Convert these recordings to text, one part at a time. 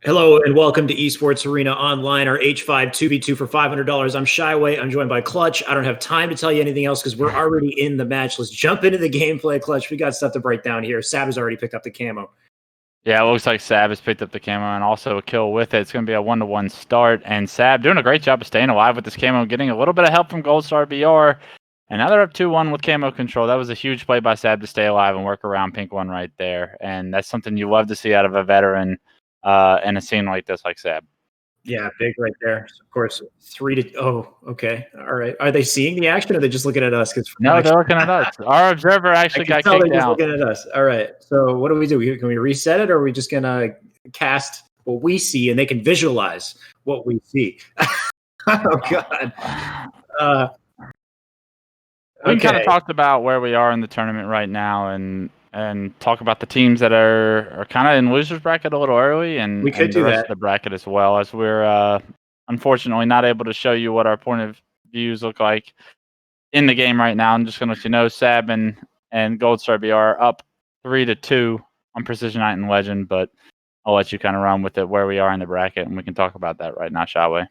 Hello and welcome to Esports Arena Online, our H5 2v2 for $500. I'm Shyway. I'm joined by Clutch. I don't have time to tell you anything else because we're already in the match. Let's jump into the gameplay, Clutch. We got stuff to break down here. Sab has already picked up the camo. Yeah, it looks like Sab has picked up the camo and also a kill with it. It's going to be a 1-to-1 start, and Sab doing a great job of staying alive with this camo, getting a little bit of help from Goldstar BR. And now they're up 2-1 with camo control. That was a huge play by Sab to stay alive and work around Pink One right there. And that's something you love to see out of a veteran in a scene like this, like Sab. Yeah, big right there. So of course, 3-. Oh, okay. All right. Are they seeing the action or are they just looking at us? No, they're looking at us. Our observer actually got kicked they're just out. looking at us. All right. So what do we do? Can we reset it or are we just going to cast what we see and they can visualize what we see? Oh, God. We kind of talked about where we are in the tournament right now and talk about the teams that are kind of in losers bracket a little early and we could and do the rest that of the bracket as well, as we're unfortunately not able to show you what our point of views look like in the game right now. I'm just going to let you know Sab and Goldstar BR are up 3-2 on Precision Knight and Legend, but I'll let you kind of run with it where we are in the bracket, and we can talk about that right now, shall we?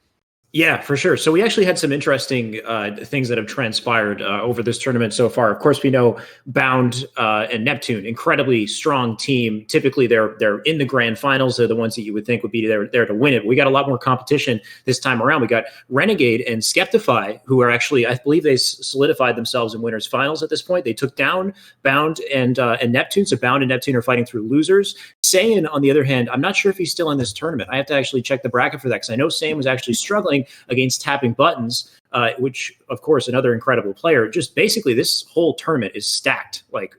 Yeah, for sure. So we actually had some interesting things that have transpired over this tournament so far. Of course, we know Bound and Neptune, incredibly strong team. Typically, they're in the grand finals. They're the ones that you would think would be there to win it. We got a lot more competition this time around. We got Renegade and Skeptify, who are actually, I believe, they solidified themselves in winners finals at this point. They took down Bound and Neptune. So Bound and Neptune are fighting through losers. Saiyan, on the other hand, I'm not sure if he's still in this tournament. I have to actually check the bracket for that because I know Saiyan was actually struggling against Tapping Buttons, which, of course, another incredible player. Just basically, this whole tournament is stacked, like,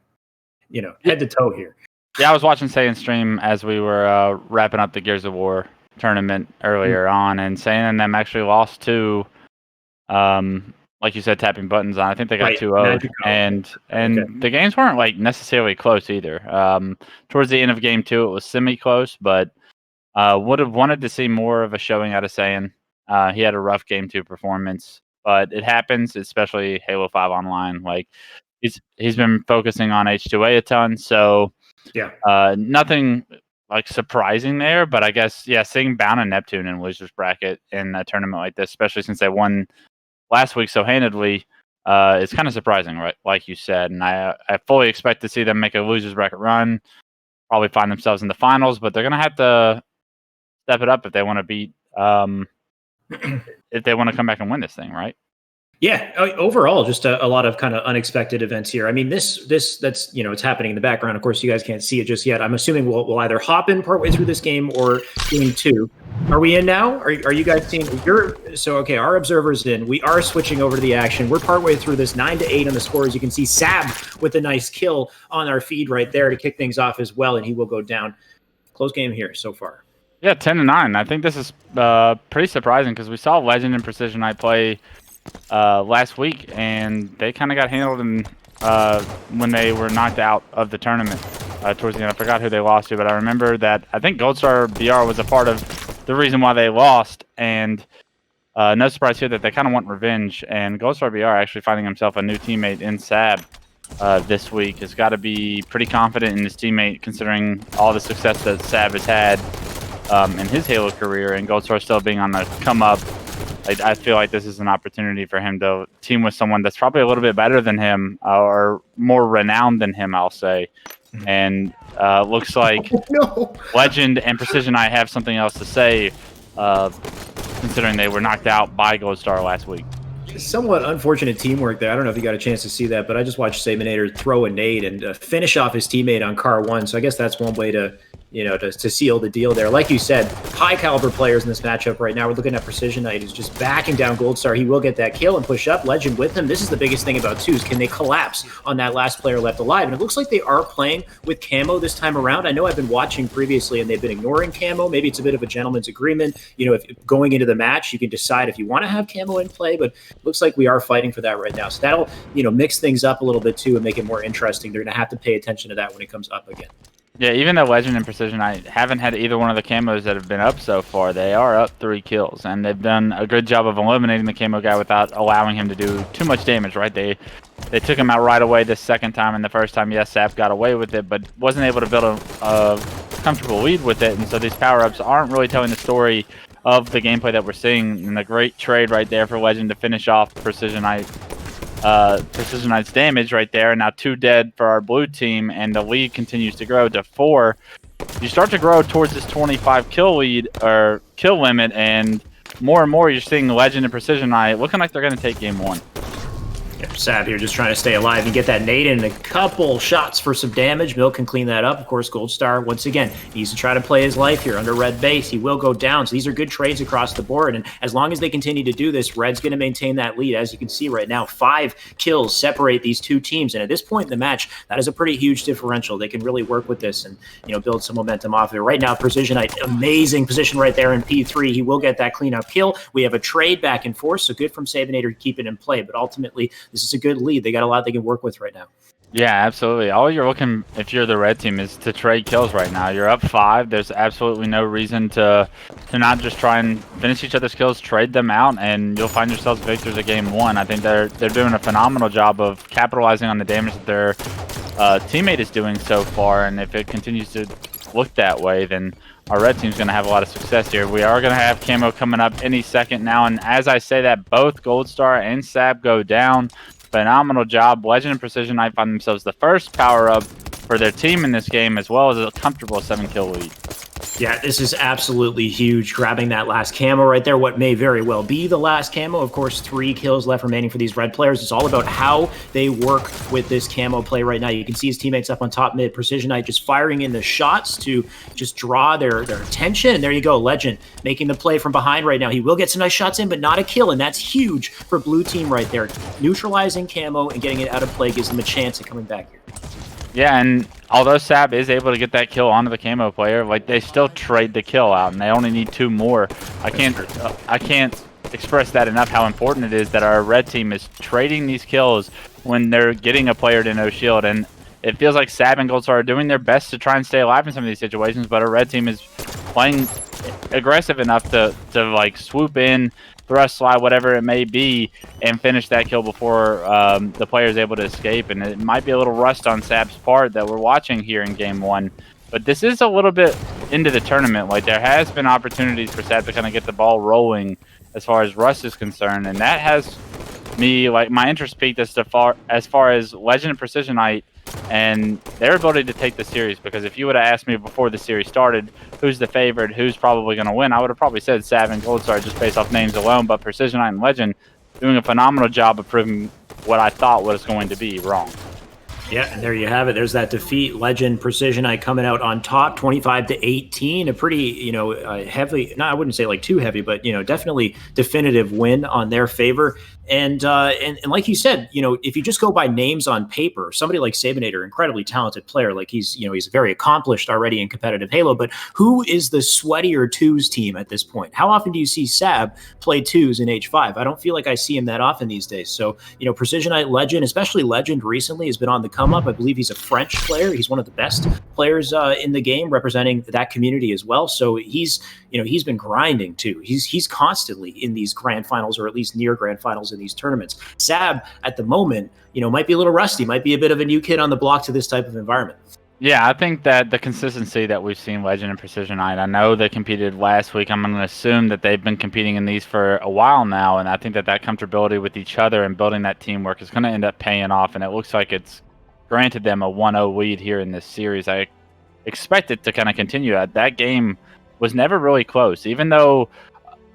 head to toe here. Yeah, I was watching Saiyan stream as we were wrapping up the Gears of War tournament earlier on, and Saiyan and them actually lost to, like you said, Tapping Buttons on. I think they got 2-0, and the games weren't like necessarily close either. Towards the end of game 2, it was semi-close, but would have wanted to see more of a showing out of Saiyan. He had a rough game 2 performance, but it happens, especially Halo 5 Online. Like he's been focusing on H2A a ton, so nothing like surprising there. But I guess seeing Bound and Neptune in losers bracket in a tournament like this, especially since they won last week so handedly, is kind of surprising, right? Like you said, and I fully expect to see them make a losers bracket run, probably find themselves in the finals, but they're gonna have to step it up if they want to beat. If they want to come back and win this thing, right? Yeah, overall, just a lot of kind of unexpected events here. I mean, this that's it's happening in the background. Of course, you guys can't see it just yet. I'm assuming we'll either hop in partway through this game or game 2. Are we in now? Are you guys seeing? Okay. Our observer's in. We are switching over to the action. We're partway through this, 9-8 on the score. As you can see, Sab with a nice kill on our feed right there to kick things off as well, and he will go down. Close game here so far. Yeah, 10-9. I think this is pretty surprising because we saw Legend and Precision Knight play last week, and they kind of got handled when they were knocked out of the tournament towards the end. I forgot who they lost to, but I remember that I think Goldstar BR was a part of the reason why they lost, and no surprise here that they kind of want revenge, and Goldstar BR actually finding himself a new teammate in Sab this week has got to be pretty confident in his teammate considering all the success that Sab has had in his Halo career, and Goldstar still being on the come up. I feel like this is an opportunity for him to team with someone that's probably a little bit better than him or more renowned than him, I'll say. And looks like Legend and Precision I have something else to say, considering they were knocked out by Goldstar last week. Somewhat unfortunate teamwork there. I don't know if you got a chance to see that, but I just watched Saminator throw a nade and finish off his teammate on car 1. So I guess that's one way to seal the deal there. Like you said, high caliber players in this matchup right now. We're looking at Precision Knight, who's just backing down Goldstar. He will get that kill and push up. Legend with him. This is the biggest thing about 2s. Can they collapse on that last player left alive? And it looks like they are playing with camo this time around. I know I've been watching previously and they've been ignoring camo. Maybe it's a bit of a gentleman's agreement. If going into the match, you can decide if you want to have camo in play, but it looks like we are fighting for that right now. So that'll, mix things up a little bit too and make it more interesting. They're going to have to pay attention to that when it comes up again. Yeah, even though Legend and Precision I haven't had either one of the camos that have been up so far, they are up 3 kills, and they've done a good job of eliminating the camo guy without allowing him to do too much damage, right? They took him out right away this second time, and the first time, yes, Sap got away with it, but wasn't able to build a comfortable lead with it, and so these power-ups aren't really telling the story of the gameplay that we're seeing. And a great trade right there for Legend to finish off Precision Knight's damage right there. And now 2 dead for our blue team, and the lead continues to grow to 4. You start to grow towards this 25 kill lead or kill limit, and more you're seeing Legend and Precision Knight looking like they're going to take game 1. Yep, Sab here just trying to stay alive and get that nade in, a couple shots for some damage. Milk can clean that up. Of course, Gold Star, once again, needs to try to play his life here under red base. He will go down. So these are good trades across the board. And as long as they continue to do this, Red's going to maintain that lead. As you can see right now, 5 kills separate these 2 teams. And at this point in the match, that is a pretty huge differential. They can really work with this and, build some momentum off of it. Right now, Precision Knight, amazing position right there in P3. He will get that cleanup kill. We have a trade back and forth, so good from Sabinator to keep it in play. But ultimately, this is a good lead. They got a lot they can work with right now. Yeah, absolutely. All you're looking, if you're the red team, is to trade kills right now. You're up 5. There's absolutely no reason to not just try and finish each other's kills, trade them out, and you'll find yourselves victors of game 1. I think they're doing a phenomenal job of capitalizing on the damage that their teammate is doing so far, and if it continues to look that way, then our red team's going to have a lot of success here. We are going to have camo coming up any second now, and as I say that, both Gold Star and Sab go down. Phenomenal job. Legend and Precision Knight find themselves the first power-up for their team in this game, as well as a comfortable 7-kill lead. Yeah, this is absolutely huge, grabbing that last camo right there, what may very well be the last camo. Of course, 3 kills left remaining for these red players. It's all about how they work with this camo play right now. You can see his teammates up on top mid. Precision Knight just firing in the shots to just draw their attention. And there you go, Legend making the play from behind right now. He will get some nice shots in, but not a kill, and that's huge for blue team right there. Neutralizing camo and getting it out of play gives them a chance at coming back here. Yeah, and although Sab is able to get that kill onto the camo player, like, they still trade the kill out, and they only need 2 more. I can't express that enough, how important it is that our red team is trading these kills when they're getting a player to no shield. And it feels like Sab and Gold Star are doing their best to try and stay alive in some of these situations, but our red team is playing aggressive enough to like swoop in, thrust slide, whatever it may be, and finish that kill before the player is able to escape. And it might be a little rust on Sab's part that we're watching here in game 1. But this is a little bit into the tournament. Like, there has been opportunities for Sab to kind of get the ball rolling as far as rust is concerned, and that has me, like, my interest peaked as far as Legend and Precision Knight and their ability to take the series. Because if you would have asked me before the series started who's the favorite, who's probably going to win, I would have probably said Sab and Gold Star just based off names alone. But Precision Knight and Legend doing a phenomenal job of proving what I thought was going to be wrong. Yeah, and there you have it. There's that defeat. Legend, Precision Knight coming out on top, 25-18. A pretty, heavy, no, I wouldn't say like too heavy, but, definitely definitive win on their favor. And like you said, if you just go by names on paper, somebody like Sabinator, incredibly talented player, like he's very accomplished already in competitive Halo, but who is the sweatier twos team at this point? How often do you see Sab play twos in H5? I don't feel like I see him that often these days. So, Precision Knight, Legend, especially Legend recently, has been on the come up. I believe he's a French player. He's one of the best players in the game, representing that community as well. So he's been grinding too. He's constantly in these grand finals, or at least near grand finals in these tournaments. Sab at the moment, might be a little rusty, might be a bit of a new kid on the block to this type of environment. Yeah, I think that the consistency that we've seen Legend and Precision Knight, I know they competed last week. I'm going to assume that they've been competing in these for a while now, and I think that comfortability with each other and building that teamwork is going to end up paying off, and it looks like it's granted them a 1-0 lead here in this series. I expect it to kind of continue. That game was never really close, even though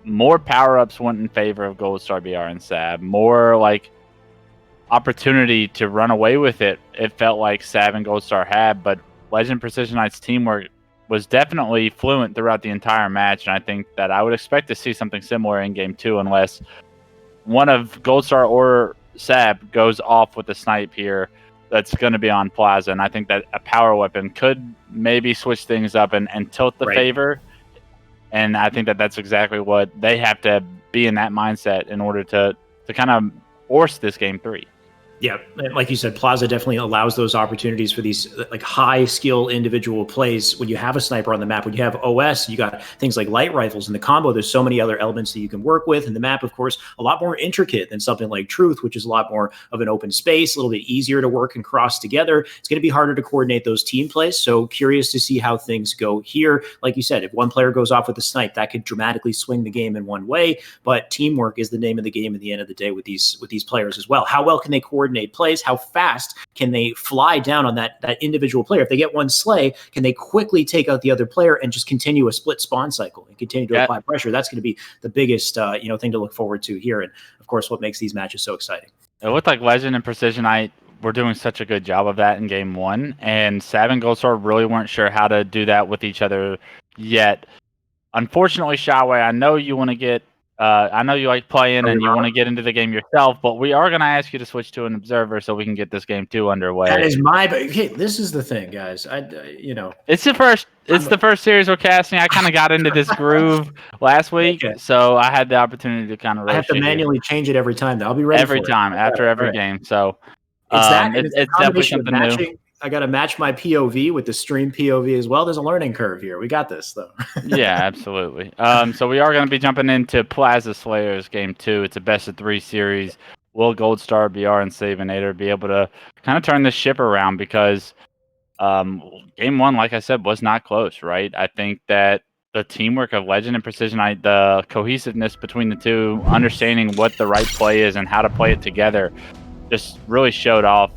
more power-ups went in favor of Gold Star, BR, and Sab. More like opportunity to run away with it, it felt like Sab and Gold Star had, but Legend Precision Knight's teamwork was definitely fluent throughout the entire match, and I think that I would expect to see something similar in game 2 unless one of Gold Star or Sab goes off with the snipe here that's going to be on Plaza, and I think that a power weapon could maybe switch things up and tilt the favor. And I think that that's exactly what they have to be in that mindset in order to kind of force this game 3. Yeah, like you said, Plaza definitely allows those opportunities for these like high skill individual plays. When you have a sniper on the map, when you have OS, you got things like light rifles in the combo. There's so many other elements that you can work with, and the map, of course, a lot more intricate than something like Truth, which is a lot more of an open space, a little bit easier to work and cross together. It's going to be harder to coordinate those team plays. So curious to see how things go here. Like you said, if one player goes off with a snipe, that could dramatically swing the game in one way. But teamwork is the name of the game at the end of the day with these players as well. How well can they coordinate plays? How fast can they fly down on that individual player? If they get one slay, can they quickly take out the other player and just continue a split spawn cycle and continue to apply pressure? That's going to be the biggest thing to look forward to here, and of course, what makes these matches so exciting. It looked like Legend and Precision were doing such a good job of that in game one, and Sab and Goldstar really weren't sure how to do that with each other yet. Unfortunately, Shawway, I know you want to get I know you like playing and you want to get into the game yourself, but we are going to ask you to switch to an observer so we can get this game 2 underway. That is okay, this is the thing, guys. It's the first series we're casting. I kind of got into this groove last week, so I had the opportunity to kind of. I have to manually change it every time. I'll be ready every time after every game. So it's definitely something new. I got to match my POV with the stream POV as well. There's a learning curve here. We got this, though. Yeah, absolutely. So we are going to be jumping into Plaza Slayers Game 2. It's a best-of-3 series. Will Goldstar, BR, and Savinator be able to kind of turn this ship around? Because Game 1, like I said, was not close, right? I think that the teamwork of Legend and Precision, the cohesiveness between the two, understanding what the right play is and how to play it together, just really showed off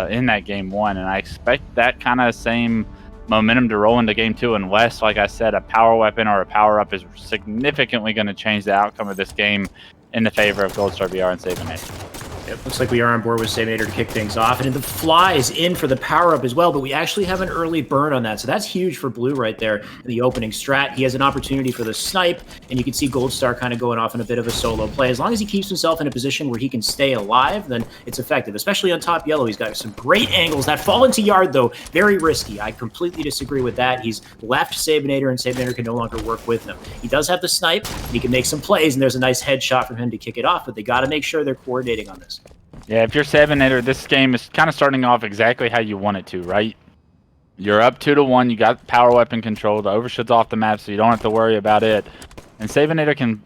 in that game 1, and I expect that kind of same momentum to roll into game 2 unless, like I said, a power weapon or a power up is significantly going to change the outcome of this game in the favor of Goldstar BR and Savinator. It looks like we are on board with Savinator to kick things off. And the fly is in for the power-up as well, but we actually have an early burn on that. So that's huge for Blue right there in the opening strat. He has an opportunity for the snipe, and you can see Goldstar kind of going off in a bit of a solo play. As long as he keeps himself in a position where he can stay alive, then it's effective, especially on top yellow. He's got some great angles. That fall into yard, though, very risky. I completely disagree with that. He's left Savinator, and Savinator can no longer work with him. He does have the snipe, and he can make some plays, and there's a nice headshot from him to kick it off, but they got to make sure they're coordinating on this. Yeah, if you're Savinator, this game is kind of starting off exactly how you want it to, right? You're up 2-1, you got power weapon control, the overshot's off the map, so you don't have to worry about it. And Savinator can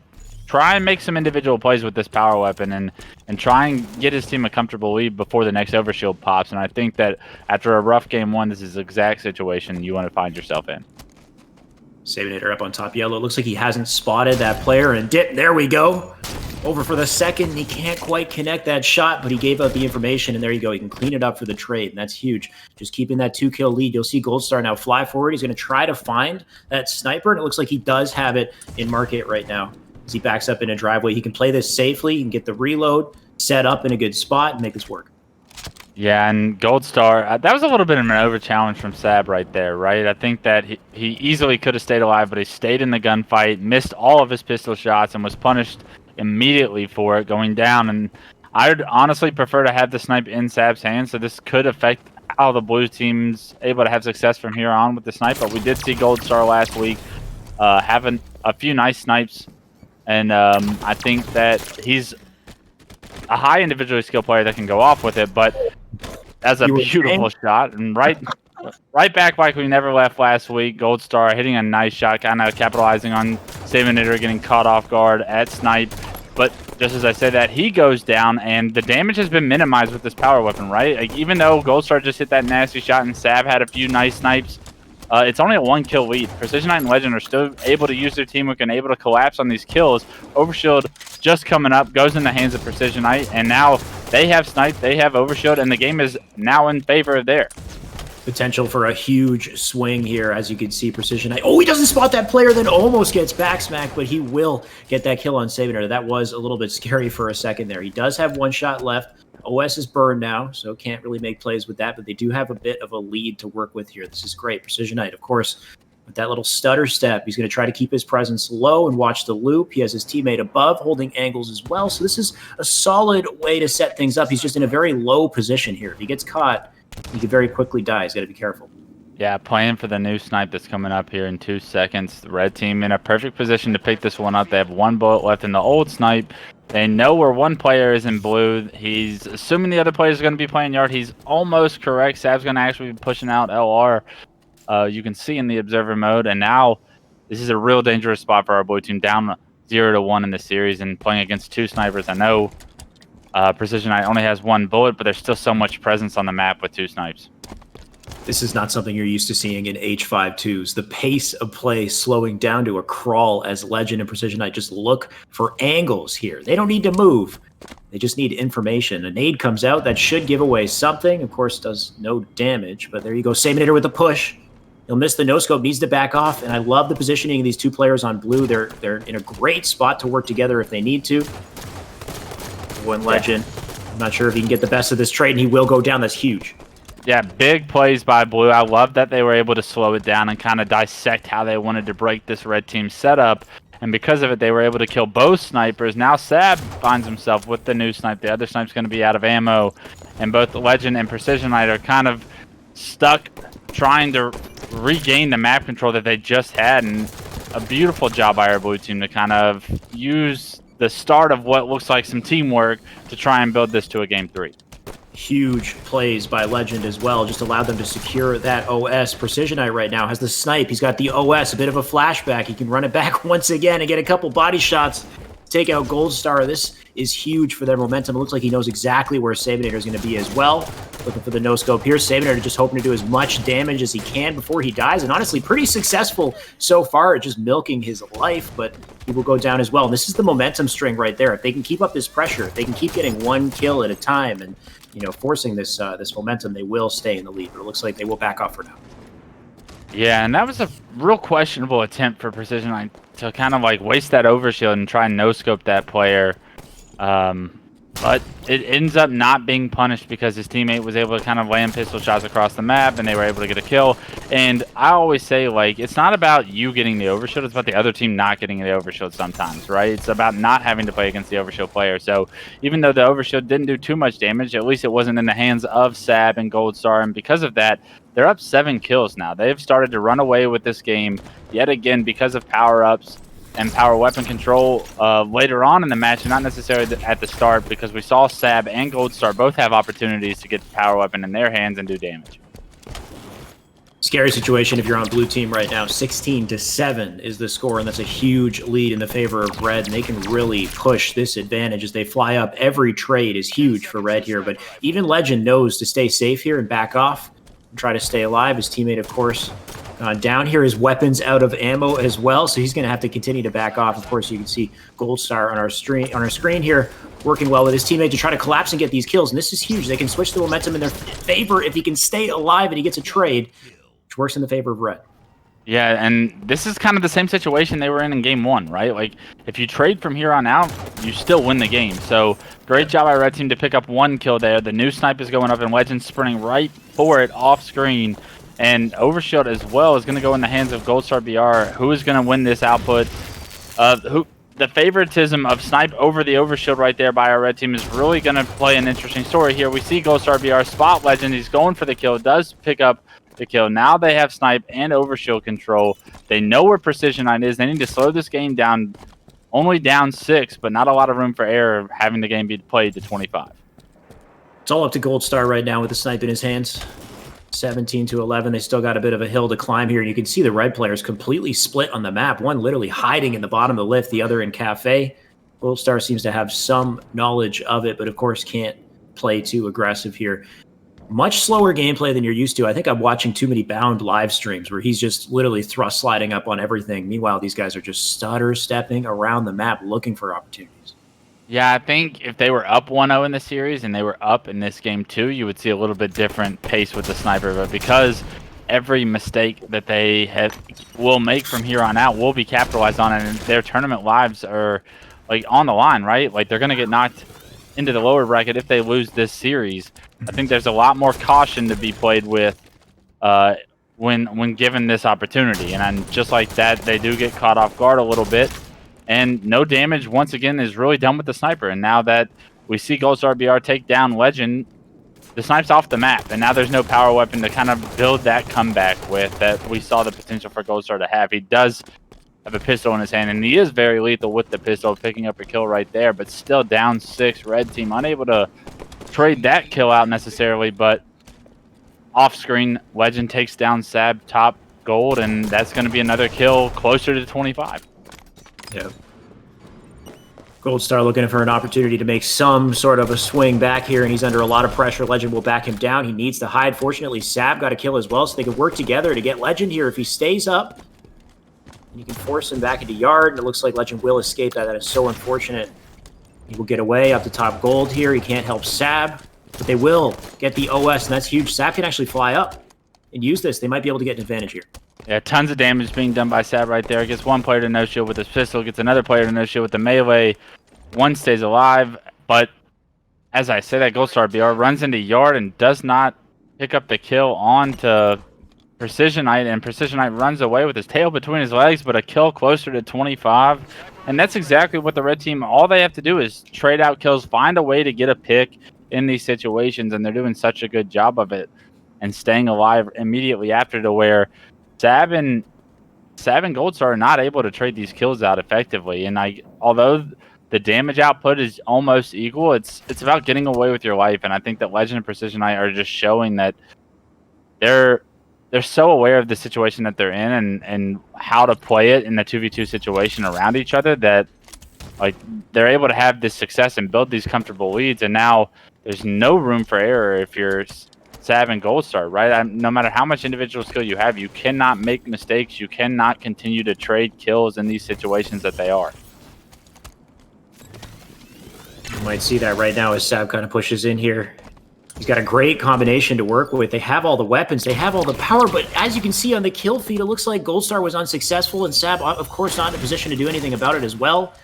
try and make some individual plays with this power weapon and try and get his team a comfortable lead before the next overshield pops. And I think that after a rough game 1, this is the exact situation you want to find yourself in. Savinator up on top yellow. It looks like he hasn't spotted that player, and dip. There we go. Over for the second. He can't quite connect that shot, but he gave out the information, and there you go. He can clean it up for the trade, and that's huge. Just keeping that 2-kill lead. You'll see Goldstar now fly forward. He's going to try to find that sniper, and it looks like he does have it in market right now. As he backs up in a driveway, he can play this safely. He can get the reload set up in a good spot and make this work. Yeah, and Goldstar, that was a little bit of an over challenge from Sab right there, right? I think that he easily could have stayed alive, but he stayed in the gunfight, missed all of his pistol shots, and was punished immediately for it going down. And I would honestly prefer to have the snipe in Sab's hands, so this could affect how the blue team's able to have success from here on with the snipe. But we did see Goldstar last week having a few nice snipes, and I think that he's a high individually skilled player that can go off with it, but that's a beautiful shot, and right back like we never left last week. Goldstar hitting a nice shot, kind of capitalizing on Savinator getting caught off guard at snipe. But just as I said that, he goes down, and the damage has been minimized with this power weapon, right? Like, even though Goldstar just hit that nasty shot and Sav had a few nice snipes, it's only a 1-kill lead. Precision Knight and Legend are still able to use their teamwork and able to collapse on these kills. Overshield just coming up, goes in the hands of Precision Knight, and now they have snipe, they have overshield, and the game is now in favor of theirs. Potential for a huge swing here, as you can see. Precision Knight. Oh, he doesn't spot that player, then almost gets back smacked, but he will get that kill on Savinator. That was a little bit scary for a second there. He does have one shot left. OS is burned now, so can't really make plays with that, but they do have a bit of a lead to work with here. This is great. Precision Knight, of course, with that little stutter step, he's going to try to keep his presence low and watch the loop. He has his teammate above holding angles as well, so this is a solid way to set things up. He's just in a very low position here. If he gets caught, he could very quickly die. He's got to be careful. Yeah, playing for the new snipe that's coming up here in 2 seconds. The red team in a perfect position to pick this one up. They have one bullet left in the old snipe. They know where one player is in blue. He's assuming the other player is going to be playing yard. He's almost correct. Sab's going to actually be pushing out LR. You can see in the observer mode. And now this is a real dangerous spot for our blue team, down 0-1 in the series and playing against 2 snipers. I know Precision Knight only has 1 bullet, but there's still so much presence on the map with 2 snipes. This is not something you're used to seeing in H5-2s. The pace of play slowing down to a crawl as Legend and Precision Knight just look for angles here. They don't need to move. They just need information. A nade comes out that should give away something. Of course, does no damage, but there you go. Saminator with the push. He'll miss the no-scope, needs to back off, and I love the positioning of these 2 players on blue. They're in a great spot to work together if they need to. One Legend. I'm not sure if he can get the best of this trade, and he will go down. That's huge. Yeah, big plays by blue. I love that they were able to slow it down and kind of dissect how they wanted to break this red team setup. And because of it, they were able to kill both snipers. Now Sab finds himself with the new snipe. The other snipe's going to be out of ammo. And both Legend and Precision Knight are kind of stuck trying to regain the map control that they just had. And a beautiful job by our blue team to kind of use the start of what looks like some teamwork to try and build this to a game 3. Huge plays by Legend as well. Just allowed them to secure that OS. Precision Knight right now has the snipe. He's got the OS, a bit of a flashback. He can run it back once again and get a couple body shots. Take out Gold Star. This is huge for their momentum. It looks like he knows exactly where Sabinator is going to be as well. Looking for the no-scope here. Sabinator just hoping to do as much damage as he can before he dies. And honestly, pretty successful so far at just milking his life, but he will go down as well. And this is the momentum string right there. If they can keep up this pressure, if they can keep getting 1 kill at a time and forcing this this momentum, they will stay in the lead. But it looks like they will back off for now. Yeah, and that was a real questionable attempt for Precision Knight to kind of like waste that overshield and try and no-scope that player. But it ends up not being punished because his teammate was able to kind of land pistol shots across the map and they were able to get a kill. And I always say, like, it's not about you getting the overshield, it's about the other team not getting the overshield sometimes, right? It's about not having to play against the overshield player. So even though the overshield didn't do too much damage, at least it wasn't in the hands of Sab and Gold Star. And because of that, they're up 7 kills now. They've started to run away with this game yet again because of power-ups and power weapon control later on in the match, and not necessarily at the start, because we saw Sab and Gold Star both have opportunities to get the power weapon in their hands and do damage. Scary situation if you're on blue team right now. 16-7 is the score, and that's a huge lead in the favor of red, and they can really push this advantage as they fly up. Every trade is huge for red here, but even Legend knows to stay safe here and back off and try to stay alive. His teammate, of course, down here, his weapons out of ammo as well, so he's going to have to continue to back off. Of course, you can see Gold Star on our screen here, working well with his teammate to try to collapse and get these kills. And this is huge. They can switch the momentum in their favor if he can stay alive and he gets a trade, which works in the favor of red. Yeah, and this is kind of the same situation they were in game 1, right? Like, if you trade from here on out, you still win the game. So, great job by red team to pick up 1 kill there. The new snipe is going up, and Legend sprinting right for it off screen. And Overshield as well is going to go in the hands of Gold Star BR, who is going to win this output. The favoritism of Snipe over the Overshield right there by our red team is really going to play an interesting story here. We see Gold Star BR spot Legend. He's going for the kill, does pick up the kill. Now they have Snipe and Overshield control. They know where Precision Knight is. They need to slow this game down. Only down 6, but not a lot of room for error having the game be played to 25. It's all up to Gold Star right now with the snipe in his hands. 17-11. They still got a bit of a hill to climb here, and you can see the red players completely split on the map. One literally hiding in the bottom of the lift, the other in cafe. Gold Star seems to have some knowledge of it, but of course can't play too aggressive here. Much slower gameplay than you're used to. I think I'm watching too many Bound live streams where he's just literally thrust sliding up on everything. Meanwhile, these guys are just stutter stepping around the map looking for opportunities. Yeah, I think if they were up 1-0 in the series and they were up in this game too, you would see a little bit different pace with the sniper. But because every mistake that they will make from here on out will be capitalized on, and their tournament lives are like on the line, right? Like they're going to get knocked into the lower bracket if they lose this series. I think there's a lot more caution to be played with when given this opportunity. And just like that, they do get caught off guard a little bit. And no damage, once again, is really done with the sniper. And now that we see Gold Star BR take down Legend, the snipe's off the map. And now there's no power weapon to kind of build that comeback with that we saw the potential for Gold Star to have. He does have a pistol in his hand, and he is very lethal with the pistol, picking up a kill right there, but still down 6. Red team unable to trade that kill out necessarily, but off screen, Legend takes down Sab top gold, and that's going to be another kill closer to 25. Yeah. Gold Star looking for an opportunity to make some sort of a swing back here, and he's under a lot of pressure. Legend will back him down. He needs to hide. Fortunately, Sab got a kill as well, so they can work together to get Legend here. If he stays up, and you can force him back into yard, and it looks like Legend will escape that. That is so unfortunate. He will get away up to top gold here. He can't help Sab, but they will get the OS, and that's huge. Sab can actually fly up and use this. They might be able to get an advantage here. Yeah, tons of damage being done by Sab right there. Gets one player to no shield with his pistol, gets another player to no shield with the melee. One stays alive, but as I say that, Gold Star BR runs into yard and does not pick up the kill onto Precision Knight, and Precision Knight runs away with his tail between his legs, but a kill closer to 25. And that's exactly what the red team, all they have to do is trade out kills, find a way to get a pick in these situations, and they're doing such a good job of it and staying alive immediately after, to where Sab and Gold Star are not able to trade these kills out effectively. And although the damage output is almost equal, it's about getting away with your life. And I think that Legend and Precision Knight are just showing that they're so aware of the situation that they're in and how to play it in the 2v2 situation around each other, that like they're able to have this success and build these comfortable leads. And now there's no room for error if you're Sav and Gold Star, right? No matter how much individual skill you have, you cannot make mistakes. You cannot continue to trade kills in these situations that they are. You might see that right now as Sab kind of pushes in here. He's got a great combination to work with. They have all the weapons, they have all the power, but as you can see on the kill feed, it looks like Gold Star was unsuccessful, and Sab, of course, not in a position to do anything about it as well.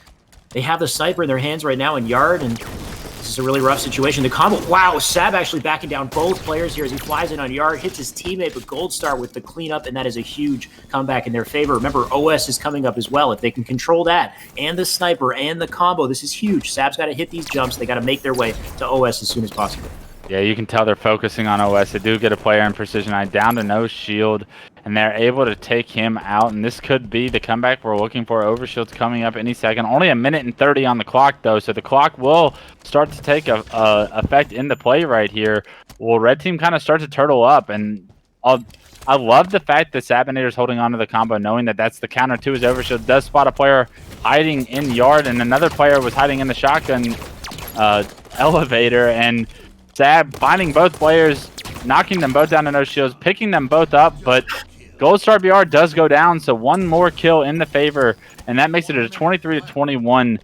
They have the sniper in their hands right now in yard, and this is a really rough situation. The combo, wow, Sab actually backing down both players here as he flies in on yard, hits his teammate, but Gold Star with the cleanup, and that is a huge comeback in their favor. Remember, OS is coming up as well. If they can control that, and the sniper, and the combo, this is huge. Sab's got to hit these jumps. They got to make their way to OS as soon as possible. Yeah, you can tell they're focusing on OS. They do get a player in Precision Knight down to no shield, and they're able to take him out. And this could be the comeback we're looking for. Overshield's coming up any second. Only 1:30 on the clock, though, so the clock will start to take a effect in the play right here. Will Red Team kind of start to turtle up? And I love the fact that Sabinator's holding on to the combo, knowing that that's the counter to his Overshield. Does spot a player hiding in yard, and another player was hiding in the shotgun elevator, and Sab finding both players, knocking them both down to no shields, picking them both up, but Gold Star BR does go down, so one more kill in the favor, and that makes it a 23-21.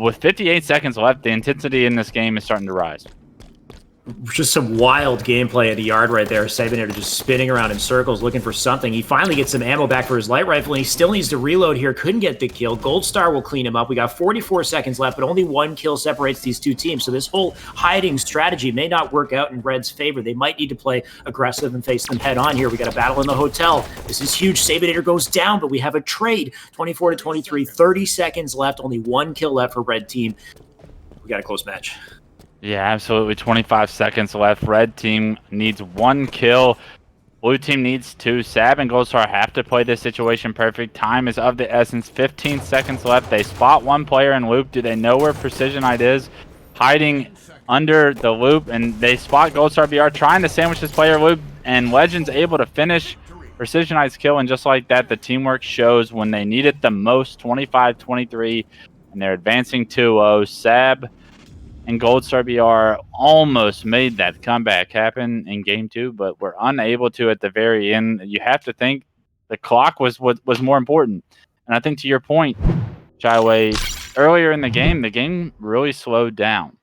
With 58 seconds left, the intensity in this game is starting to rise. Just some wild gameplay at the yard right there. Sabinator just spinning around in circles looking for something. He finally gets some ammo back for his light rifle, and he still needs to reload here. Couldn't get the kill. Gold Star will clean him up. We got 44 seconds left, but only one kill separates these two teams. So this whole hiding strategy may not work out in Red's favor. They might need to play aggressive and face them head on here. We got a battle in the hotel. This is huge. Sabinator goes down, but we have a trade. 24-23, 30 seconds left. Only one kill left for Red Team. We got a close match. Yeah, absolutely. 25 seconds left. Red team needs one kill. Blue team needs two. Sab and Gold Star have to play this situation perfect. Time is of the essence. 15 seconds left. They spot one player in loop. Do they know where Precision Knight is? Hiding under the loop, and they spot Gold Star BR trying to sandwich this player loop, and Legend's able to finish Precision Knight's kill, and just like that, the teamwork shows when they need it the most. 25-23, and they're advancing 2-0. Sab and Gold Star BR almost made that comeback happen in game 2, but were unable to at the very end. You have to think the clock was what was more important. And I think to your point, Chaiwei, earlier in the game really slowed down.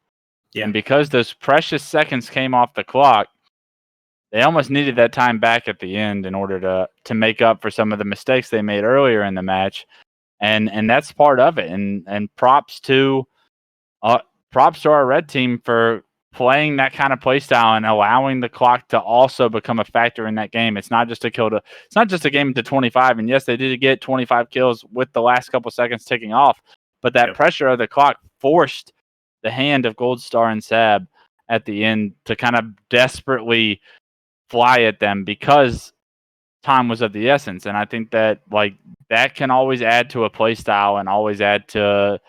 Yeah. And because those precious seconds came off the clock, they almost needed that time back at the end in order to make up for some of the mistakes they made earlier in the match. And that's part of it. And props to our red team for playing that kind of play style and allowing the clock to also become a factor in that game. It's not just a game to 25. And yes, they did get 25 kills with the last couple seconds ticking off, but that pressure of the clock forced the hand of Gold Star and Sab at the end to kind of desperately fly at them, because time was of the essence. And I think that like that can always add to a play style and always add to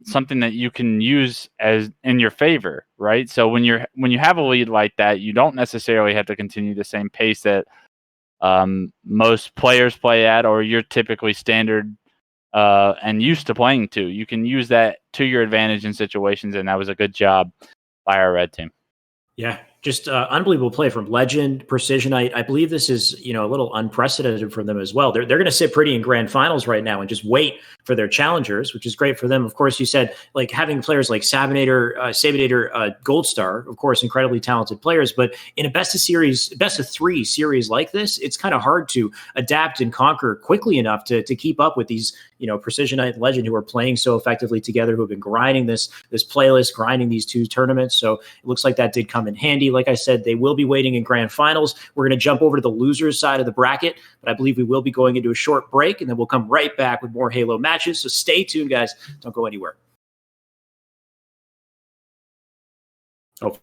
something that you can use as in your favor, right? So when you have a lead like that, you don't necessarily have to continue the same pace that most players play at, or you're typically standard and used to playing to. You can use that to your advantage in situations, and that was a good job by our red team. Yeah, just unbelievable play from Legend, Precision. I believe this is a little unprecedented for them as well. They're going to sit pretty in grand finals right now and just wait for their challengers, which is great for them. Of course, you said like having players like Sabinator, Gold Star, of course, incredibly talented players. But in a best of three series like this, it's kind of hard to adapt and conquer quickly enough to keep up with these Precision and Legend who are playing so effectively together, who have been grinding this playlist, grinding these two tournaments. So it looks like that did come in handy. Like I said, they will be waiting in grand finals. We're going to jump over to the losers side of the bracket, but I believe we will be going into a short break, and then we'll come right back with more Halo matches. So stay tuned, guys. Don't go anywhere. Oh.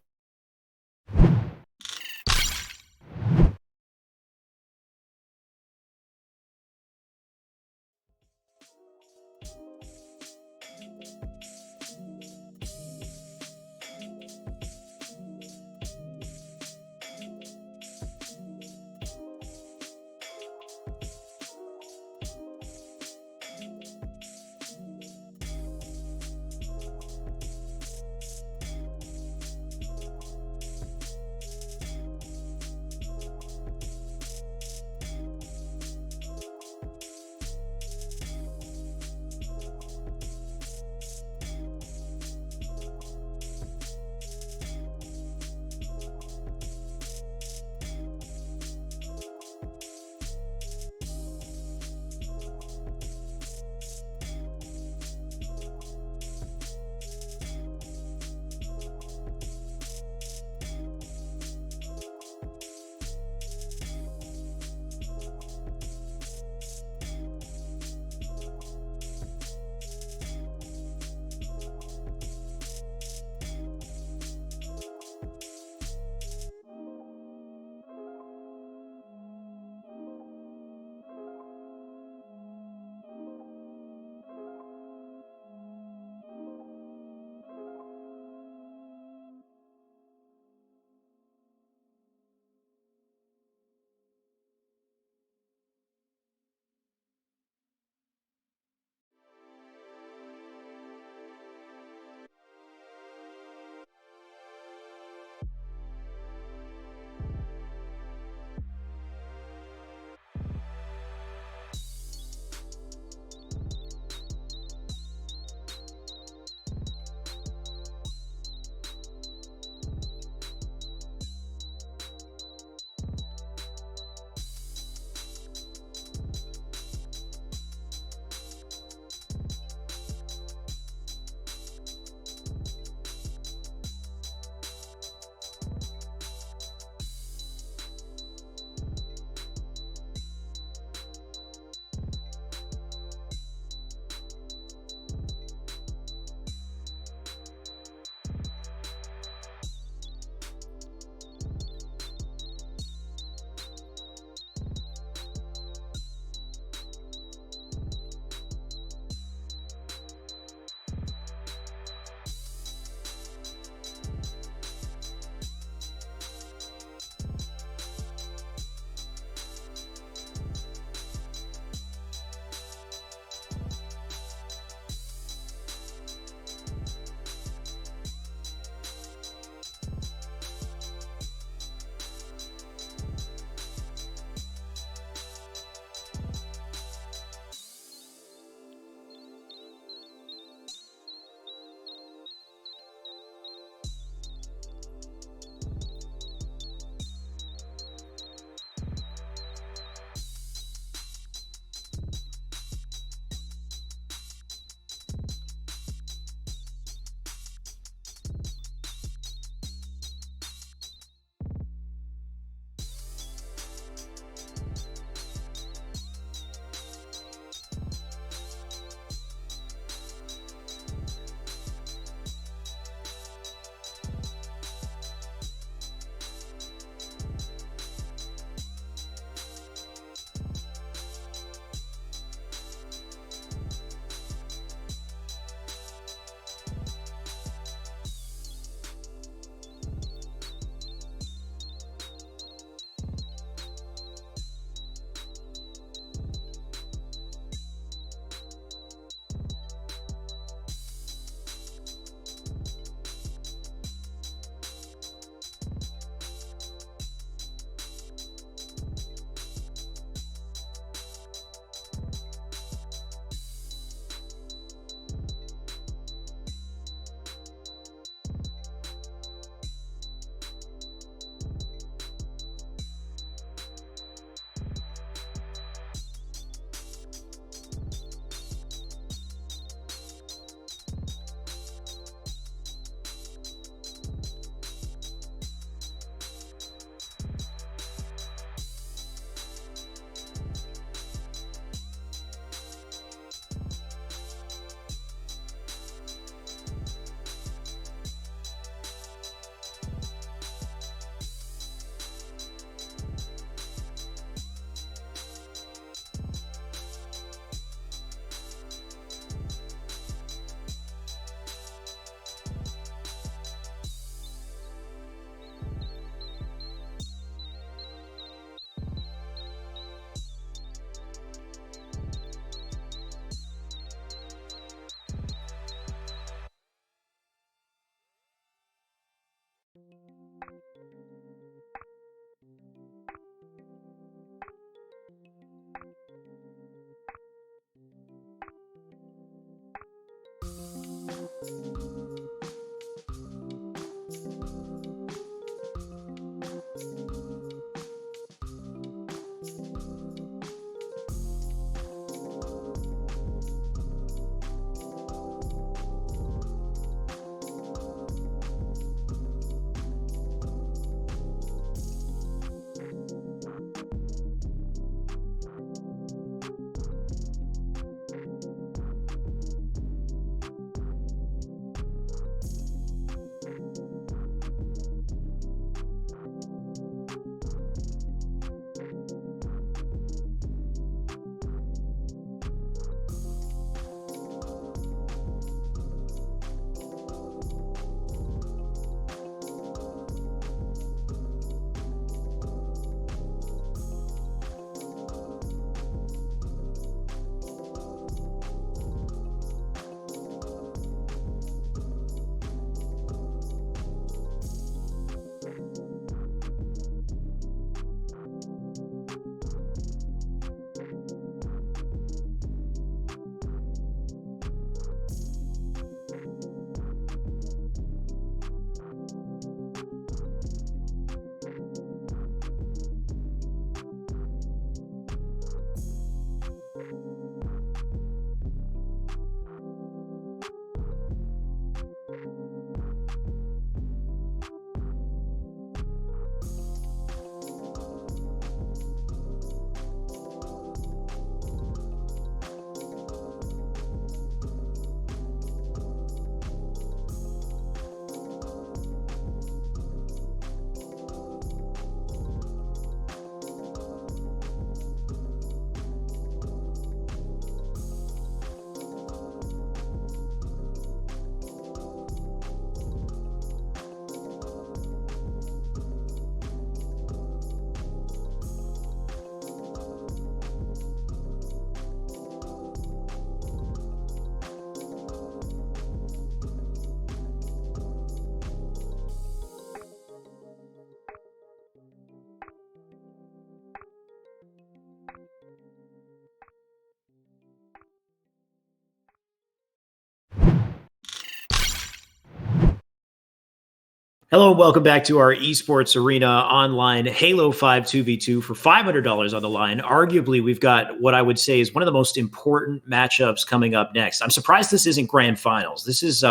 Hello and welcome back to our esports arena online Halo 5 2v2 for $500 on the line. Arguably, we've got what I would say is one of the most important matchups coming up next. I'm surprised this isn't grand finals. This is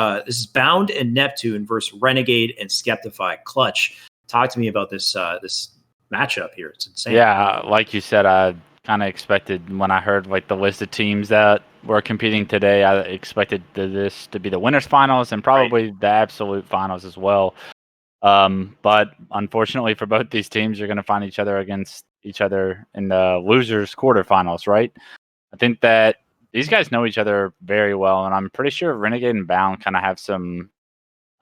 Bound and Neptune versus Renegade and Skeptify. Clutch, talk to me about this matchup here. It's insane. Yeah, like you said, I kind of expected when I heard like the list of teams that were competing today. I expected this to be the winners finals and probably the absolute finals as well. But unfortunately for both these teams, you're going to find each other against each other in the losers quarterfinals, right? I think that these guys know each other very well, and I'm pretty sure Renegade and Bound kind of have some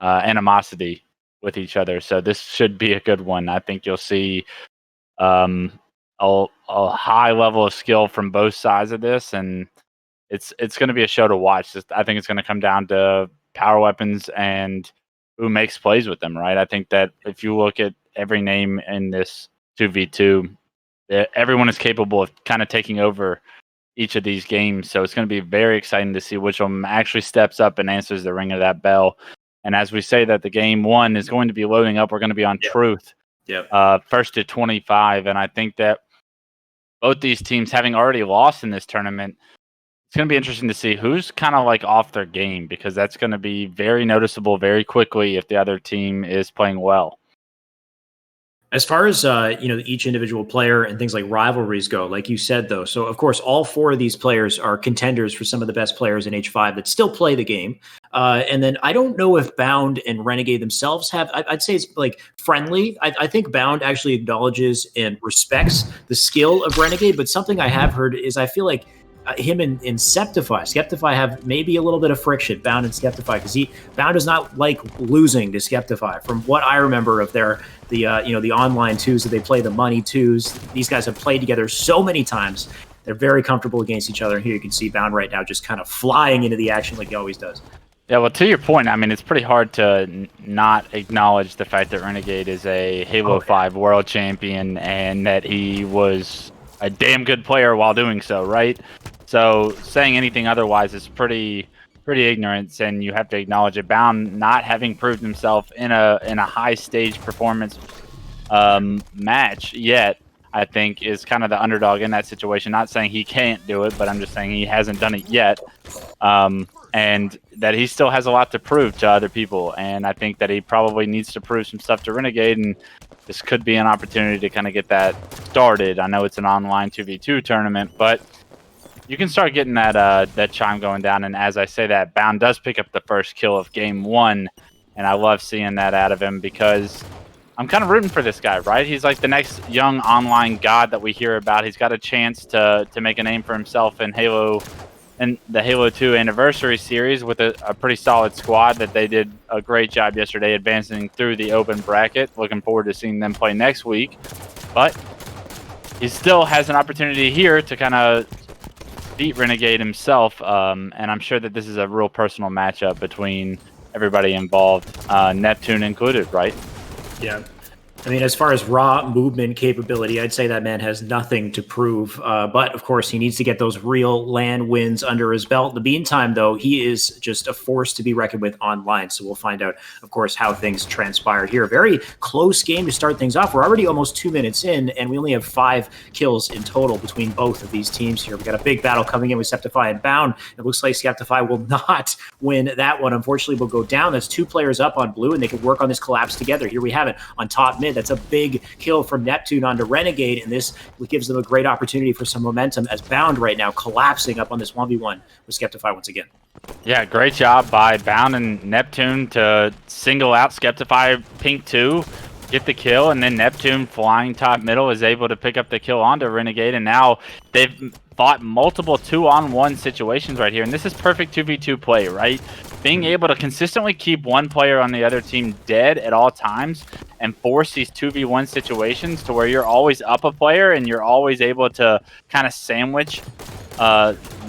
animosity with each other. So this should be a good one. I think you'll see a high level of skill from both sides of this, and it's going to be a show to watch. I think it's going to come down to power weapons and who makes plays with them, right? I think that if you look at every name in this 2v2, everyone is capable of kind of taking over each of these games. So it's going to be very exciting to see which of them actually steps up and answers the ring of that bell. And as we say that the game one is going to be loading up, we're going to be on Truth. First to 25. And I think that both these teams, having already lost in this tournament, it's going to be interesting to see who's kind of like off their game, because that's going to be very noticeable very quickly if the other team is playing well. As far as each individual player and things like rivalries go, like you said, though, so of course all four of these players are contenders for some of the best players in H5 that still play the game. And then I don't know if Bound and Renegade themselves have. I'd say it's like friendly. I think Bound actually acknowledges and respects the skill of Renegade, but something I have heard is I feel like him and Skeptify have maybe a little bit of friction, Bound and Skeptify, because Bound does not like losing to Skeptify. From what I remember of the online twos that they play, the money twos, these guys have played together so many times. They're very comfortable against each other. And here you can see Bound right now just kind of flying into the action like he always does. Yeah, well, to your point, I mean, it's pretty hard to not acknowledge the fact that Renegade is a Halo 5 world champion and that he was a damn good player while doing so, right? So saying anything otherwise is pretty ignorant, and you have to acknowledge it. Bound not having proved himself in a high stage performance match yet, I think, is kind of the underdog in that situation. Not saying he can't do it, but I'm just saying he hasn't done it yet, and that he still has a lot to prove to other people. And I think that he probably needs to prove some stuff to Renegade, and this could be an opportunity to kind of get that started. I know it's an online 2v2 tournament, but you can start getting that chime going down. And as I say that, Bound does pick up the first kill of game one, and I love seeing that out of him because I'm kind of rooting for this guy, right? He's like the next young online god that we hear about. He's got a chance to make a name for himself in Halo, and the Halo 2 Anniversary Series with a pretty solid squad that they did a great job yesterday advancing through the open bracket. Looking forward to seeing them play next week. But he still has an opportunity here to kind of beat Renegade himself, and I'm sure that this is a real personal matchup between everybody involved, Neptune included, right? Yeah. I mean, as far as raw movement capability, I'd say that man has nothing to prove. But of course, he needs to get those real LAN wins under his belt. In the meantime, though, he is just a force to be reckoned with online. So we'll find out, of course, how things transpired here. A very close game to start things off. We're already almost 2 minutes in, and we only have 5 kills in total between both of these teams here. We've got a big battle coming in with Skeptify and Bound. It looks like Skeptify will not win that one. Unfortunately, will go down. That's 2 players up on blue, and they can work on this collapse together. Here we have it on top mid. That's a big kill from Neptune onto Renegade, and this gives them a great opportunity for some momentum as Bound right now collapsing up on this 1v1 with Skeptify once again. Yeah, great job by Bound and Neptune to single out Skeptify Pink 2, get the kill, and then Neptune flying top middle is able to pick up the kill onto Renegade, and now they've fought multiple 2-on-1 situations right here, and this is perfect 2v2 play, right? Being able to consistently keep one player on the other team dead at all times and force these 2v1 situations to where you're always up a player and you're always able to kind of sandwich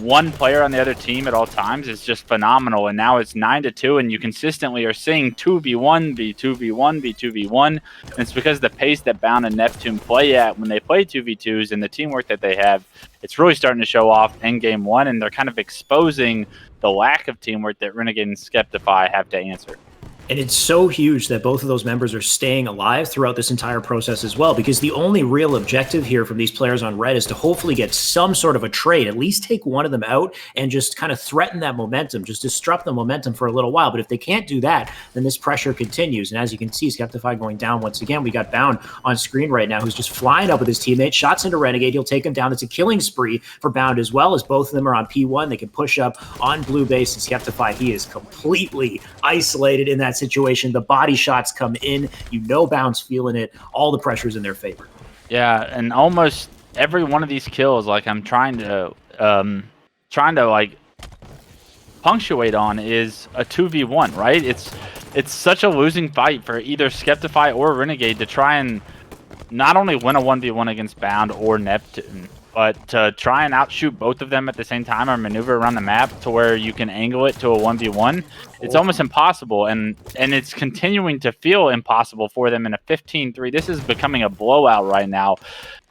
one player on the other team at all times is just phenomenal. And now it's 9-2, and you consistently are seeing 2v1, v2v1, v2v1. And it's because the pace that Bound and Neptune play at when they play 2v2s and the teamwork that they have, it's really starting to show off in game one, and they're kind of exposing the lack of teamwork that Renegade and Skeptify have to answer. And it's so huge that both of those members are staying alive throughout this entire process as well, because the only real objective here from these players on red is to hopefully get some sort of a trade, at least take one of them out and just kind of threaten that momentum, just disrupt the momentum for a little while. But if they can't do that, then this pressure continues. And as you can see, Skeptify going down once again. We got Bound on screen right now, who's just flying up with his teammate, shots into Renegade. He'll take him down. It's a killing spree for Bound as well, as both of them are on P1. They can push up on blue base, and Skeptify, he is completely isolated in that situation. The body shots come in. You know Bound's feeling it. All the pressure's in their favor. Yeah, and almost every one of these kills, like I'm trying to like punctuate on, is a 2v1, right? It's such a losing fight for either Skeptify or Renegade to try and not only win a 1v1 against Bound or Neptune, but to try and outshoot both of them at the same time or maneuver around the map to where you can angle it to a 1v1. It's almost impossible, and it's continuing to feel impossible for them in a 15-3. This is becoming a blowout right now.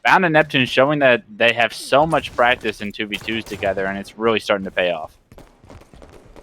Bound and Neptune showing that they have so much practice in 2v2s together, and it's really starting to pay off.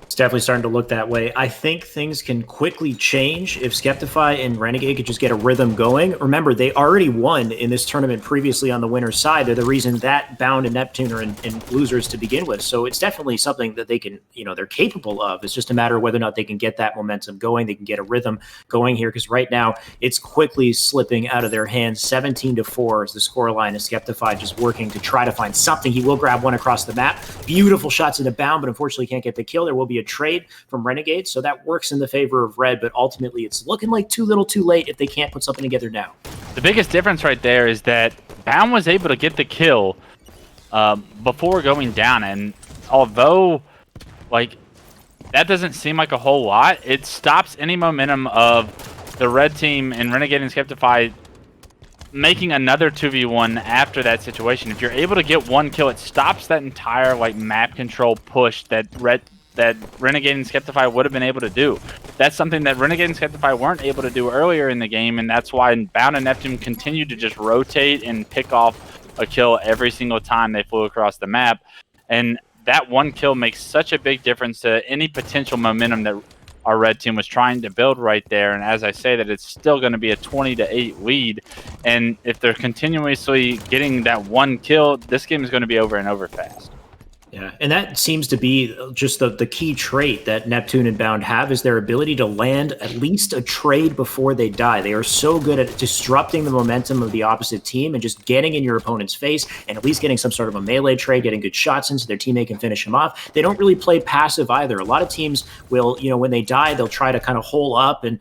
It's definitely starting to look that way. I think things can quickly change if Skeptify and Renegade could just get a rhythm going. Remember, they already won in this tournament previously on the winner's side. They're the reason that Bound and Neptune are in losers to begin with. So it's definitely something that they can, they're capable of. It's just a matter of whether or not they can get that momentum going. They can get a rhythm going here, because right now it's quickly slipping out of their hands. 17-4 is the scoreline. As Skeptify just working to try to find something. He will grab one across the map. Beautiful shots into Bound, but unfortunately can't get the kill. There will be a trade from Renegade, so that works in the favor of red, but ultimately it's looking like too little too late if they can't put something together now. The biggest difference right there is that Bound was able to get the kill before going down, and although like that doesn't seem like a whole lot, it stops any momentum of the red team and Renegade and Skeptify making another 2v1 after that situation. If you're able to get one kill, it stops that entire like map control push that Renegade and Skeptify would have been able to do. That's something that Renegade and Skeptify weren't able to do earlier in the game, and that's why Bound and Neptune continued to just rotate and pick off a kill every single time they flew across the map. And that one kill makes such a big difference to any potential momentum that our red team was trying to build right there. And as I say, that it's still going to be a 20-8 lead. And if they're continuously getting that one kill, this game is going to be over and over fast. Yeah, and that seems to be just the key trait that Neptune and Bound have, is their ability to land at least a trade before they die. They are so good at disrupting the momentum of the opposite team and just getting in your opponent's face and at least getting some sort of a melee trade, getting good shots in so their teammate can finish him off. They don't really play passive either. A lot of teams will, when they die, they'll try to kind of hole up, and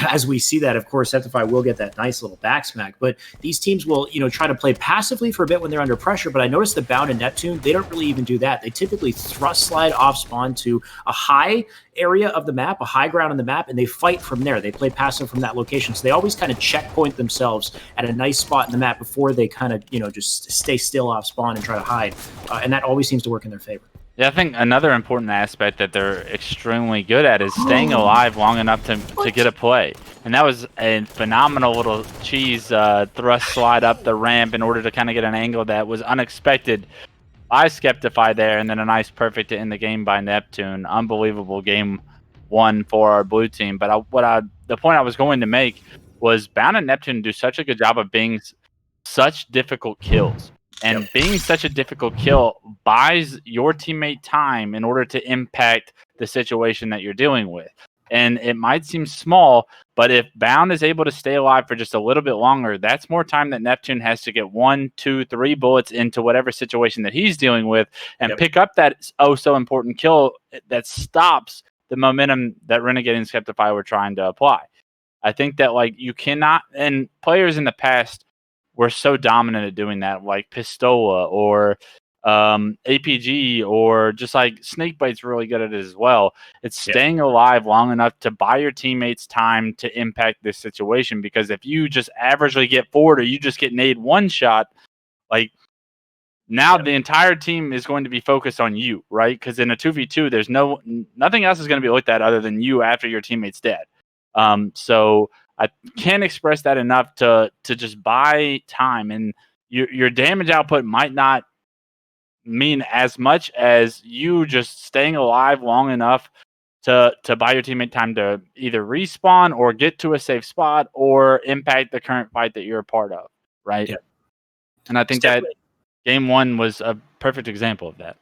as we see that, of course, Skeptify will get that nice little back smack. But these teams will, try to play passively for a bit when they're under pressure. But I noticed the Bound and Neptune, they don't really even do that. They typically thrust slide off spawn to a high area of the map, a high ground on the map, and they fight from there. They play passive from that location. So they always kind of checkpoint themselves at a nice spot in the map before they kind of, just stay still off spawn and try to hide. And that always seems to work in their favor. Yeah, I think another important aspect that they're extremely good at is staying alive long enough to get a play. And that was a phenomenal little cheese thrust slide up the ramp in order to kind of get an angle that was unexpected by Skeptify there, and then a nice perfect to end the game by Neptune. Unbelievable game one for our blue team. But the point I was going to make was Bound and Neptune do such a good job of being such difficult kills. And being such a difficult kill buys your teammate time in order to impact the situation that you're dealing with. And it might seem small, but if Bound is able to stay alive for just a little bit longer, that's more time that Neptune has to get 1, 2, 3 bullets into whatever situation that he's dealing with and pick up that so important kill that stops the momentum that Renegade and Skeptify were trying to apply. I think that you cannot, and players in the past were so dominant at doing that, like Pistola or APG, or just like Snakebite's really good at it as well. It's staying alive long enough to buy your teammates time to impact this situation, because if you just averagely get forward or you just get nade one shot, now the entire team is going to be focused on you, right? Because in a 2v2, there's nothing else is going to be looked at other than you after your teammate's dead. So I can't express that enough to just buy time, and your damage output might not mean as much as you just staying alive long enough to buy your teammate time to either respawn or get to a safe spot or impact the current fight that you're a part of, right? Yeah. And I think that game 1 was a perfect example of that.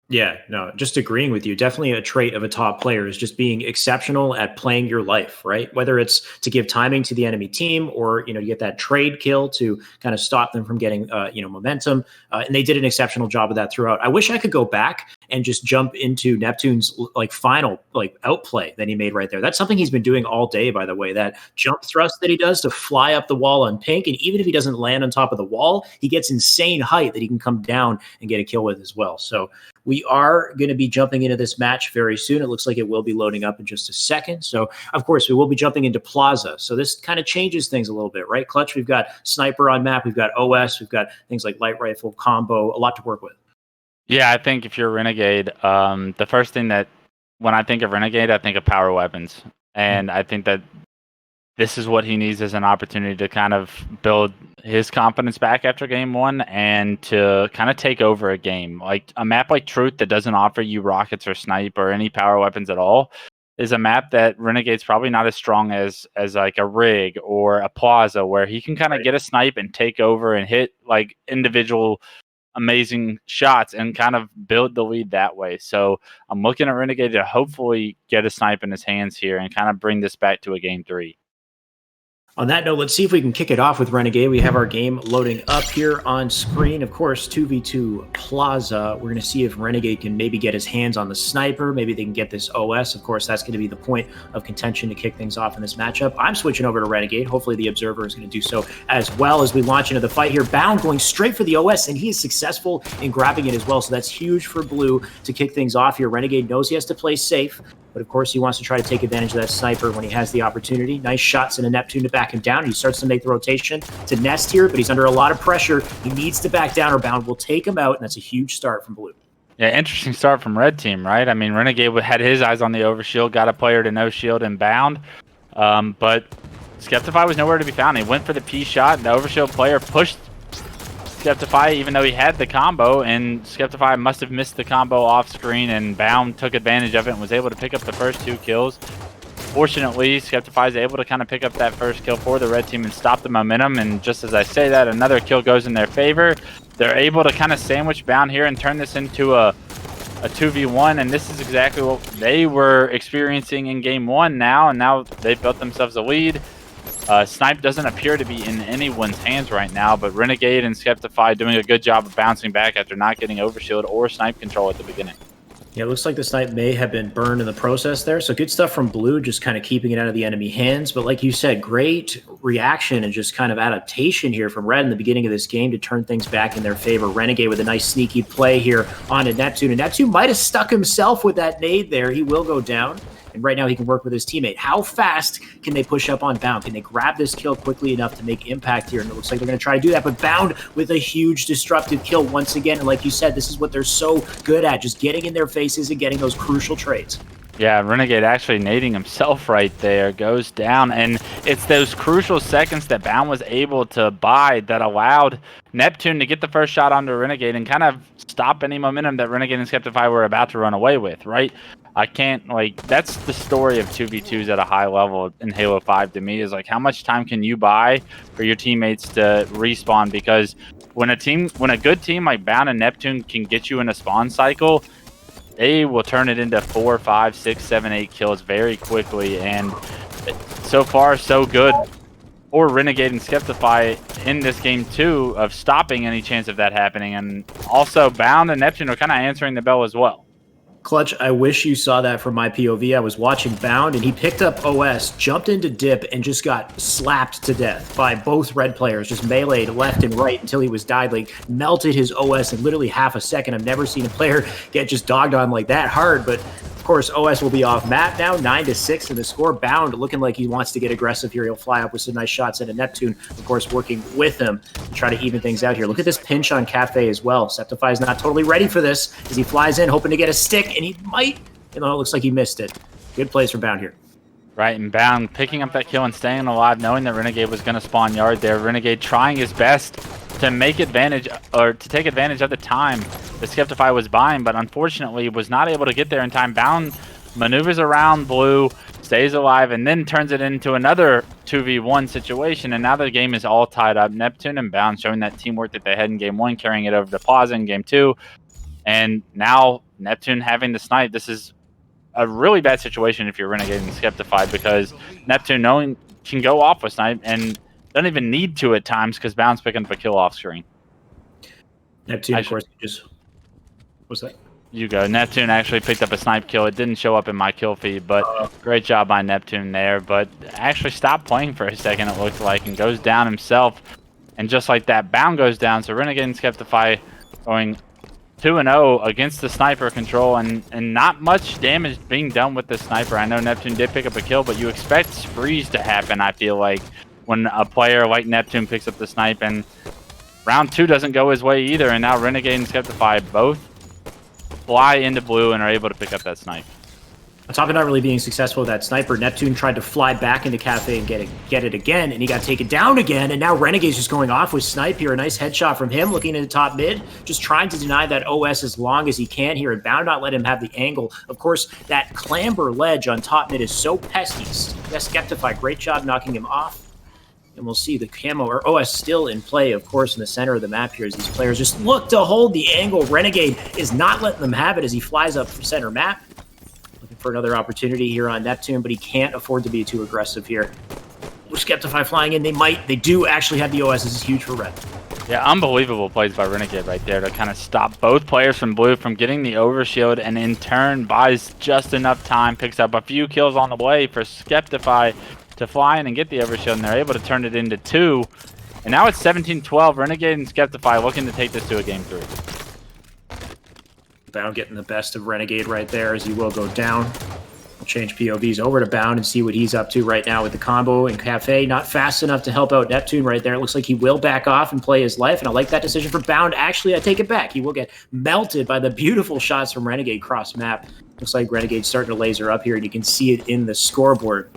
Yeah, no, just agreeing with you. Definitely a trait of a top player is just being exceptional at playing your life, right? Whether it's to give timing to the enemy team or, you get that trade kill to kind of stop them from getting, momentum. And they did an exceptional job of that throughout. I wish I could go back and just jump into Neptune's final outplay that he made right there. That's something he's been doing all day, by the way, that jump thrust that he does to fly up the wall on pink. And even if he doesn't land on top of the wall, he gets insane height that he can come down and get a kill with as well. So we are going to be jumping into this match very soon. It looks like it will be loading up in just a second. So, of course, we will be jumping into Plaza. So this kind of changes things a little bit, right? Clutch, we've got Sniper on map. We've got OS. We've got things like Light Rifle, Combo, a lot to work with. Yeah, I think if you're Renegade, the first thing that when I think of Renegade, I think of power weapons. And I think that this is what he needs as an opportunity to kind of build his confidence back after game 1 and to kind of take over a game. Like a map like Truth that doesn't offer you rockets or snipe or any power weapons at all is a map that Renegade's probably not as strong as like a Rig or a Plaza, where he can kind of get a snipe and take over and hit like individual amazing shots and kind of build the lead that way. So I'm looking at Renegade to hopefully get a snipe in his hands here and kind of bring this back to a game 3. On that note, let's see if we can kick it off with Renegade. We have our game loading up here on screen. Of course, 2v2 Plaza. We're going to see if Renegade can maybe get his hands on the sniper. Maybe they can get this OS. Of course, that's going to be the point of contention to kick things off in this matchup. I'm switching over to Renegade. Hopefully the Observer is going to do so as well as we launch into the fight here. Bound going straight for the OS, and he is successful in grabbing it as well. So that's huge for Blue to kick things off here. Renegade knows he has to play safe, but of course he wants to try to take advantage of that sniper when he has the opportunity. Nice shots in a Neptune to back him down. He starts to make the rotation to nest here, but he's under a lot of pressure. He needs to back down or Bound will take him out, and that's a huge start from Blue. Yeah, interesting start from Red Team, right? I mean, Renegade had his eyes on the overshield, got a player to no shield and Bound, but Skeptify was nowhere to be found. He went for the P shot, the overshield player pushed Skeptify even though he had the combo, and Skeptify must have missed the combo off screen, and Bound took advantage of it and was able to pick up the first 2 kills. Fortunately, Skeptify is able to kind of pick up that first kill for the Red Team and stop the momentum, and just as I say that, another kill goes in their favor. They're able to kind of sandwich Bound here and turn this into a 2v1, and this is exactly what they were experiencing in game 1 now, and now they've built themselves a lead. Snipe doesn't appear to be in anyone's hands right now, but Renegade and Skeptify doing a good job of bouncing back after not getting overshield or snipe control at the beginning. Yeah, it looks like the snipe may have been burned in the process there. So good stuff from Blue, just kind of keeping it out of the enemy hands. But like you said, great reaction and just kind of adaptation here from Red in the beginning of this game to turn things back in their favor. Renegade with a nice sneaky play here onto Neptune. And Neptune might have stuck himself with that nade there. He will go down. And right now he can work with his teammate. How fast can they push up on Bound? Can they grab this kill quickly enough to make impact here? And it looks like they're going to try to do that. But Bound with a huge disruptive kill once again. And like you said, this is what they're so good at, just getting in their faces and getting those crucial trades. Yeah, Renegade actually nading himself right there, goes down, and it's those crucial seconds that Bound was able to buy that allowed Neptune to get the first shot onto Renegade and kind of stop any momentum that Renegade and Skeptify were about to run away with, right? I can't, that's the story of 2v2s at a high level in Halo 5 to me, is like, how much time can you buy for your teammates to respawn? Because when a good team like Bound and Neptune can get you in a spawn cycle, they will turn it into 4, 5, 6, 7, 8 kills very quickly, and so far so good for Renegade and Skeptify in this game too, of stopping any chance of that happening. And also Bound and Neptune are kind of answering the bell as well. Clutch, I wish you saw that from my POV. I was watching Bound, and he picked up OS, jumped into dip, and just got slapped to death by both Red players, just meleeed left and right until he was died, melted his OS in literally half a second. I've never seen a player get just dogged on like that hard, but of course, OS will be off map now, 9-6 in the score. Bound looking like he wants to get aggressive here. He'll fly up with some nice shots into Neptune, of course, working with him to try to even things out here. Look at this pinch on Cafe as well. Skeptify is not totally ready for this as he flies in, hoping to get a stick, and he might, it looks like he missed it. Good plays from Bound here. Right, and Bound picking up that kill and staying alive, knowing that Renegade was going to spawn yard there. Renegade trying his best to make advantage, or to take advantage of the time that Skeptify was buying, but unfortunately was not able to get there in time. Bound maneuvers around blue, stays alive, and then turns it into another 2v1 situation. And now the game is all tied up. Neptune and Bound showing that teamwork that they had in game 1, carrying it over to Plaza in game 2. And now Neptune having the snipe. This is a really bad situation if you're Renegade and Skeptified, because Neptune knowing can go off with snipe and doesn't even need to at times because Bound's picking up a kill off screen. Neptune, of course, just... What's that? You go. Neptune actually picked up a snipe kill. It didn't show up in my kill feed, but great job by Neptune there. But actually stopped playing for a second, it looked like, and goes down himself. And just like that, Bound goes down. So Renegade and Skeptify going 2-0 against the sniper control, and not much damage being done with the sniper. I know Neptune did pick up a kill, but you expect sprees to happen, I feel like, when a player like Neptune picks up the snipe. And round 2 doesn't go his way either, and now Renegade and Skeptify both fly into blue and are able to pick up that snipe. On top of not really being successful with that sniper, Neptune tried to fly back into Cafe and get it again, and he got taken down again, and now Renegade's just going off with snipe here. A nice headshot from him, looking into top mid, just trying to deny that OS as long as he can here, and Bound not let him have the angle. Of course, that clamber ledge on top mid is so pesky. Yes, Skeptify, great job knocking him off. And we'll see the camo, or OS still in play, of course, in the center of the map here as these players just look to hold the angle. Renegade is not letting them have it as he flies up from center map. Looking for another opportunity here on Neptune, but he can't afford to be too aggressive here. With Skeptify flying in, they do actually have the OS. This is huge for Red. Yeah, unbelievable plays by Renegade right there to kind of stop both players from blue from getting the overshield, and in turn buys just enough time, picks up a few kills on the way for Skeptify to fly in and get the overshield, and they're able to turn it into 2. And now it's 17-12. Renegade and Skeptify looking to take this to a game 3. Bound getting the best of Renegade right there as he will go down. We'll change POVs over to Bound and see what he's up to right now with the combo. And Cafe not fast enough to help out Neptune right there. It looks like he will back off and play his life, and I like that decision for Bound. Actually, I take it back. He will get melted by the beautiful shots from Renegade cross map. Looks like Renegade's starting to laser up here, and you can see it in the scoreboard.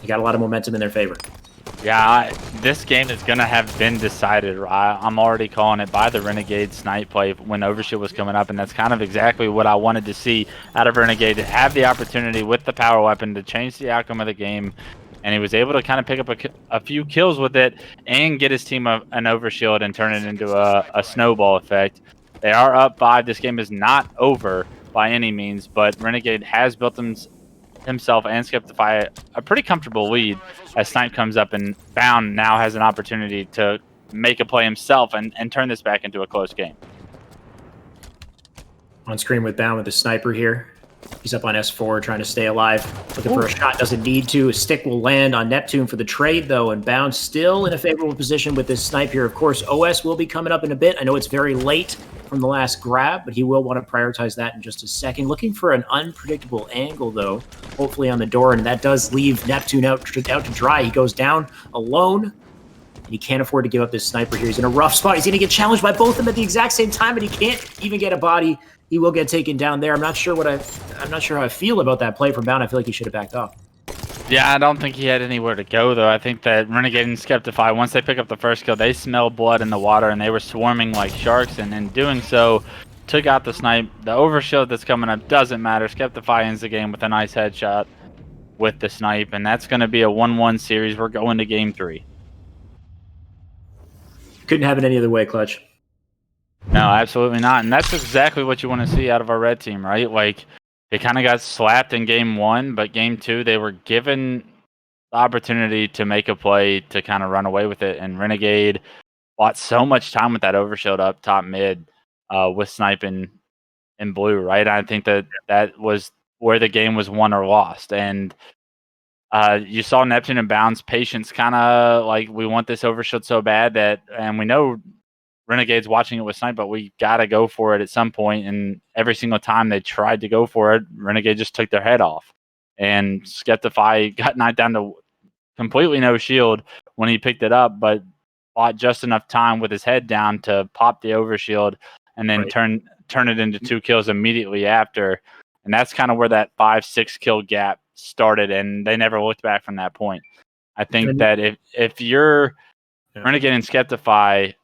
They got a lot of momentum in their favor. Yeah, this game is going to have been decided. I'm already calling it by the Renegade snipe play when Overshield was coming up, and that's kind of exactly what I wanted to see out of Renegade, to have the opportunity with the power weapon to change the outcome of the game. And he was able to kind of pick up a few kills with it and get his team an Overshield and turn it into a snowball effect. They are up 5. This game is not over by any means, but Renegade has built himself and Skeptify a pretty comfortable lead as Snipe comes up, and Bound now has an opportunity to make a play himself and turn this back into a close game. On screen with Bound with the sniper here. He's up on S4 trying to stay alive. Looking for a shot, doesn't need to. A stick will land on Neptune for the trade though, and Bound still in a favorable position with this snipe here. Of course, OS will be coming up in a bit. I know it's very late from the last grab, but he will want to prioritize that in just a second. Looking for an unpredictable angle though, hopefully on the door, and that does leave Neptune out to dry. He goes down alone, and he can't afford to give up this sniper here. He's in a rough spot. He's going to get challenged by both of them at the exact same time, and he can't even get a body. He will get taken down there. I'm not sure how I feel about that play from Bound. I feel like he should have backed off. Yeah, I don't think he had anywhere to go, though. I think that Renegade and Skeptify, once they pick up the first kill, they smell blood in the water, and they were swarming like sharks, and in doing so, took out the snipe. The overshield that's coming up doesn't matter. Skeptify ends the game with a nice headshot with the snipe, and that's going to be a 1-1 series. We're going to game 3. Couldn't have it any other way, Clutch. No, absolutely not. And that's exactly what you want to see out of our red team, right? Like, they kind of got slapped in game 1, but game 2, they were given the opportunity to make a play to kind of run away with it. And Renegade bought so much time with that overshield up top mid with sniping in blue, right? I think that was where the game was won or lost. And you saw Neptune and Bound's patience kind of like, we want this overshield so bad that, and we know Renegade's watching it with snipe, but we got to go for it at some point. And every single time they tried to go for it, Renegade just took their head off. And Skeptify got knocked down to completely no shield when he picked it up, but bought just enough time with his head down to pop the overshield and then turn it into 2 kills immediately after. And that's kind of where that 5-6 kill gap started, and they never looked back from that point. I think that if you're Renegade and Skeptify,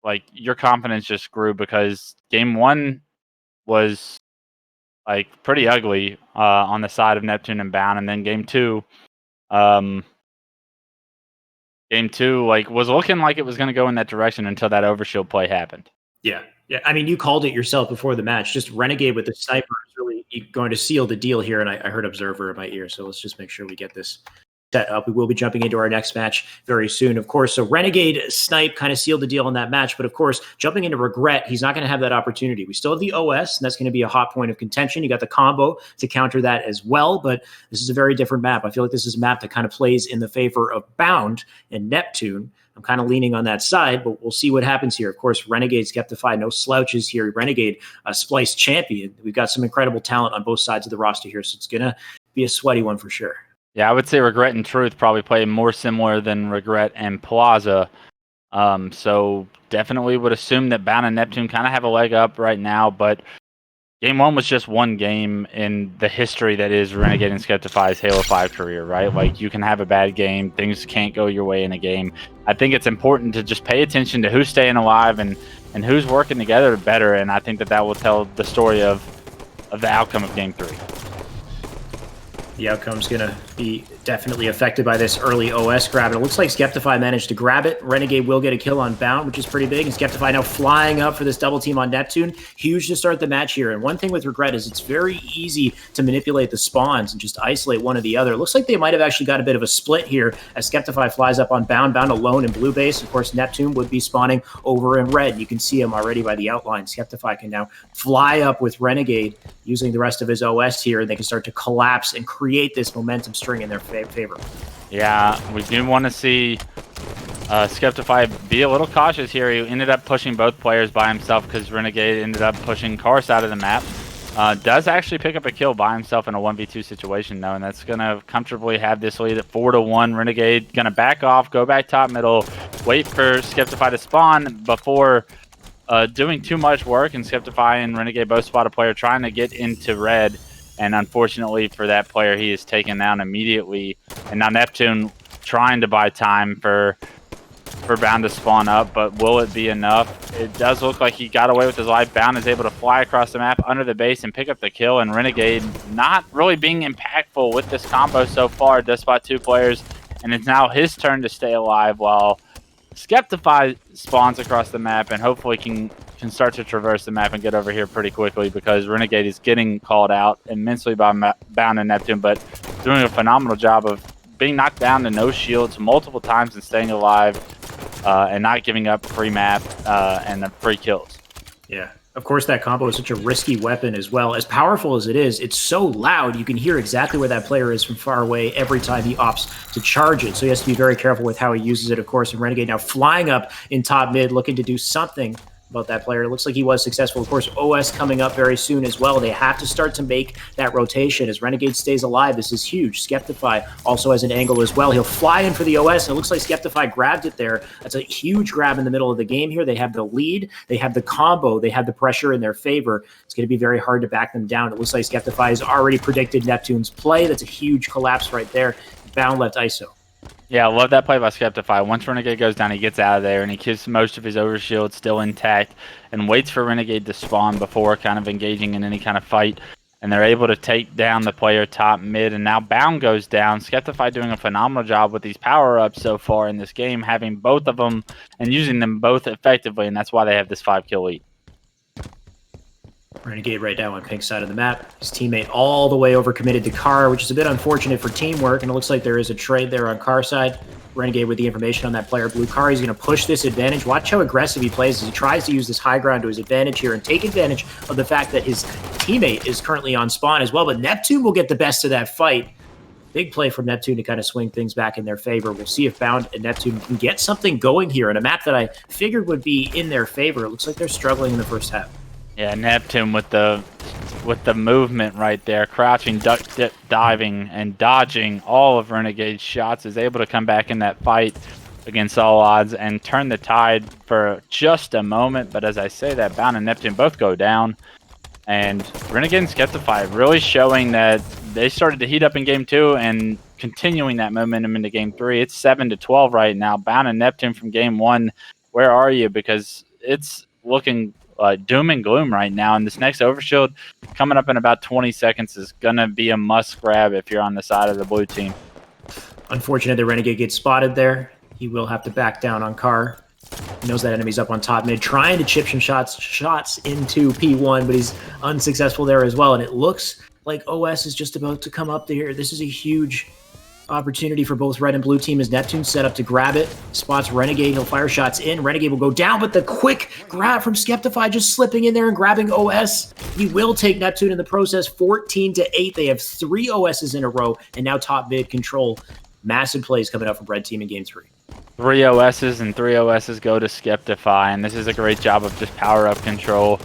like, your confidence just grew because game 1 was like pretty ugly on the side of Neptune and Bound. And then game two, like was looking like it was going to go in that direction until that overshield play happened. Yeah. Yeah. I mean, you called it yourself before the match. Just Renegade with the sniper is really going to seal the deal here. And I heard Observer in my ear. So let's just make sure we get this set up. We will be jumping into our next match very soon, of course. So Renegade Snipe kind of sealed the deal in that match. But of course, jumping into Regret, he's not going to have that opportunity. We still have the OS, and that's going to be a hot point of contention. You got the combo to counter that as well. But this is a very different map. I feel like this is a map that kind of plays in the favor of Bound and Neptune. I'm kind of leaning on that side, but we'll see what happens here. Of course, Renegade Skeptify, no slouches here. Renegade, a Splice champion. We've got some incredible talent on both sides of the roster here, so it's going to be a sweaty one for sure. Yeah, I would say Regret and Truth probably play more similar than Regret and Plaza. So definitely would assume that Bound and Neptune kind of have a leg up right now, but game one was just one game in the history that is Renegade and Skeptify's Halo 5 career, right? Like, you can have a bad game, things can't go your way in a game. I think it's important to just pay attention to who's staying alive and who's working together better, and I think that will tell the story of the outcome of game 3. The outcome's going to be definitely affected by this early OS grab. And it looks like Skeptify managed to grab it. Renegade will get a kill on Bound, which is pretty big. And Skeptify now flying up for this double team on Neptune. Huge to start the match here. And one thing with Regret is it's very easy to manipulate the spawns and just isolate one or the other. It looks like they might have actually got a bit of a split here as Skeptify flies up on Bound. Bound alone in blue base. Of course, Neptune would be spawning over in red. You can see him already by the outline. Skeptify can now fly up with Renegade using the rest of his OS here, and they can start to collapse and create this momentum string in their favor. Yeah, we do want to see Skeptify be a little cautious here. He ended up pushing both players by himself because Renegade ended up pushing Karst out of the map. Does actually pick up a kill by himself in a 1v2 situation, though, and that's going to comfortably have this lead at 4-1. Renegade going to back off, go back top middle, wait for Skeptify to spawn before doing too much work, and Skeptify and Renegade both spot a player trying to get into red. And unfortunately for that player, he is taken down immediately. And now Neptune trying to buy time for Bound to spawn up, but will it be enough? It does look like he got away with his life. Bound is able to fly across the map under the base and pick up the kill. And Renegade not really being impactful with this combo so far. Does spot 2 players, and it's now his turn to stay alive while Skeptify spawns across the map and hopefully can start to traverse the map and get over here pretty quickly, because Renegade is getting called out immensely by Bound and Neptune, but doing a phenomenal job of being knocked down to no shields multiple times and staying alive and not giving up free map and the free kills. Yeah. Of course, that combo is such a risky weapon as well. As powerful as it is, it's so loud, you can hear exactly where that player is from far away every time he opts to charge it. So he has to be very careful with how he uses it, of course. And Renegade now flying up in top mid, looking to do something about that player. It looks like he was successful. Of course, OS coming up very soon as well. They have to start to make that rotation as Renegade stays alive. This is huge. Skeptify also has an angle as well. He'll fly in for the OS, and it looks like Skeptify grabbed it there. That's a huge grab in the middle of the game here. They have the lead. They have the combo. They have the pressure in their favor. It's going to be very hard to back them down. It looks like Skeptify has already predicted Neptune's play. That's a huge collapse right there. Bound left ISO. Yeah, I love that play by Skeptify. Once Renegade goes down, he gets out of there, and he keeps most of his overshield still intact and waits for Renegade to spawn before kind of engaging in any kind of fight. And they're able to take down the player top mid, and now Bound goes down. Skeptify doing a phenomenal job with these power-ups so far in this game, having both of them and using them both effectively, and that's why they have this 5-kill lead. Renegade right now on pink side of the map. His teammate all the way overcommitted to Car, which is a bit unfortunate for teamwork, and it looks like there is a trade there on Car side. Renegade with the information on that player, blue Car. He's going to push this advantage. Watch how aggressive he plays as he tries to use this high ground to his advantage here and take advantage of the fact that his teammate is currently on spawn as well, but Neptune will get the best of that fight. Big play from Neptune to kind of swing things back in their favor. We'll see if Bound and Neptune can get something going here in a map that I figured would be in their favor. It looks like they're struggling in the first half. Yeah, Neptune with the movement right there, crouching, duck dip, diving, and dodging all of Renegade's shots, is able to come back in that fight against all odds and turn the tide for just a moment. But as I say that, Bound and Neptune both go down, and Renegade and Skeptify really showing that they started to heat up in game 2 and continuing that momentum into game 3. It's 7-12 right now. Bound and Neptune from game 1, where are you? Because it's looking doom and gloom right now. And this next overshield coming up in about 20 seconds is going to be a must grab if you're on the side of the blue team. Unfortunate that Renegade gets spotted there. He will have to back down on Carr. He knows that enemy's up on top mid, trying to chip some shots into P1, but he's unsuccessful there as well. And it looks like OS is just about to come up there. This is a huge opportunity for both red and blue team as Neptune set up to grab it. Spots Renegade, he'll fire shots in. Renegade will go down, but the quick grab from Skeptify just slipping in there and grabbing OS. He will take Neptune in the process, 14-8. They have 3 OSs in a row, and now top mid control. Massive plays coming up from red team in game 3. 3 OSs and 3 OSs go to Skeptify, and this is a great job of just power-up control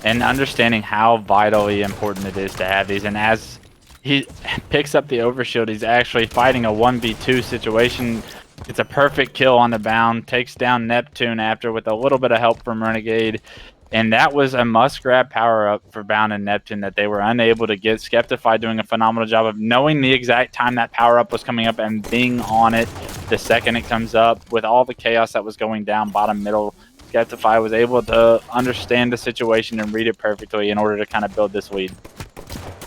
and understanding how vitally important it is to have these. And as he picks up the overshield, he's actually fighting a 1v2 situation. It's a perfect kill on the bound, takes down Neptune after with a little bit of help from Renegade. And that was a must-grab power-up for Bound and Neptune that they were unable to get. Skeptify doing a phenomenal job of knowing the exact time that power-up was coming up and being on it the second it comes up. With all the chaos that was going down bottom middle, Skeptify was able to understand the situation and read it perfectly in order to kind of build this lead.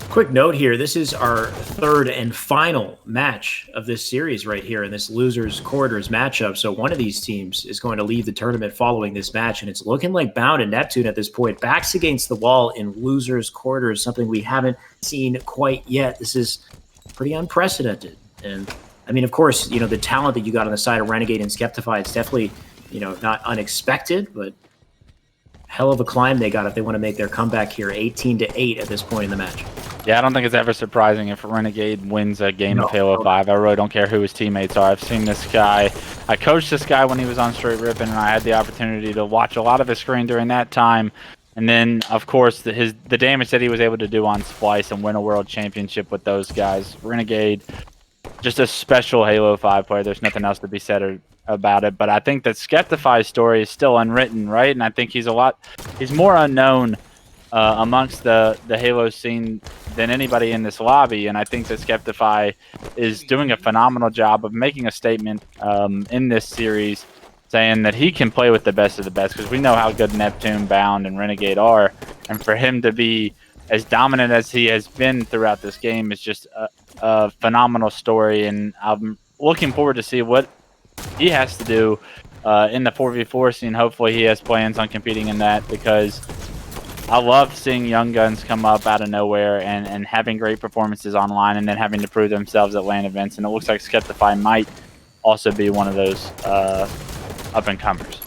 Quick note here, this is our 3rd and final match of this series right here in this losers quarters matchup. So one of these teams is going to leave the tournament following this match, and it's looking like Bound and Neptune at this point, backs against the wall in losers quarters, something we haven't seen quite yet. This is pretty unprecedented. And I mean, of course, you know, the talent that you got on the side of Renegade and Skeptify, it's definitely, you know, not unexpected, but hell of a climb they got if they want to make their comeback here, 18-8 at this point in the match. Yeah, I don't think it's ever surprising if Renegade wins a game of Halo 5. I really don't care who his teammates are. I've seen this guy. I coached this guy when he was on Straight Rippin', and I had the opportunity to watch a lot of his screen during that time. And then, of course, the damage that he was able to do on Splice and win a world championship with those guys. Renegade, just a special Halo 5 player. There's nothing else to be said about it. But I think that Skeptify's story is still unwritten, right? And I think he's more unknown amongst the Halo scene than anybody in this lobby, and I think that Skeptify is doing a phenomenal job of making a statement in this series, saying that he can play with the best of the best, because we know how good Neptune, Bound, and Renegade are, and for him to be as dominant as he has been throughout this game is just a phenomenal story, and I'm looking forward to see what he has to do in the 4v4 scene. Hopefully he has plans on competing in that, because I love seeing young guns come up out of nowhere and having great performances online and then having to prove themselves at LAN events. And it looks like Skeptify might also be one of those up-and-comers.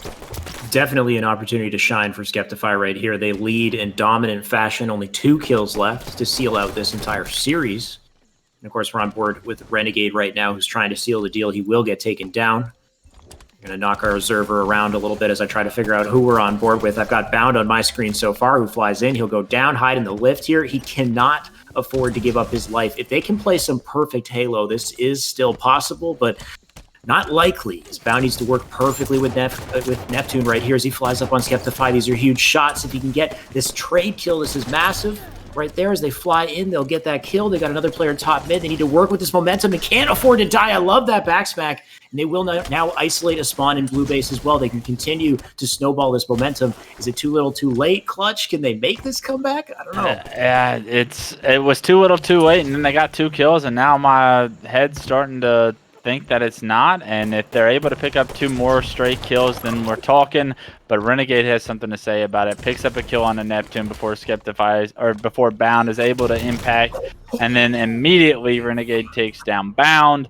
Definitely an opportunity to shine for Skeptify right here. They lead in dominant fashion, only 2 kills left to seal out this entire series. And of course, we're on board with Renegade right now, who's trying to seal the deal. He will get taken down. I'm going to knock our observer around a little bit as I try to figure out who we're on board with. I've got Bound on my screen so far, who flies in. He'll go down, hide in the lift here. He cannot afford to give up his life. If they can play some perfect Halo, this is still possible, but not likely, as Bound needs to work perfectly with Neptune right here as he flies up on Skeptify. These are huge shots. If he can get this trade kill, this is massive. Right there, as they fly in, they'll get that kill. They got another player top mid. They need to work with this momentum and can't afford to die. I love that backsmack. And they will now isolate a spawn in blue base as well. They can continue to snowball this momentum. Is it too little too late, Clutch? Can they make this comeback? I don't know. Yeah, it was too little too late, and then they got 2 kills, and now my head's starting to think that it's not. And if they're able to pick up 2 more straight kills, then we're talking. But Renegade has something to say about it. Picks up a kill on the Neptune before before Bound is able to impact, and then immediately Renegade takes down Bound,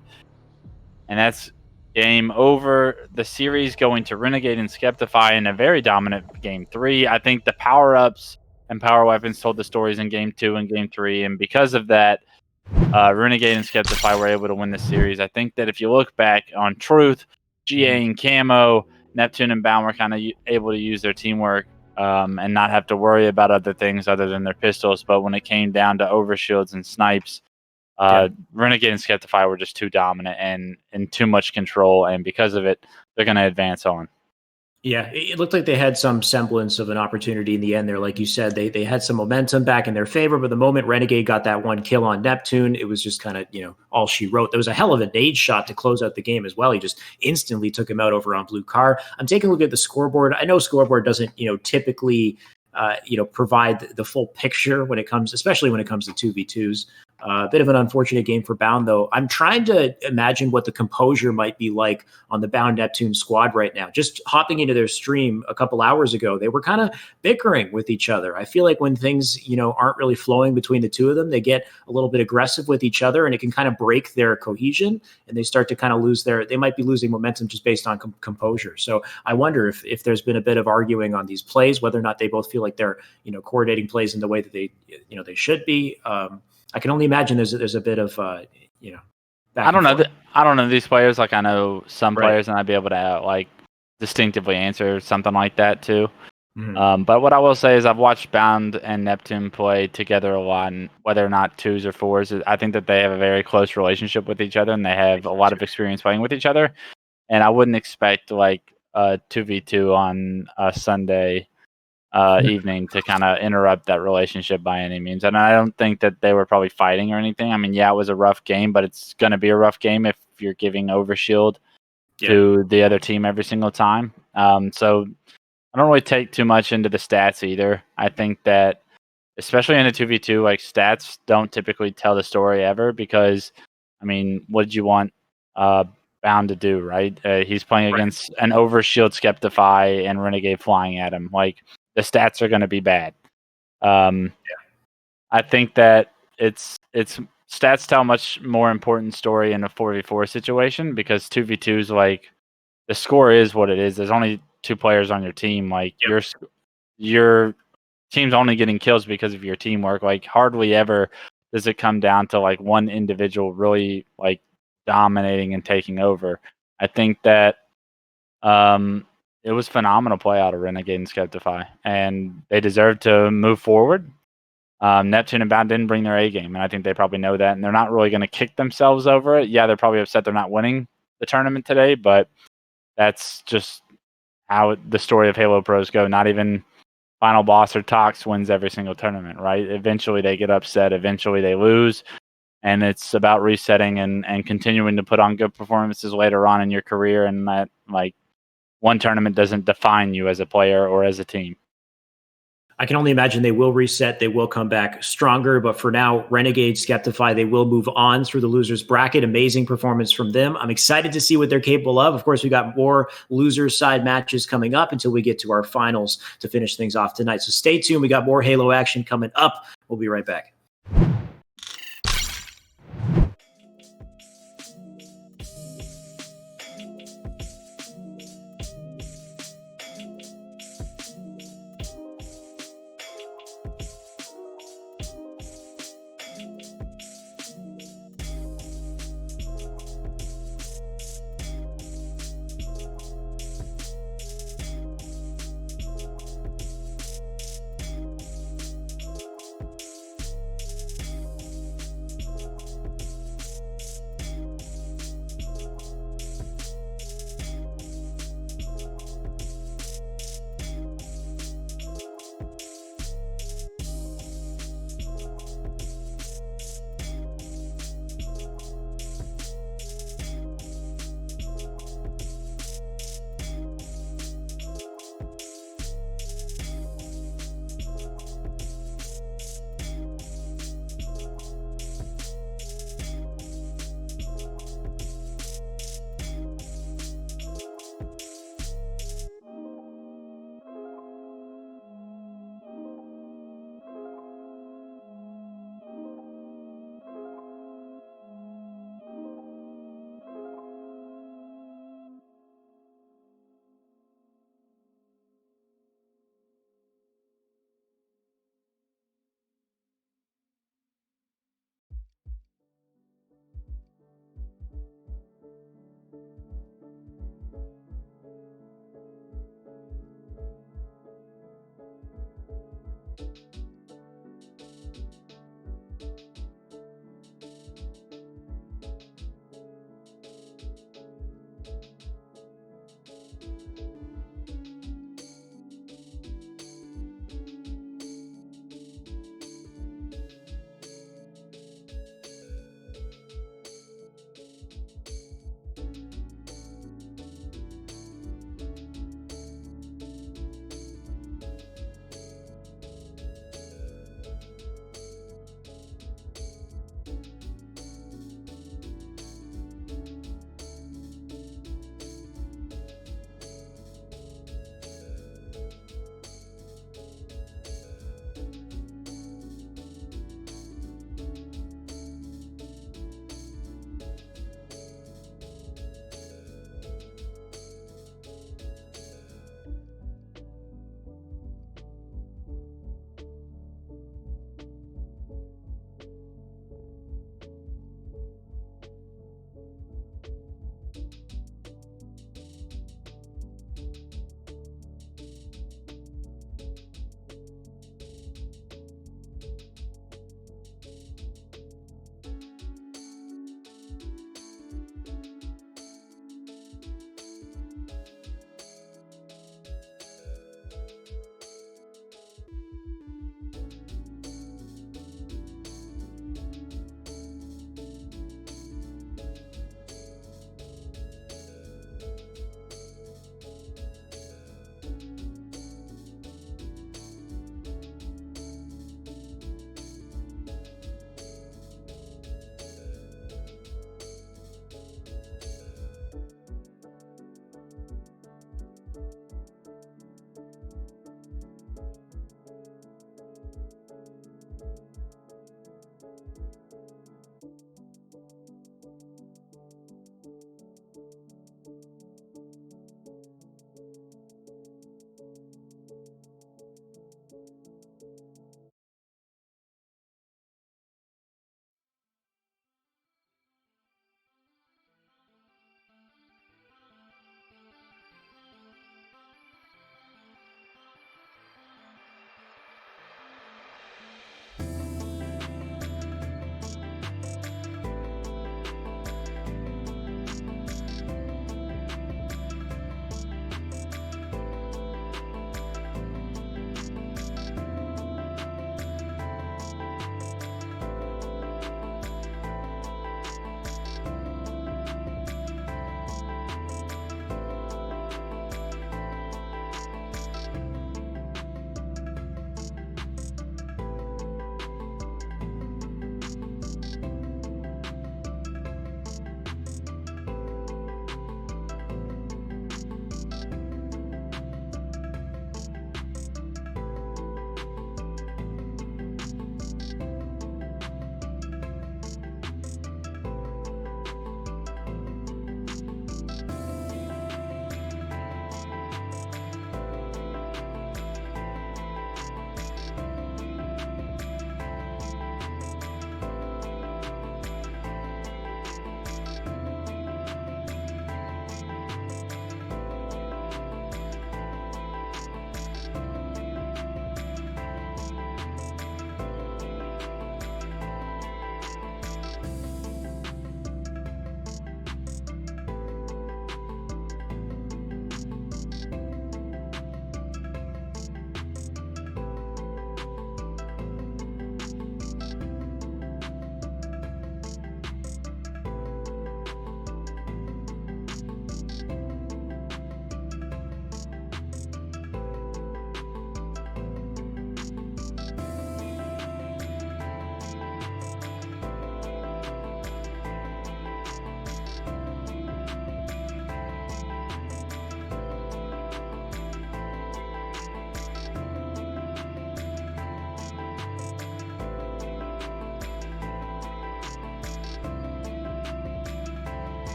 and that's game over. The series going to Renegade and Skeptify in a very dominant game 3. I think the power-ups and power weapons told the stories in game 2 and game 3, and because of that, Renegade and Skeptify were able to win the series. I think that if you look back on Truth, GA and Camo, Neptune and Bound were kind of able to use their teamwork and not have to worry about other things other than their pistols. But when it came down to overshields and snipes, Renegade and Skeptify were just too dominant and in too much control. And because of it, they're going to advance on. Yeah, it looked like they had some semblance of an opportunity in the end there. Like you said, they had some momentum back in their favor, but the moment Renegade got that one kill on Neptune, it was just kind of, all she wrote. There was a hell of a nade shot to close out the game as well. He just instantly took him out over on Blue Car. I'm taking a look at the scoreboard. I know scoreboard doesn't, typically provide the full picture when it comes, especially when it comes to 2v2s. A bit of an unfortunate game for Bound, though. I'm trying to imagine what the composure might be like on the Bound Neptune squad right now. Just hopping into their stream a couple hours ago, they were kind of bickering with each other. I feel like when things, aren't really flowing between the two of them, they get a little bit aggressive with each other, and it can kind of break their cohesion, and they start to kind of they might be losing momentum just based on composure. So I wonder if there's been a bit of arguing on these plays, whether or not they both feel like they're, coordinating plays in the way that they should be. I can only imagine there's a bit of back I don't and know. forth. I don't know these players. Like I know some Right. players, and I'd be able to like distinctively answer something like that too. Mhm. But what I will say is I've watched Bound and Neptune play together a lot, and whether or not twos or fours, I think that they have a very close relationship with each other, and they have a lot of experience playing with each other. And I wouldn't expect like a 2v2 on a Sunday evening to kind of interrupt that relationship by any means. And I don't think that they were probably fighting or anything. I mean, yeah, it was a rough game, but it's going to be a rough game if you're giving overshield Yeah. to the other team every single time. So I don't really take too much into the stats either. I think that, especially in a 2v2, like stats don't typically tell the story ever because, I mean, what did you want Bound to do, right? He's playing Right. against an overshield Skeptify and Renegade flying at him. Like, the stats are going to be bad. I think that it's stats tell a much more important story in a 4v4 situation because 2v2 is like the score is what it is. There's only two players on your team. Like Yep. your team's only getting kills because of your teamwork. Like hardly ever does it come down to like one individual really like dominating and taking over. I think that it was phenomenal play out of Renegade and Skeptify, and they deserve to move forward. Neptune and Bound didn't bring their A game, and I think they probably know that, and they're not really going to kick themselves over it. Yeah, they're probably upset they're not winning the tournament today, but that's just how the story of Halo Pros go. Not even Final Boss or Tox wins every single tournament, right? Eventually they get upset, eventually they lose, and it's about resetting and continuing to put on good performances later on in your career, and that like one tournament doesn't define you as a player or as a team. I can only imagine they will reset. They will come back stronger. But for now, Renegade, Skeptify, they will move on through the losers bracket. Amazing performance from them. I'm excited to see what they're capable of. Of course, we got more losers side matches coming up until we get to our finals to finish things off tonight. So stay tuned. We got more Halo action coming up. We'll be right back.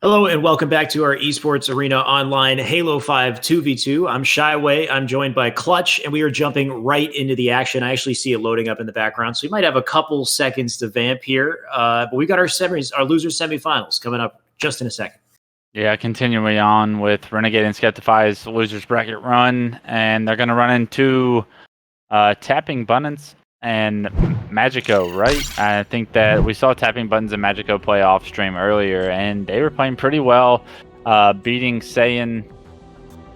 Hello and welcome back to our Esports Arena Online Halo 5 2v2. I'm Shyway. I'm joined by Clutch, and we are jumping right into the action. I actually see it loading up in the background, so we might have a couple seconds to vamp here. But we got our loser semifinals coming up just in a second. Yeah, continuing on with Renegade and Skeptify's losers bracket run, and they're going to run into Tapping Buttons and Magico, right? I think that we saw Tapping Buttons and Magico play off stream earlier, and they were playing pretty well, beating Saiyan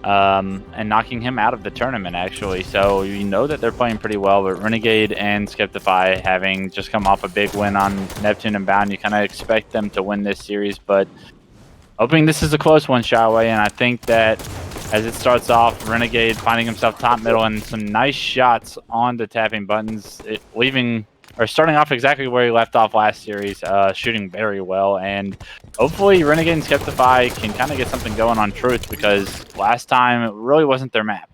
and knocking him out of the tournament, actually. So you know that they're playing pretty well, but Renegade and Skeptify having just come off a big win on Neptune and Bound, you kind of expect them to win this series, but hoping this is a close one, Shaway, and I think that as it starts off, Renegade finding himself top middle and some nice shots on the Tapping Buttons, starting off exactly where he left off last series, shooting very well, and hopefully Renegade and Skeptify can kind of get something going on Truth, because last time it really wasn't their map.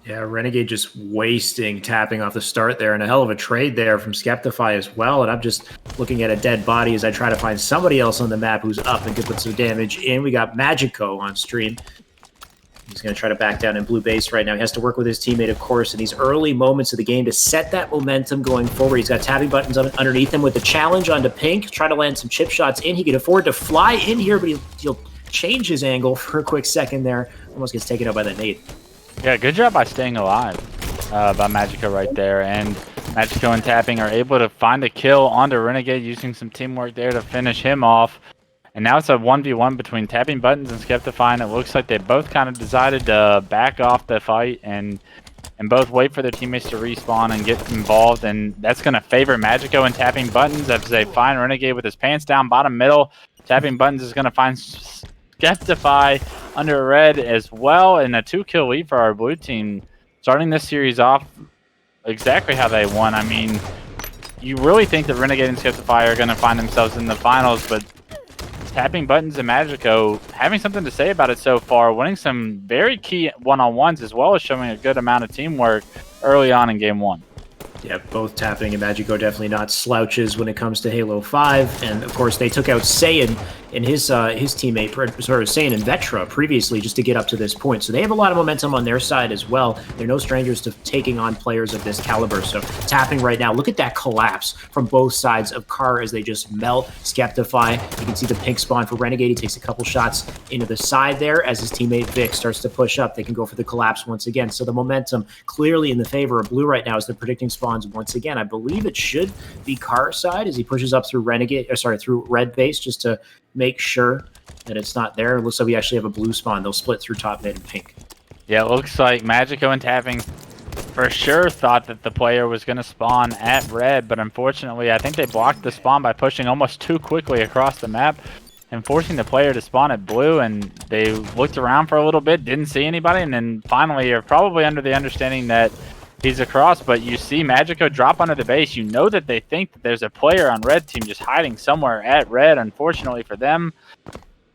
Yeah, Renegade just wasting tapping off the start there, and a hell of a trade there from Skeptify as well. And I'm just looking at a dead body as I try to find somebody else on the map who's up and could put some damage in. We got Magico on stream. He's going to try to back down in blue base right now. He has to work with his teammate, of course, in these early moments of the game to set that momentum going forward. He's got Tapping Buttons underneath him with the challenge onto Pink. Try to land some chip shots in. He can afford to fly in here, but he'll change his angle for a quick second there. Almost gets taken out by that nade. Yeah, good job by staying alive by Magico right there. And Magico and Tapping are able to find a kill onto Renegade using some teamwork there to finish him off. And now it's a 1v1 between Tapping Buttons and Skeptify, and it looks like they both kind of decided to back off the fight and both wait for their teammates to respawn and get involved. And that's going to favor Magico and Tapping Buttons as they find Renegade with his pants down, bottom middle. Tapping Buttons is going to find Skeptify under red as well, and a 2-kill lead for our blue team, starting this series off exactly how they won. I mean, you really think that Renegade and Skeptify are going to find themselves in the finals, but Tapping Buttons and Magico having something to say about it so far, winning some very key one-on-ones as well as showing a good amount of teamwork early on in Game 1. Yeah, both Tapping and Magico definitely not slouches when it comes to Halo 5. And, of course, they took out Saiyan and his teammate, Saiyan and Vetra previously just to get up to this point. So they have a lot of momentum on their side as well. They're no strangers to taking on players of this caliber. So Tapping right now, look at that collapse from both sides of Car as they just melt. Skeptify, you can see the pink spawn for Renegade. He takes a couple shots into the side there as his teammate Vic starts to push up. They can go for the collapse once again. So the momentum clearly in the favor of Blue right now as they're predicting spawns once again. I believe it should be Car side as he pushes up through through red base just to make sure that it's not there. It looks like we actually have a blue spawn. They'll split through top, mid, and pink. Yeah, it looks like Magico and Tapping for sure thought that the player was going to spawn at red, but unfortunately I think they blocked the spawn by pushing almost too quickly across the map and forcing the player to spawn at blue, and they looked around for a little bit, didn't see anybody, and then finally are probably under the understanding that he's across, but you see Magico drop under the base. You know that they think that there's a player on red team just hiding somewhere at red. Unfortunately for them,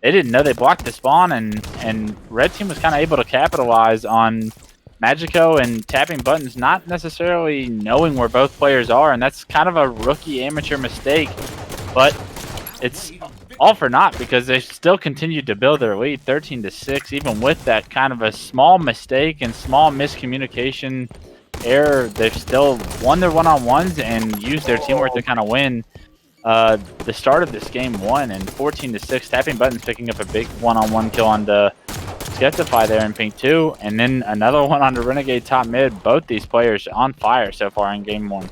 they didn't know they blocked the spawn, and red team was kind of able to capitalize on Magico and Tapping Buttons not necessarily knowing where both players are, and that's kind of a rookie amateur mistake, but it's all for naught because they still continued to build their lead 13-6, even with that kind of a small mistake and small miscommunication error. They've still won their one-on-ones and used their teamwork to kind of win the start of this game 1, and 14-6. Tapping Buttons picking up a big one-on-one kill on the Skeptify there in pink 2, and then another one on the Renegade top mid. Both these players on fire so far in game 1.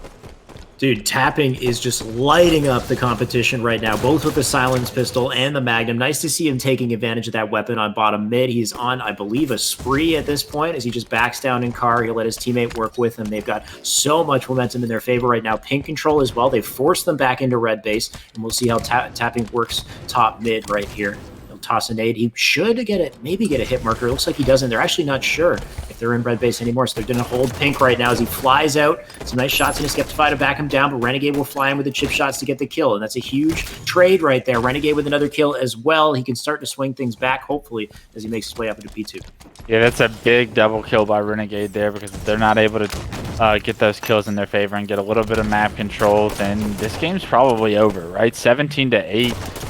Dude, Tapping is just lighting up the competition right now, both with the Silence Pistol and the Magnum. Nice to see him taking advantage of that weapon on bottom mid. He's on, I believe, a spree at this point as he just backs down in Car. He'll let his teammate work with him. They've got so much momentum in their favor right now. Pink control as well. They've forced them back into red base, and we'll see how Tapping works top mid right here. Toss a nade. He should maybe get a hit marker. It looks like he doesn't. They're actually not sure if they're in red base anymore, so they're going to hold Pink right now as he flies out. Some nice shots in his Skeptify to back him down, but Renegade will fly in with the chip shots to get the kill, and that's a huge trade right there. Renegade with another kill as well. He can start to swing things back, hopefully, as he makes his way up into P2. Yeah, that's a big double kill by Renegade there, because if they're not able to get those kills in their favor and get a little bit of map control, then this game's probably over, right? 17-8.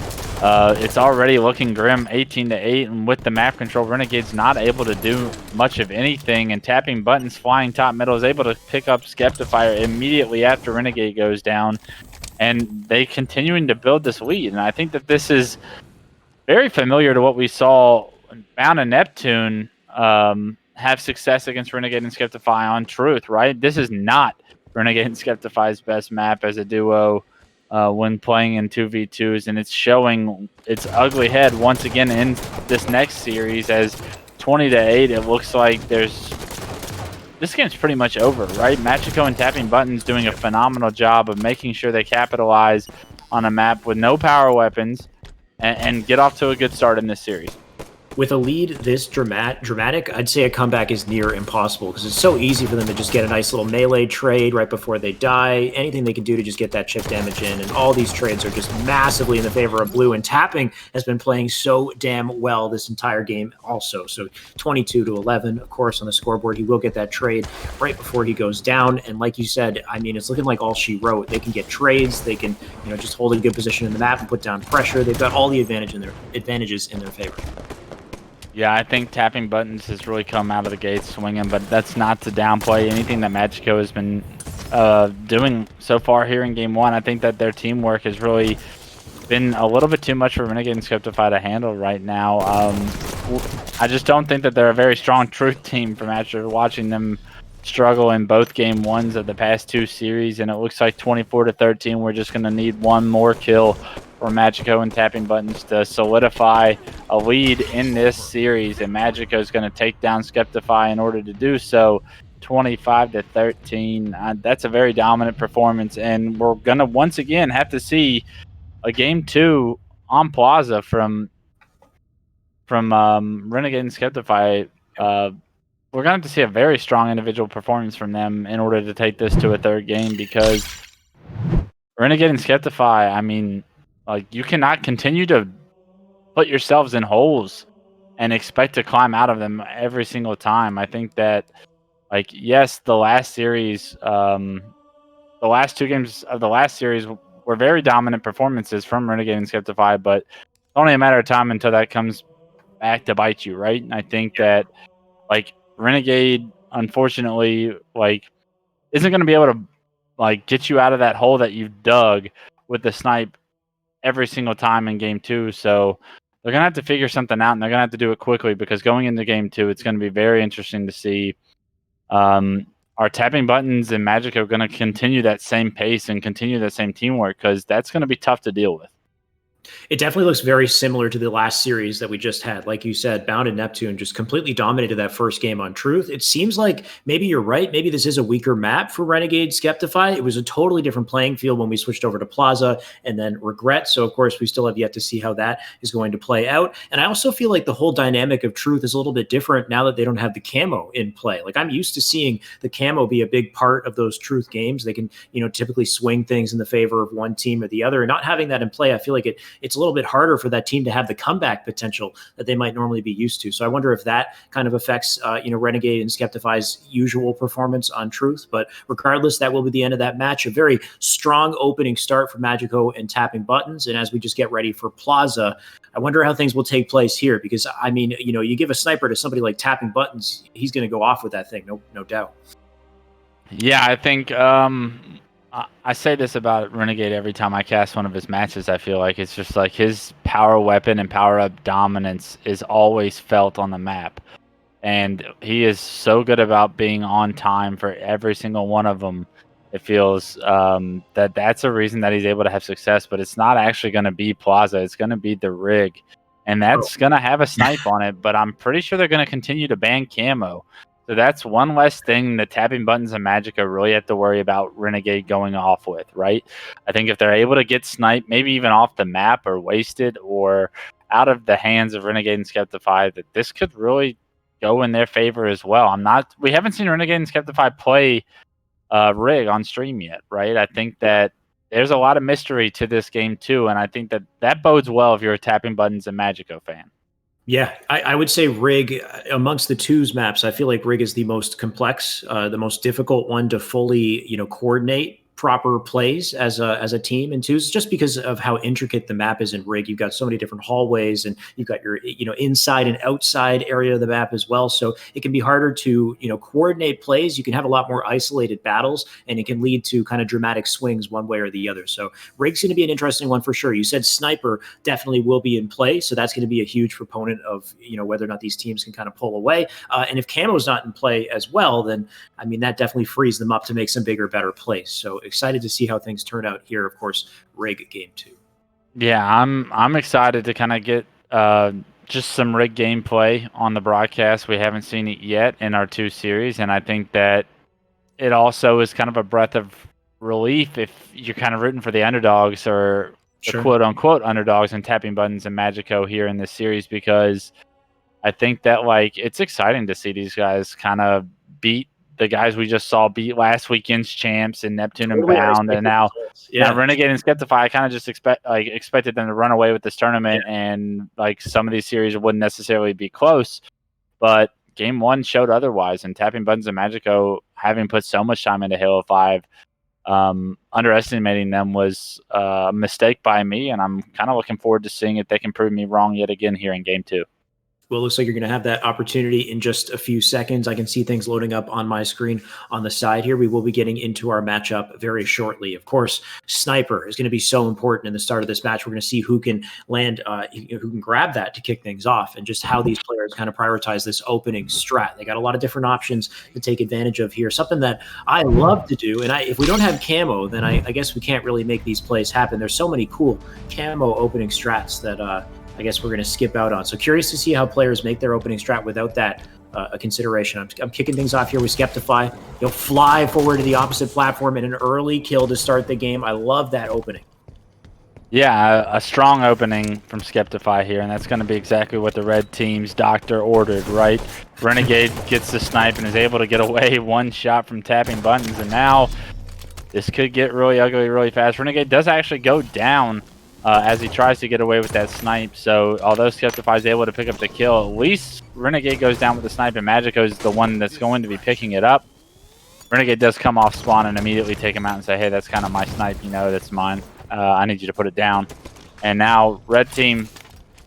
It's already looking grim, 18-8, and with the map control, Renegade's not able to do much of anything, and tapping buttons, flying top middle is able to pick up Skeptifier immediately after Renegade goes down, and they continuing to build this lead. And I think that this is very familiar to what we saw Bound and Neptune have success against Renegade and Skeptify on Truth, right? This is not Renegade and Skeptify's best map as a duo when playing in 2v2s, and it's showing its ugly head once again in this next series as 20-8. It looks like this game's pretty much over, right? Machiko and Tapping Buttons doing a phenomenal job of making sure they capitalize on a map with no power weapons and get off to a good start in this series. With a lead this dramatic, I'd say a comeback is near impossible because it's so easy for them to just get a nice little melee trade right before they die. Anything they can do to just get that chip damage in, and all these trades are just massively in the favor of blue. And Tapping has been playing so damn well this entire game also. So 22-11, of course, on the scoreboard. He will get that trade right before he goes down. And like you said, I mean, it's looking like all she wrote. They can get trades. They can, just hold a good position in the map and put down pressure. They've got all the advantages in their favor. Yeah, I think Tapping Buttons has really come out of the gate swinging, but that's not to downplay anything that Machiko has been doing so far here in Game 1. I think that their teamwork has really been a little bit too much for Renegade and Skeptify to handle right now. I just don't think that they're a very strong Truth team from after watching them struggle in both Game 1s of the past two series, and it looks like 24-13, we're just going to need one more kill for Machiko and Tapping Buttons to solidify a lead in this series, and Machiko is going to take down Skeptify in order to do so. 25-13. That's a very dominant performance, and we're going to once again have to see a Game 2 on Plaza from Renegade and Skeptify. We're going to have to see a very strong individual performance from them in order to take this to a third game, because Renegade and Skeptify, I mean, like, you cannot continue to put yourselves in holes and expect to climb out of them every single time. I think that, like, yes, the last series, the last two games of the last series were very dominant performances from Renegade and Skeptify, but it's only a matter of time until that comes back to bite you, right? And I think that, like, Renegade, unfortunately, like, isn't going to be able to, like, get you out of that hole that you've dug with the snipe every single time in Game 2. So they're going to have to figure something out, and they're going to have to do it quickly, because going into Game 2, it's going to be very interesting to see are Tapping Buttons and Machiko going to continue that same pace and continue that same teamwork, because that's going to be tough to deal with. It definitely looks very similar to the last series that we just had. Like you said, Bound and Neptune just completely dominated that first game on Truth. It seems like maybe you're right. Maybe this is a weaker map for Renegade Skeptify. It was a totally different playing field when we switched over to Plaza and then Regret. So, of course, we still have yet to see how that is going to play out. And I also feel like the whole dynamic of Truth is a little bit different now that they don't have the camo in play. Like, I'm used to seeing the camo be a big part of those Truth games. They can, typically swing things in the favor of one team or the other. And not having that in play, I feel like it's a little bit harder for that team to have the comeback potential that they might normally be used to. So I wonder if that kind of affects, Renegade and Skeptify's usual performance on Truth. But regardless, that will be the end of that match. A very strong opening start for Machiko and Tapping Buttons. And as we just get ready for Plaza, I wonder how things will take place here, because, I mean, you give a sniper to somebody like Tapping Buttons, he's going to go off with that thing. No doubt. Yeah, I think I say this about Renegade every time I cast one of his matches. I feel like it's just like his power weapon and power up dominance is always felt on the map. And he is so good about being on time for every single one of them. It feels that's a reason that he's able to have success, but it's not actually going to be Plaza. It's going to be the rig. And that's going to have a snipe on it, but I'm pretty sure they're going to continue to ban camo. So that's one less thing that Tapping Buttons and Machiko really have to worry about Renegade going off with, right? I think if they're able to get sniped, maybe even off the map or wasted or out of the hands of Renegade and Skeptify, that this could really go in their favor as well. We haven't seen Renegade and Skeptify play rig on stream yet, right? I think that there's a lot of mystery to this game too, and I think that bodes well if you're a Tapping Buttons and Machiko fan. Yeah, I would say Rig, amongst the twos maps, I feel like Rig is the most complex, the most difficult one to fully, coordinate proper plays as a team, and two, just because of how intricate the map is in Rig. You've got so many different hallways, and you've got your inside and outside area of the map as well. So it can be harder to coordinate plays. You can have a lot more isolated battles, and it can lead to kind of dramatic swings one way or the other. So Rig's going to be an interesting one for sure. You said Sniper definitely will be in play, so that's going to be a huge proponent of whether or not these teams can kind of pull away. And if Camo's not in play as well, then I mean that definitely frees them up to make some bigger, better plays. So excited to see how things turn out here. Of course, Rig game 2. Yeah, I'm excited to kind of get just some Rig gameplay on the broadcast. We haven't seen it yet in our 2 series, and I think that it also is kind of a breath of relief if you're kind of rooting for the underdogs or the quote-unquote underdogs and tapping buttons and Magico here in this series, because I think that it's exciting to see these guys kind of beat the guys we just saw beat last weekend's champs in Neptune and Bound, and now Renegade and Skeptify. I kind of just expected them to run away with this tournament, and some of these series wouldn't necessarily be close, but game 1 showed otherwise. And Tapping Buttons and Magico, having put so much time into Halo 5, underestimating them was a mistake by me, and I'm kind of looking forward to seeing if they can prove me wrong yet again here in game 2. Well, it looks like you're going to have that opportunity in just a few seconds. I can see things loading up on my screen on the side here. We will be getting into our matchup very shortly. Of course, Sniper is going to be so important in the start of this match. We're going to see who can land, who can grab that to kick things off, and just how these players kind of prioritize this opening strat. They got a lot of different options to take advantage of here. Something that I love to do, and if we don't have camo, then I guess we can't really make these plays happen. There's so many cool camo opening strats that I guess we're going to skip out on. So curious to see how players make their opening strat without that a consideration. I'm kicking things off here with Skeptify. He'll fly forward to the opposite platform and an early kill to start the game. I love that opening. Yeah, a strong opening from Skeptify here, and that's going to be exactly what the red team's doctor ordered, right? Renegade gets the snipe and is able to get away one shot from Tapping Buttons, and now this could get really ugly really fast. Renegade does actually go down as he tries to get away with that snipe. So although Skeptify is able to pick up the kill, at least Renegade goes down with the snipe, and Magico is the one that's going to be picking it up. Renegade does come off spawn and immediately take him out and say, hey, that's kind of my snipe, that's mine. I need you to put it down. And now red team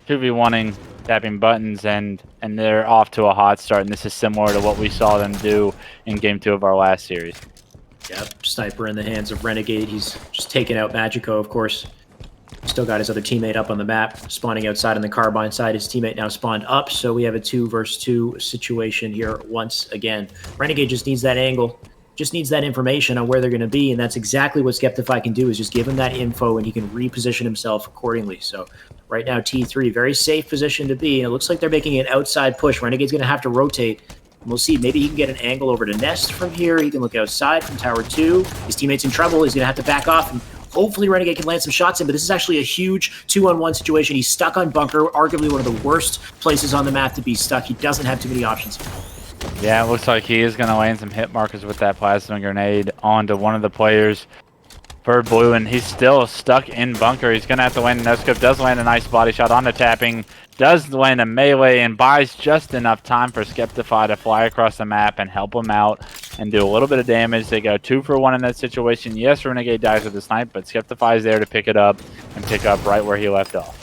2v1ing Tapping Buttons, and they're off to a hot start, and this is similar to what we saw them do in game 2 of our last series. Yep, sniper in the hands of Renegade. He's just taking out Magico, of course. Still got his other teammate up on the map, spawning outside on the Carbine side. His teammate now spawned up, so we have a 2 versus 2 situation here once again. Renegade just needs that angle, just needs that information on where they're going to be, and that's exactly what Skeptify can do, is just give him that info, and he can reposition himself accordingly. So right now, T3, very safe position to be, and it looks like they're making an outside push. Renegade's going to have to rotate. We'll see. Maybe he can get an angle over to Nest from here. He can look outside from Tower 2. His teammate's in trouble. He's going to have to back off, and hopefully Renegade can land some shots in, but this is actually a huge 2-on-1 situation. He's stuck on bunker, arguably one of the worst places on the map to be stuck. He doesn't have too many options. Yeah, it looks like he is going to land some hit markers with that plasma grenade onto one of the players for blue, and he's still stuck in bunker. He's going to have to land a no-scope. Does land a nice body shot on the tapping. Does land a melee and buys just enough time for Skeptify to fly across the map and help him out and do a little bit of damage. They go 2 for 1 in that situation. Yes, Renegade dies with the snipe, but Skeptify is there to pick it up and pick up right where he left off.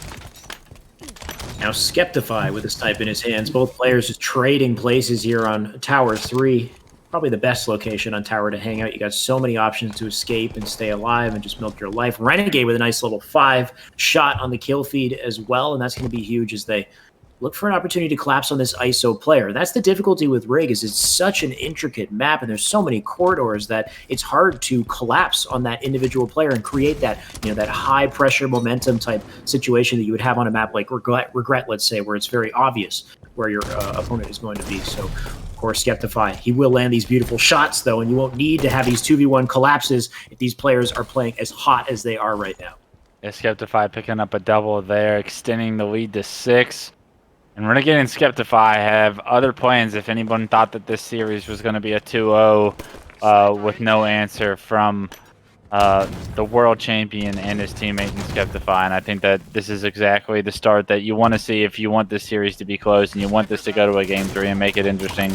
Now Skeptify with a snipe in his hands. Both players just trading places here on Tower 3. Probably the best location on Tower to hang out. You got so many options to escape and stay alive and just milk your life. Renegade with a nice level 5 shot on the kill feed as well, and that's going to be huge as they look for an opportunity to collapse on this ISO player. That's the difficulty with Rig, is it's such an intricate map, and there's so many corridors that it's hard to collapse on that individual player and create that, that high pressure momentum type situation that you would have on a map like Regret, let's say, where it's very obvious where your opponent is going to be. So of course, Skeptify, he will land these beautiful shots though, and you won't need to have these 2v1 collapses if these players are playing as hot as they are right now. Yeah, Skeptify picking up a double there, extending the lead to 6. And Renegade and Skeptify have other plans if anyone thought that this series was going to be a 2-0 with no answer from the world champion and his teammate in Skeptify. And I think that this is exactly the start that you want to see if you want this series to be close and you want this to go to a game 3 and make it interesting.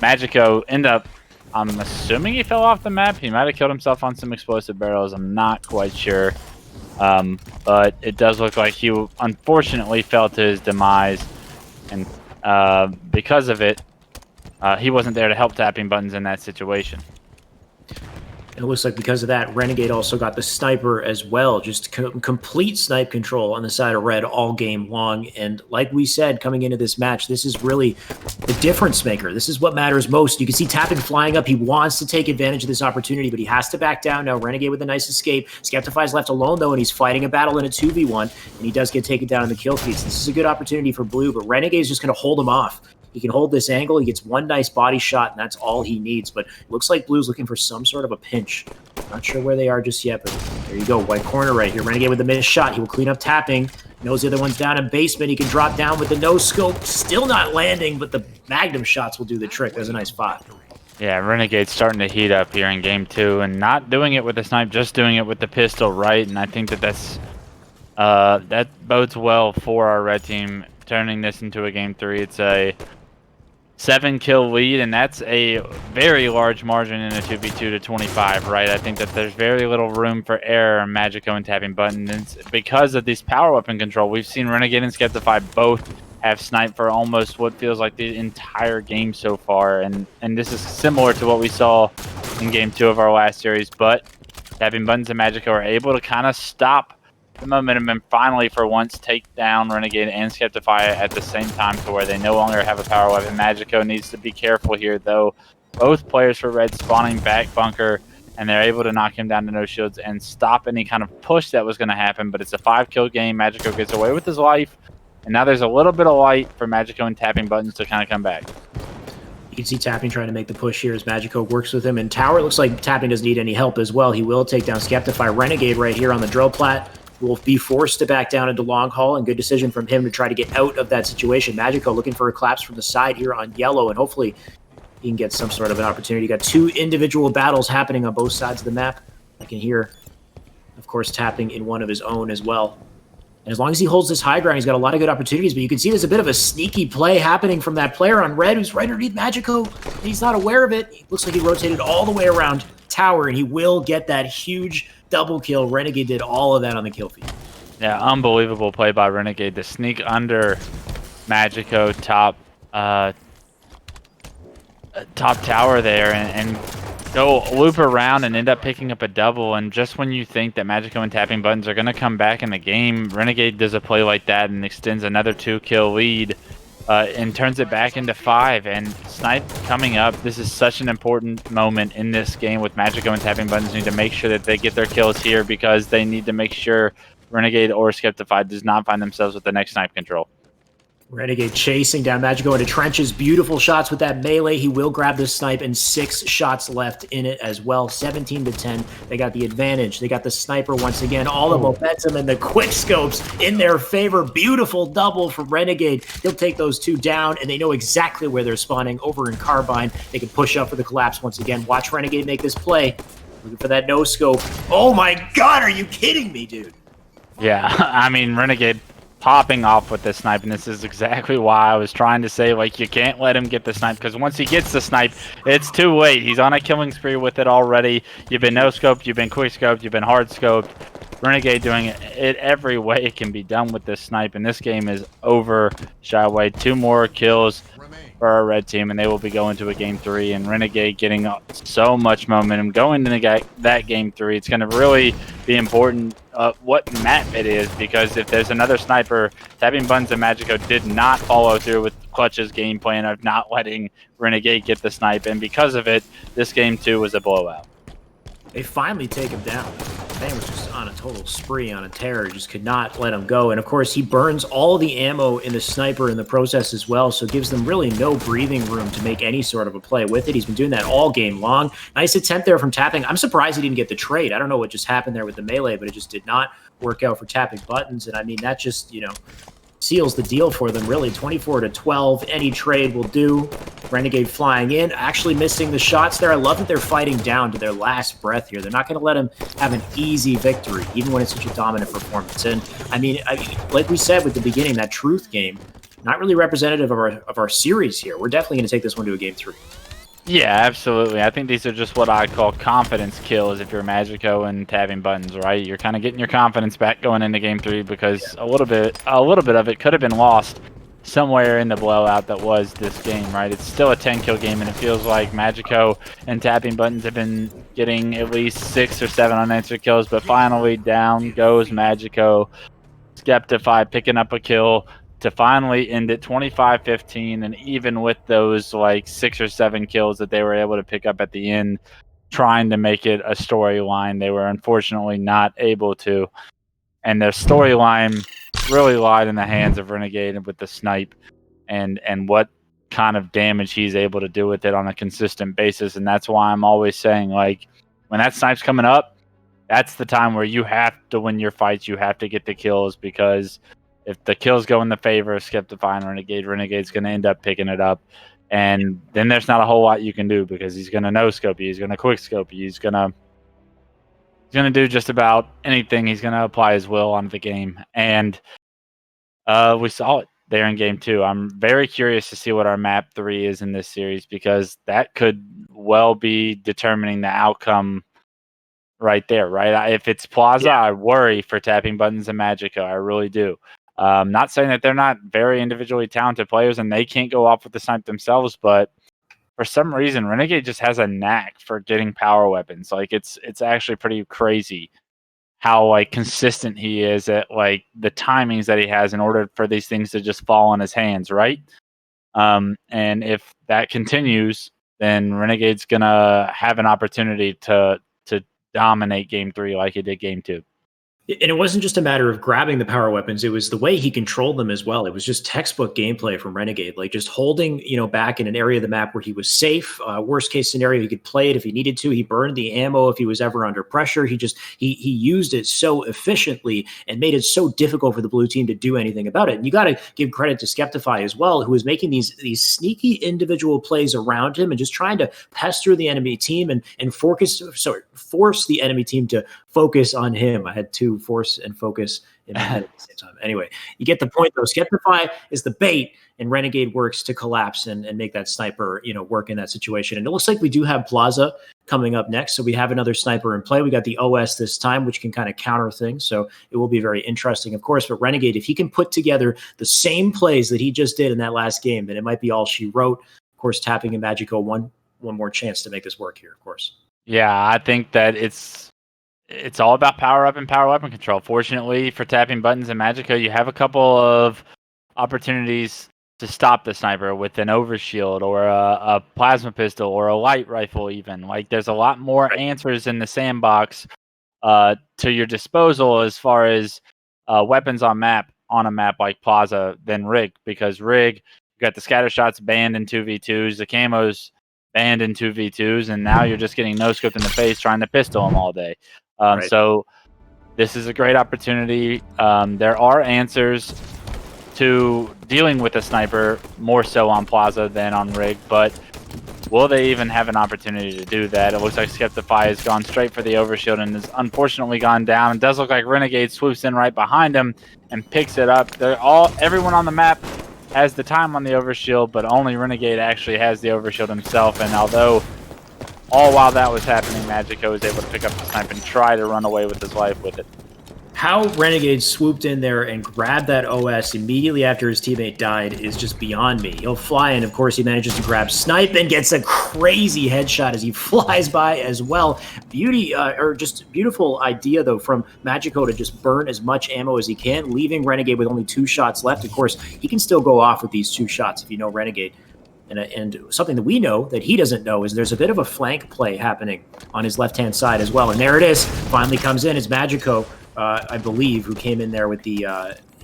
Magico end up I'm assuming he fell off the map. He might have killed himself on some explosive barrels. I'm not quite sure. But it does look like he unfortunately fell to his demise. And because of it, he wasn't there to help tapping buttons in that situation. It looks like because of that, Renegade also got the sniper as well. Just complete snipe control on the side of Red all game long. And like we said, coming into this match, this is really the difference maker. This is what matters most. You can see Tapping flying up. He wants to take advantage of this opportunity, but he has to back down now. Renegade with a nice escape. Skeptify's left alone, though, and he's fighting a battle in a 2v1, and he does get taken down in the kill feeds. This is a good opportunity for Blue, but Renegade's just going to hold him off. He can hold this angle. He gets one nice body shot, and that's all he needs. But it looks like Blue's looking for some sort of a pinch. Not sure where they are just yet, but there you go. White corner right here. Renegade with the missed shot. He will clean up Tapping. Knows the other one's down in basement. He can drop down with the no-scope. Still not landing, but the Magnum shots will do the trick. There's a nice spot. Yeah, Renegade's starting to heat up here in Game 2, and not doing it with the snipe, just doing it with the pistol, right? And I think that bodes well for our red team, turning this into a Game 3. It's a 7-kill lead, and that's a very large margin in a 2v2 to 25, right? I think that there's very little room for error in Magico and Tapping Button. And because of this power weapon control, we've seen Renegade and Skeptify both have sniped for almost what feels like the entire game so far. And this is similar to what we saw in Game 2 of our last series, but Tapping Buttons and Magico are able to kind of stop the momentum and finally, for once, take down Renegade and Skeptify at the same time to where they no longer have a power weapon. Magico needs to be careful here, though. Both players for Red spawning back bunker, and they're able to knock him down to no shields and stop any kind of push that was going to happen. But it's a 5-kill game. Magico gets away with his life, and now there's a little bit of light for Magico and Tapping Buttons to kind of come back. You can see Tapping trying to make the push here as Magico works with him. And Tower, looks like Tapping doesn't need any help as well. He will take down Skeptify. Renegade right here on the drill plat will be forced to back down into long haul, and good decision from him to try to get out of that situation. Magico looking for a collapse from the side here on yellow, and hopefully he can get some sort of an opportunity. Got two individual battles happening on both sides of the map. I can hear, of course, Tapping in one of his own as well. And as long as he holds this high ground, he's got a lot of good opportunities, but you can see there's a bit of a sneaky play happening from that player on red who's right underneath Magico. He's not aware of it. It looks like he rotated all the way around Tower, and he will get that huge double kill. Renegade did all of that on the kill feed. Yeah, unbelievable play by Renegade to sneak under Magico top tower there and go loop around and end up picking up a double. And just when you think that Magico and Tapping Buttons are going to come back in the game, Renegade does a play like that and extends another 2-kill lead and turns it back into 5. And Snipe coming up, this is such an important moment in this game with Magico and Tapping Buttons need to make sure that they get their kills here, because they need to make sure Renegade or Skeptify does not find themselves with the next snipe control. Renegade chasing down Magico into trenches. Beautiful shots with that melee. He will grab the snipe, and 6 shots left in it as well. 17 to 10. They got the advantage. They got the sniper once again. All the momentum and the quick scopes in their favor. Beautiful double from Renegade. He'll take those 2 down, and they know exactly where they're spawning over in Carbine. They can push up for the collapse once again. Watch Renegade make this play. Looking for that no scope. Oh my God, are you kidding me, dude? Yeah, I mean, Renegade popping off with this snipe, and this is exactly why I was trying to say, like, you can't let him get the snipe, because once he gets the snipe, it's too late. He's on a killing spree with it already. You've been no-scoped, you've been quick-scoped, you've been hard-scoped. Renegade doing it every way it can be done with this snipe, and this game is over. Shy away. 2 more kills for our red team, and they will be going to a Game 3, and Renegade getting so much momentum going into that Game 3. It's going to really be important what map it is, because if there's another sniper, Tapping Buttons and Magico did not follow through with Clutch's game plan of not letting Renegade get the snipe, and because of it, this Game 2 was a blowout. They finally take him down. Man was just on a total spree, on a tear. Just could not let him go. And of course, he burns all the ammo in the sniper in the process as well, so it gives them really no breathing room to make any sort of a play with it. He's been doing that all game long. Nice attempt there from Tapping. I'm surprised he didn't get the trade. I don't know what just happened there with the melee, but it just did not work out for Tapping Buttons. And I mean, that just, seals the deal for them, really. 24 to 12. Any trade will do. Renegade flying in, actually missing the shots there. I love that they're fighting down to their last breath here. They're not going to let him have an easy victory, even when it's such a dominant performance. And I mean, like we said with the beginning, that truth game, not really representative of our series here. We're definitely going to take this one to a Game 3. Yeah, absolutely. I think these are just what I call confidence kills if you're Magico and tapping buttons, right? You're kind of getting your confidence back going into game 3 because a little bit of it could have been lost somewhere in the blowout that was this game, right? It's still a 10-kill game, and it feels like Magico and tapping buttons have been getting at least 6 or 7 unanswered kills, but finally down goes Magico. Skeptify picking up a kill to finally end it 25-15, and even with those like 6 or 7 kills that they were able to pick up at the end, trying to make it a storyline, they were unfortunately not able to. And their storyline really lied in the hands of Renegade with the snipe and what kind of damage he's able to do with it on a consistent basis. And that's why I'm always saying, like, when that snipe's coming up, that's the time where you have to win your fights. You have to get the kills, because if the kills go in the favor of Skeptify and Renegade's going to end up picking it up. And then there's not a whole lot you can do, because he's going to no-scope you. He's going to quick-scope you. He's going to do just about anything. He's going to apply his will onto the game. And we saw it there in game 2. I'm very curious to see what our map 3 is in this series, because that could well be determining the outcome right there, right? If it's Plaza, I worry for tapping buttons and Magico. I really do. Not saying that they're not very individually talented players and they can't go off with the snipe themselves, but for some reason, Renegade just has a knack for getting power weapons. Like it's actually pretty crazy how like consistent he is at like the timings that he has in order for these things to just fall in his hands, right? And if that continues, then Renegade's gonna have an opportunity to dominate game 3 like he did game 2. And it wasn't just a matter of grabbing the power weapons. It was the way he controlled them as well. It was just textbook gameplay from Renegade, like just holding, back in an area of the map where he was safe. Worst case scenario, he could play it if he needed to. He burned the ammo if he was ever under pressure. He used it so efficiently and made it so difficult for the blue team to do anything about it. And you got to give credit to Skeptify as well, who was making these sneaky individual plays around him and just trying to pester the enemy team and force the enemy team to focus on him. I had to force and focus in my head at the same time. Anyway, you get the point though. Skeptify is the bait, and Renegade works to collapse and make that sniper, work in that situation. And it looks like we do have Plaza coming up next. So we have another sniper in play. We got the OS this time, which can kind of counter things. So it will be very interesting, of course. But Renegade, if he can put together the same plays that he just did in that last game, then it might be all she wrote. Of course, tapping and Magico one more chance to make this work here, of course. Yeah, I think that it's all about power up and power weapon control. Fortunately for tapping buttons and Magico, you have a couple of opportunities to stop the sniper with an overshield or a plasma pistol or a light rifle even. Like there's a lot more answers in the sandbox to your disposal as far as weapons on a map like Plaza than Rig, because Rig, you got the scatter shots banned in 2v2s, the camos banned in 2v2s, and now you're just getting no-scoped in the face trying to pistol them all day. So this is a great opportunity. There are answers to dealing with a sniper more so on Plaza than on Rig, but will they even have an opportunity to do that? It looks like Skeptify has gone straight for the overshield and has unfortunately gone down. It does look like Renegade swoops in right behind him and picks it up. Everyone on the map has the time on the overshield, but only Renegade actually has the overshield himself. And although all while that was happening, Magico was able to pick up the snipe and try to run away with his life with it. How Renegade swooped in there and grabbed that OS immediately after his teammate died is just beyond me. He'll fly in, of course, he manages to grab Snipe and gets a crazy headshot as he flies by as well. Beautiful idea, though, from Magico to just burn as much ammo as he can, leaving Renegade with only 2 shots left. Of course, he can still go off with these 2 shots if you know Renegade. And something that we know that he doesn't know is there's a bit of a flank play happening on his left-hand side as well. And there it is. Finally comes in. It's Magico, I believe, who came in there with the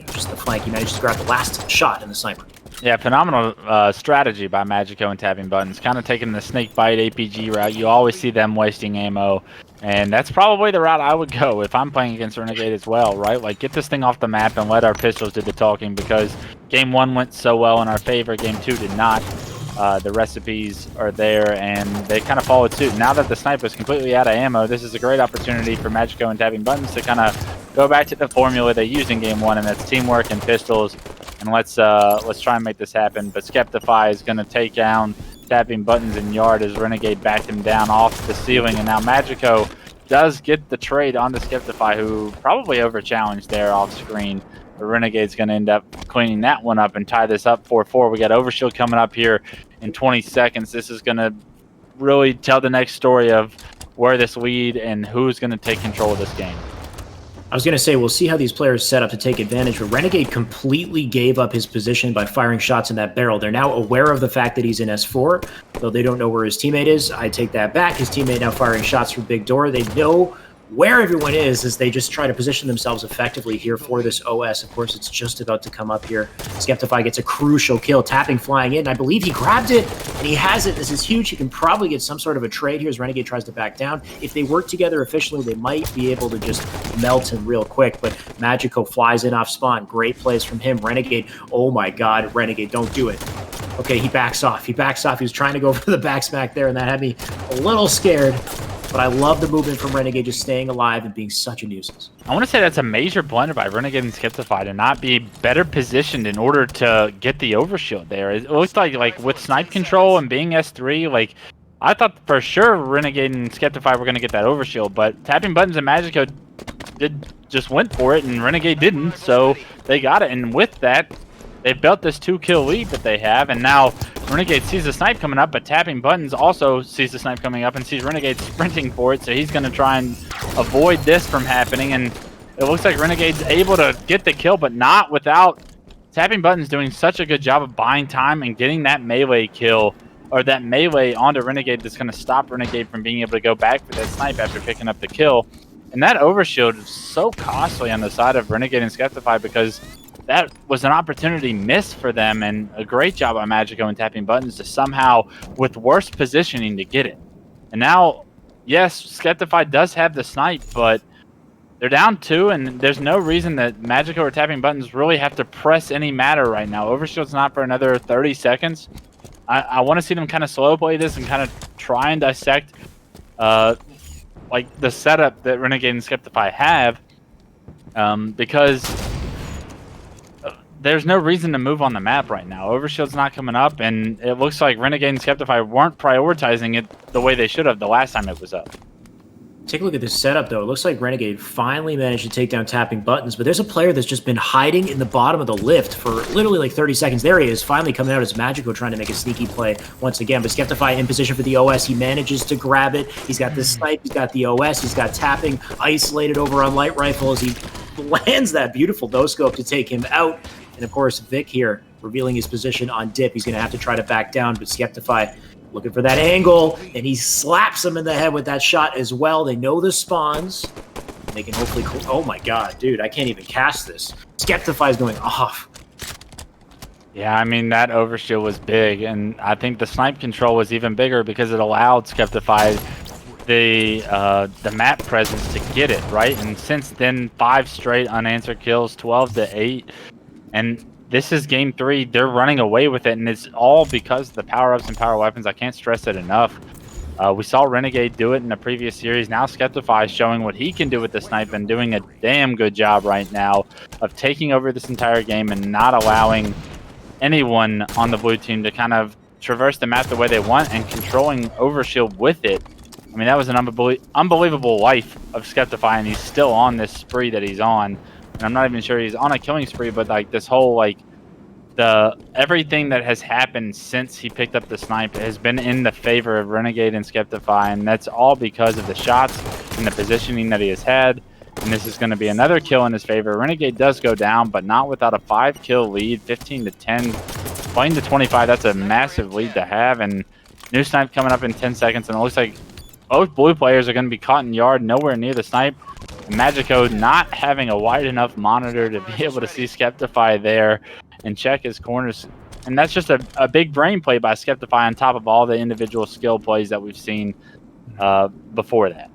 just the flank. He managed to grab the last shot in the sniper. Yeah, phenomenal strategy by Magico and tapping buttons. Kind of taking the snake bite APG route. You always see them wasting ammo. And that's probably the route I would go if I'm playing against Renegade as well, right? Like, get this thing off the map and let our pistols do the talking, because Game 1 went so well in our favor. Game 2 did not. The recipes are there, and they kind of followed suit. Now that the sniper is completely out of ammo, this is a great opportunity for Magico and tapping buttons to kind of go back to the formula they used in Game 1, and that's teamwork and pistols. And let's try and make this happen. But Skeptify is going to take down tapping buttons in yard as Renegade backed him down off the ceiling, and now Magico does get the trade onto Skeptify, who probably over-challenged there off screen. But Renegade's going to end up cleaning that one up and tie this up 4-4. We got Overshield coming up here in 20 seconds. This is going to really tell the next story of where this lead and who's going to take control of this game. I was going to say, we'll see how these players set up to take advantage, but Renegade completely gave up his position by firing shots in that barrel. They're now aware of the fact that he's in S4, though they don't know where his teammate is. I take that back. His teammate now firing shots from Big Door. They know where everyone is as they just try to position themselves effectively here for this OS. Of course, it's just about to come up here. Skeptify gets a crucial kill, tapping flying in. I believe he grabbed it, and he has it. This is huge. He can probably get some sort of a trade here as Renegade tries to back down. If they work together efficiently, they might be able to just melt him real quick, but Magico flies in off spawn. Great plays from him. Renegade, oh my god, Renegade, don't do it. Okay, he backs off. He backs off. He was trying to go for the back smack there, and that had me a little scared. But I love the movement from Renegade, just staying alive and being such a nuisance. I want to say that's a major blunder by Renegade and Skeptify to not be better positioned in order to get the overshield there. It looks like with snipe control and being S3, like I thought for sure Renegade and Skeptify were going to get that overshield, but tapping buttons and Magico just went for it, and Renegade didn't, so they got it. And with that, they built this 2-kill lead that they have, and now Renegade sees the snipe coming up, but tapping buttons also sees the snipe coming up and sees Renegade sprinting for it, so he's going to try and avoid this from happening. And it looks like Renegade's able to get the kill, but not without tapping buttons doing such a good job of buying time and getting that melee kill, or that melee onto Renegade that's going to stop Renegade from being able to go back for that snipe after picking up the kill. And that overshield is so costly on the side of Renegade and Skeptify, because that was an opportunity missed for them, and a great job by Magico and tapping buttons to somehow, with worse positioning, to get it. And now, yes, Skeptify does have the snipe, but they're down 2, and there's no reason that Magico or tapping buttons really have to press any matter right now. Overshield's not for another 30 seconds. I want to see them kind of slow play this and kind of try and dissect like the setup that Renegade and Skeptify have, because there's no reason to move on the map right now. Overshield's not coming up, and it looks like Renegade and Skeptify weren't prioritizing it the way they should have the last time it was up. Take a look at this setup, though. It looks like Renegade finally managed to take down tapping buttons, but there's a player that's just been hiding in the bottom of the lift for literally like 30 seconds. There he is, finally coming out as Magico, trying to make a sneaky play once again. But Skeptify in position for the OS. He manages to grab it. He's got the snipe, he's got the OS, he's got tapping isolated over on light rifle as he lands that beautiful no-scope to take him out. And of course, Vic here revealing his position on dip. He's going to have to try to back down, but Skeptify looking for that angle, and he slaps him in the head with that shot as well. They know the spawns. They can hopefully... Oh my god, dude, I can't even cast this. Skeptify is going off. Yeah, I mean, that overshield was big, and I think the snipe control was even bigger because it allowed Skeptify the map presence to get it, right? And since then, 5 straight unanswered kills, 12-8, and this is game 3. They're running away with it, and it's all because of the power-ups and power weapons. I can't stress it enough. We saw Renegade do it in the previous series. Now Skeptify is showing what he can do with the snipe and doing a damn good job right now of taking over this entire game and not allowing anyone on the blue team to kind of traverse the map the way they want and controlling overshield with it. I mean, that was an unbelievable life of Skeptify, and he's still on this spree that he's on. And I'm not even sure he's on a killing spree, but like this whole everything that has happened since he picked up the snipe has been in the favor of Renegade and Skeptify, and that's all because of the shots and the positioning that he has had. And this is going to be another kill in his favor. Renegade does go down, but not without a 5-kill lead, 15-10, playing to 25. That's a massive lead to have, and new snipe coming up in 10 seconds, and it looks like both blue players are going to be caught in yard, nowhere near the snipe. Magico not having a wide enough monitor to be able to see Skeptify there and check his corners. And that's just a big brain play by Skeptify on top of all the individual skill plays that we've seen before that.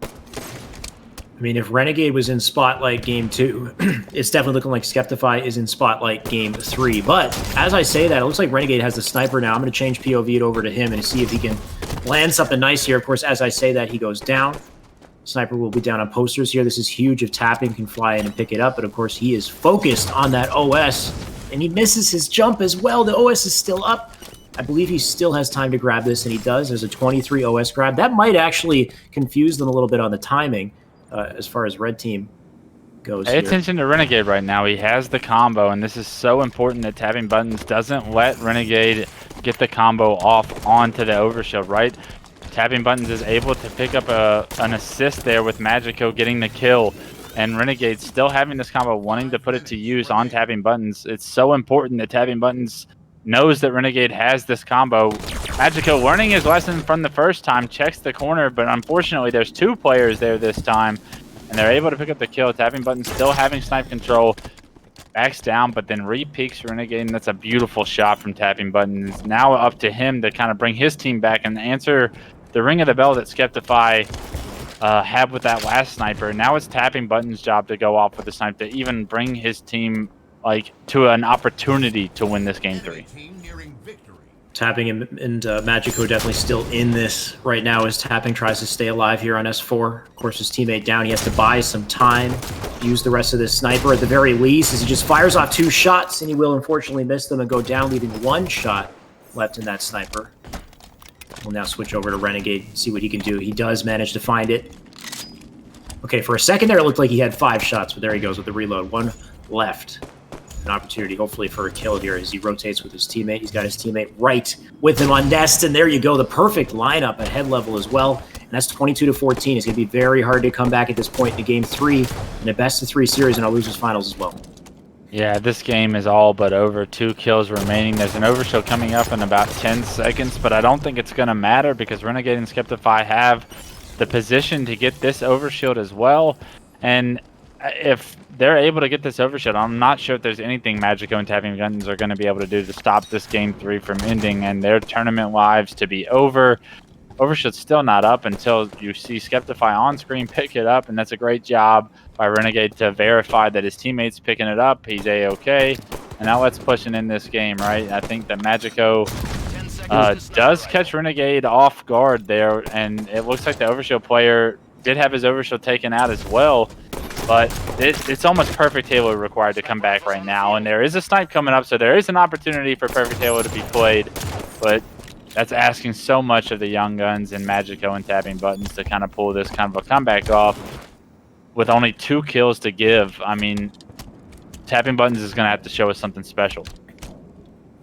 I mean, if Renegade was in Spotlight Game 2, it's definitely looking like Skeptify is in Spotlight Game 3. But as I say that, it looks like Renegade has the sniper now. I'm going to change POV it over to him and see if he can land something nice here. Of course, as I say that, he goes down. Sniper will be down on posters here. This is huge. If tapping can fly in and pick it up, but of course he is focused on that OS, and he misses his jump as well. The OS is still up. I believe he still has time to grab this, and he does. There's a 23 OS grab. That might actually confuse them a little bit on the timing as far as red team goes Pay here. attention to Renegade right now. He has the combo, and this is so important that tapping buttons doesn't let Renegade get the combo off onto the overshield, right? Tapping buttons is able to pick up an assist there with Magico getting the kill, and Renegade still having this combo, wanting to put it to use on tapping buttons. It's so important that tapping buttons knows that Renegade has this combo. Magico learning his lesson from the first time, checks the corner, but unfortunately there's two players there this time, and they're able to pick up the kill. Tapping buttons still having snipe control. Backs down, but then re-peeks Renegade, and that's a beautiful shot from tapping buttons. Now up to him to kind of bring his team back and answer the ring of the bell that Skeptify had with that last sniper. Now it's tapping buttons' job to go off with the snipe to even bring his team to an opportunity to win this game 3. Tapping and Magico definitely still in this right now as Tapping tries to stay alive here on S4. Of course, his teammate down. He has to buy some time, use the rest of this sniper at the very least, as he just fires off 2 shots, and he will unfortunately miss them and go down, leaving 1 shot left in that sniper. We'll now switch over to Renegade and see what he can do. He does manage to find it. Okay, for a second there, it looked like he had 5 shots, but there he goes with the reload. 1 left. An opportunity, hopefully, for a kill here as he rotates with his teammate. He's got his teammate right with him on Nest, and there you go. The perfect lineup at head level as well. And that's 22-14. It's going to be very hard to come back at this point in game 3 in a best-of-3 series in our losers finals as well. Yeah, this game is all but over. 2 kills remaining. There's an overshield coming up in about 10 seconds, but I don't think it's going to matter because Renegade and Skeptify have the position to get this overshield as well. And if they're able to get this overshield, I'm not sure if there's anything Magico and Tapping Buttons are going to be able to do to stop this game 3 from ending and their tournament lives to be over. Overshield's still not up until you see Skeptify on screen pick it up, and that's a great job by Renegade to verify that his teammate's picking it up. He's A-okay. And now let's push it in this game, right? I think that Magico does catch Renegade off guard there, and it looks like the overshield player did have his overshield taken out as well. But it's almost Perfect Halo required to come back right now, and there is a snipe coming up, so there is an opportunity for Perfect Halo to be played, but that's asking so much of the young guns and Magico and Tapping Buttons to kind of pull this kind of a comeback off with only 2 kills to give. I mean, Tapping Buttons is going to have to show us something special.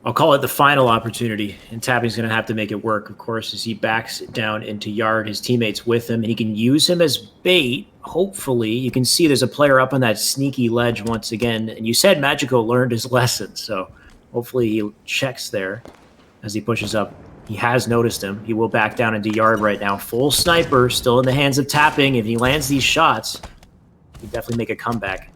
I'll call it the final opportunity, and Tapping's going to have to make it work, of course, as he backs down into yard. His teammate's with him, and he can use him as bait, hopefully. You can see there's a player up on that sneaky ledge once again, and you said Magico learned his lesson, so hopefully he checks there as he pushes up. He has noticed him. He will back down into yard right now. Full sniper, still in the hands of Tapping. If he lands these shots, he'll definitely make a comeback.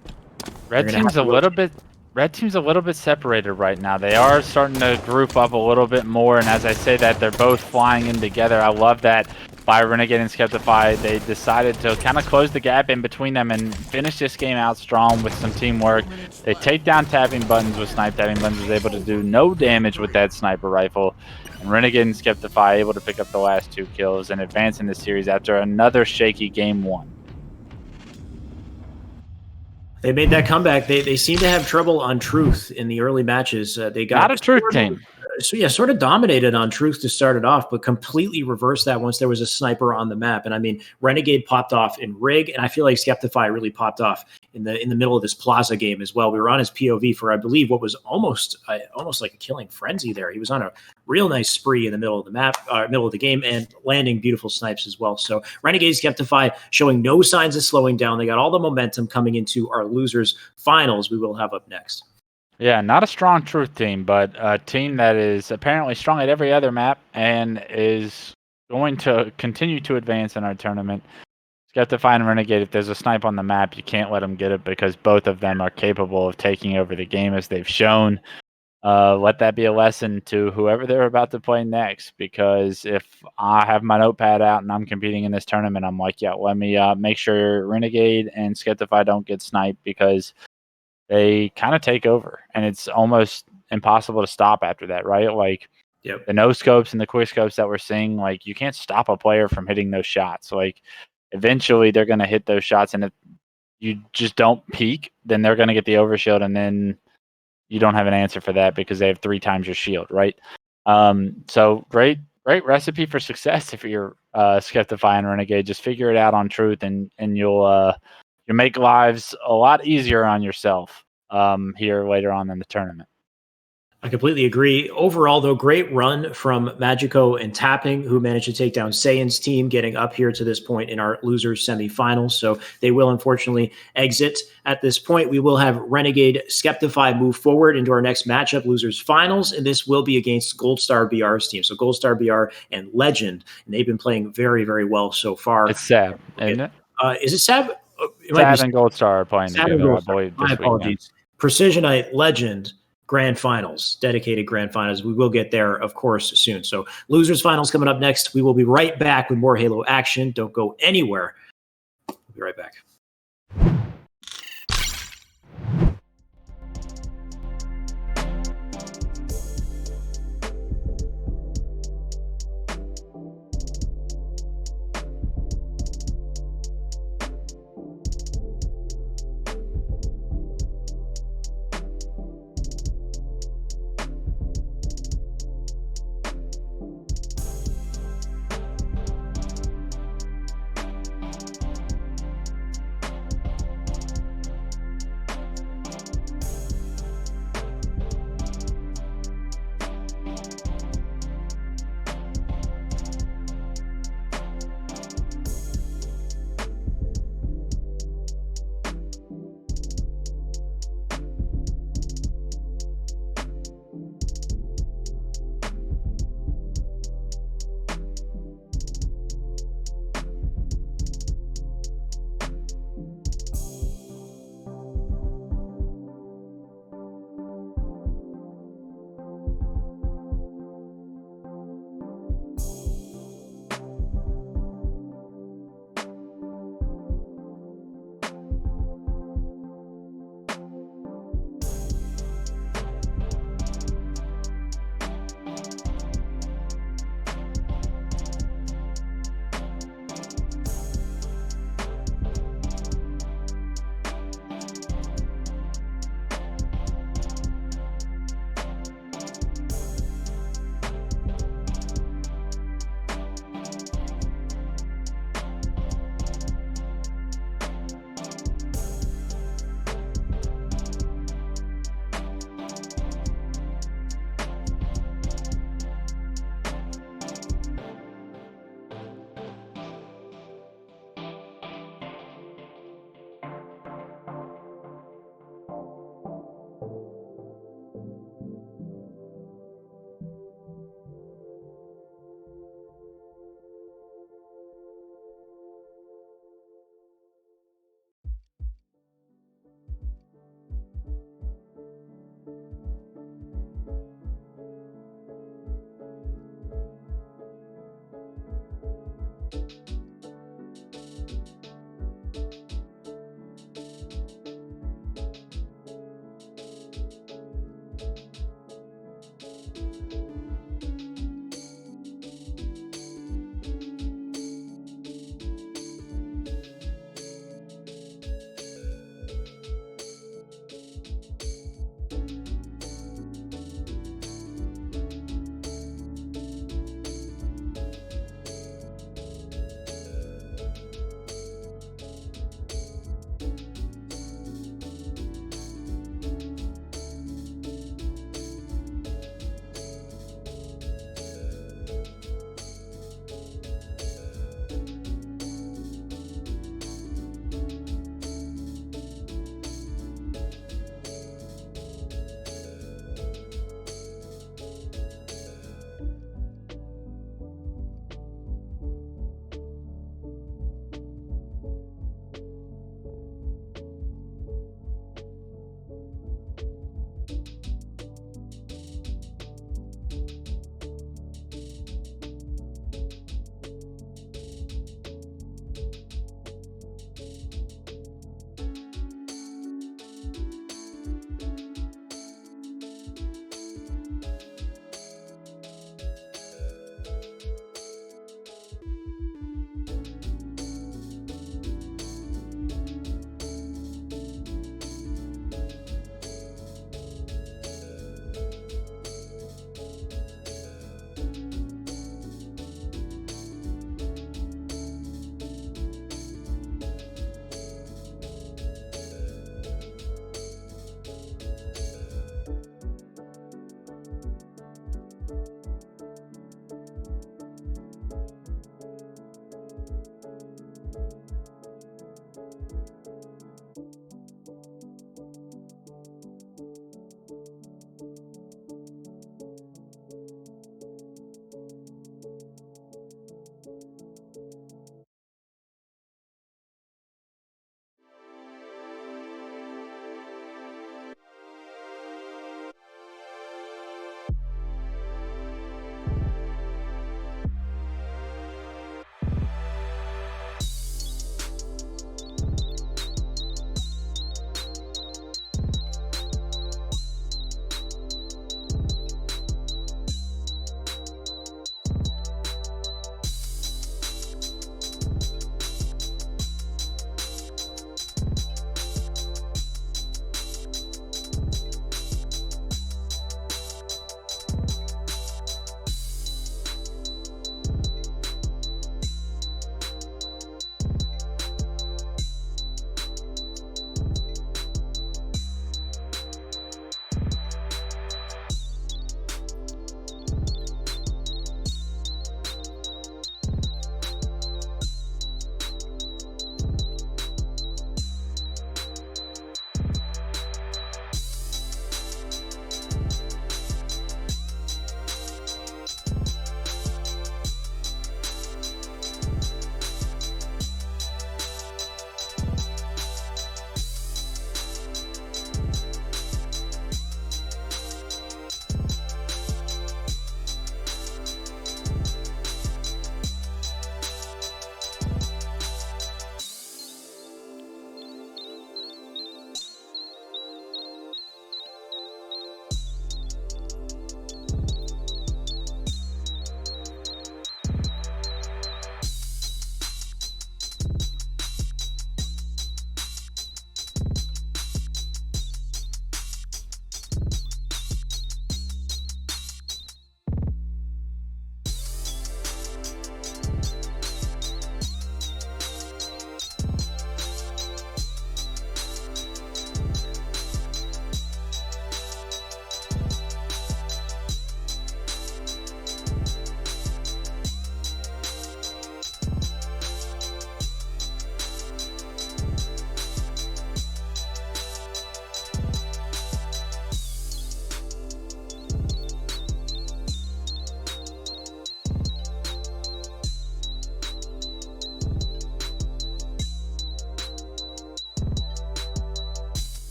Red team's a little bit separated right now. They are starting to group up a little bit more, and as I say that, they're both flying in together. I love that by Renegade and Skeptify. They decided to kind of close the gap in between them and finish this game out strong with some teamwork. They take down Tapping Buttons with Snipe. Tapping Buttons was able to do no damage with that sniper rifle. And Renegade and Skeptify able to pick up the last 2 kills and advance in the series after another shaky game 1. They made that comeback. They seem to have trouble on Truth in the early matches. They got not a Truth team. So yeah, sort of dominated on Truth to start it off, but completely reversed that once there was a sniper on the map. And I mean, Renegade popped off in Rig, and I feel like Skeptify really popped off in the middle of this Plaza game as well. We were on his POV for, I believe, what was almost like a killing frenzy there. He was on a real nice spree in the middle of the map, middle of the game, and landing beautiful snipes as well. So Renegade, Skeptify showing no signs of slowing down. They got all the momentum coming into our losers finals we will have up next. Yeah, not a strong Truth team, but a team that is apparently strong at every other map and is going to continue to advance in our tournament. Skeptify and Renegade, if there's a snipe on the map, you can't let them get it because both of them are capable of taking over the game as they've shown. Let that be a lesson to whoever they're about to play next, because if I have my notepad out and I'm competing in this tournament, I'm like, yeah, let me make sure Renegade and Skeptify don't get sniped, because they kind of take over, and it's almost impossible to stop after that, right? Like, yep. The no scopes and the quick scopes that we're seeing, like, you can't stop a player from hitting those shots. Like, eventually they're going to hit those shots, and if you just don't peek, then they're going to get the overshield, and then you don't have an answer for that because they have 3 times your shield, right? So great recipe for success if you're Skeptify and Renegade. Just figure it out on Truth, and you'll make lives a lot easier on yourself here later on in the tournament. I completely agree. Overall, though, great run from Magico and Tapping, who managed to take down Saiyan's team, getting up here to this point in our losers semifinals. So they will unfortunately exit at this point. We will have Renegade Skeptify move forward into our next matchup, losers finals, and this will be against Gold Star BR's team. So Gold Star BR and Legend, and they've been playing very, very well so far. It's Sab, isn't it? Is it Sab? It Sab and Gold Star are playing together, I believe. My apologies. Precisionite Legend Grand Finals, dedicated Grand Finals. We will get there, of course, soon. So losers finals coming up next. We will be right back with more Halo action. Don't go anywhere. We'll be right back.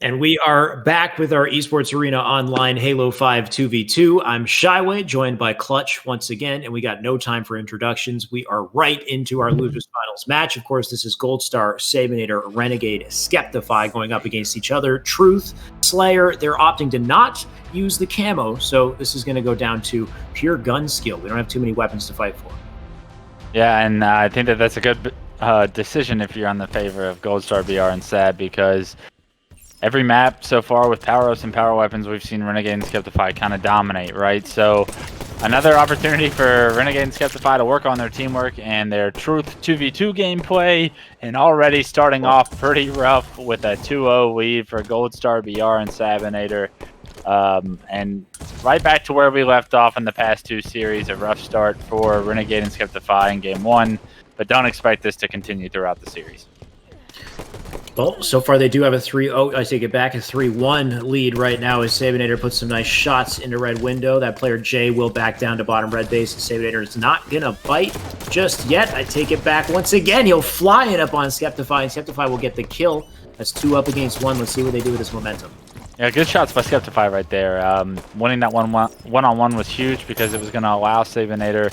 And we are back with our Esports Arena Online Halo 5 2v2. I'm Shyway, joined by Clutch once again, and we got no time for introductions. We are right into our Losers Finals match. Of course, this is Gold Star, Sabinator, Renegade, Skeptify going up against each other. Truth, Slayer, they're opting to not use the camo, so this is going to go down to pure gun skill. We don't have too many weapons to fight for. Yeah, and I think that's a good decision if you're on the favor of Gold Star, BR, and SAB, because every map so far with power-ups and power weapons, we've seen Renegade and Skeptify kind of dominate, right? So another opportunity for Renegade and Skeptify to work on their teamwork and their Truth 2v2 gameplay, and already starting off pretty rough with a 2-0 lead for Gold Star, BR, and Sabinator. And right back to where we left off in the past two series, a rough start for Renegade and Skeptify in Game 1, but don't expect this to continue throughout the series. Well, so far they do have a 3-0, I take it back, a 3-1 lead right now as Sabinator puts some nice shots into red window. That player Jay will back down to bottom red base. Sabinator is not going to bite just yet. I take it back once again. He'll fly it up on Skeptify, and Skeptify will get the kill. That's 2 up against 1. Let's see what they do with this momentum. Yeah, good shots by Skeptify right there. Winning that one-on-one was huge because it was going to allow Sabinator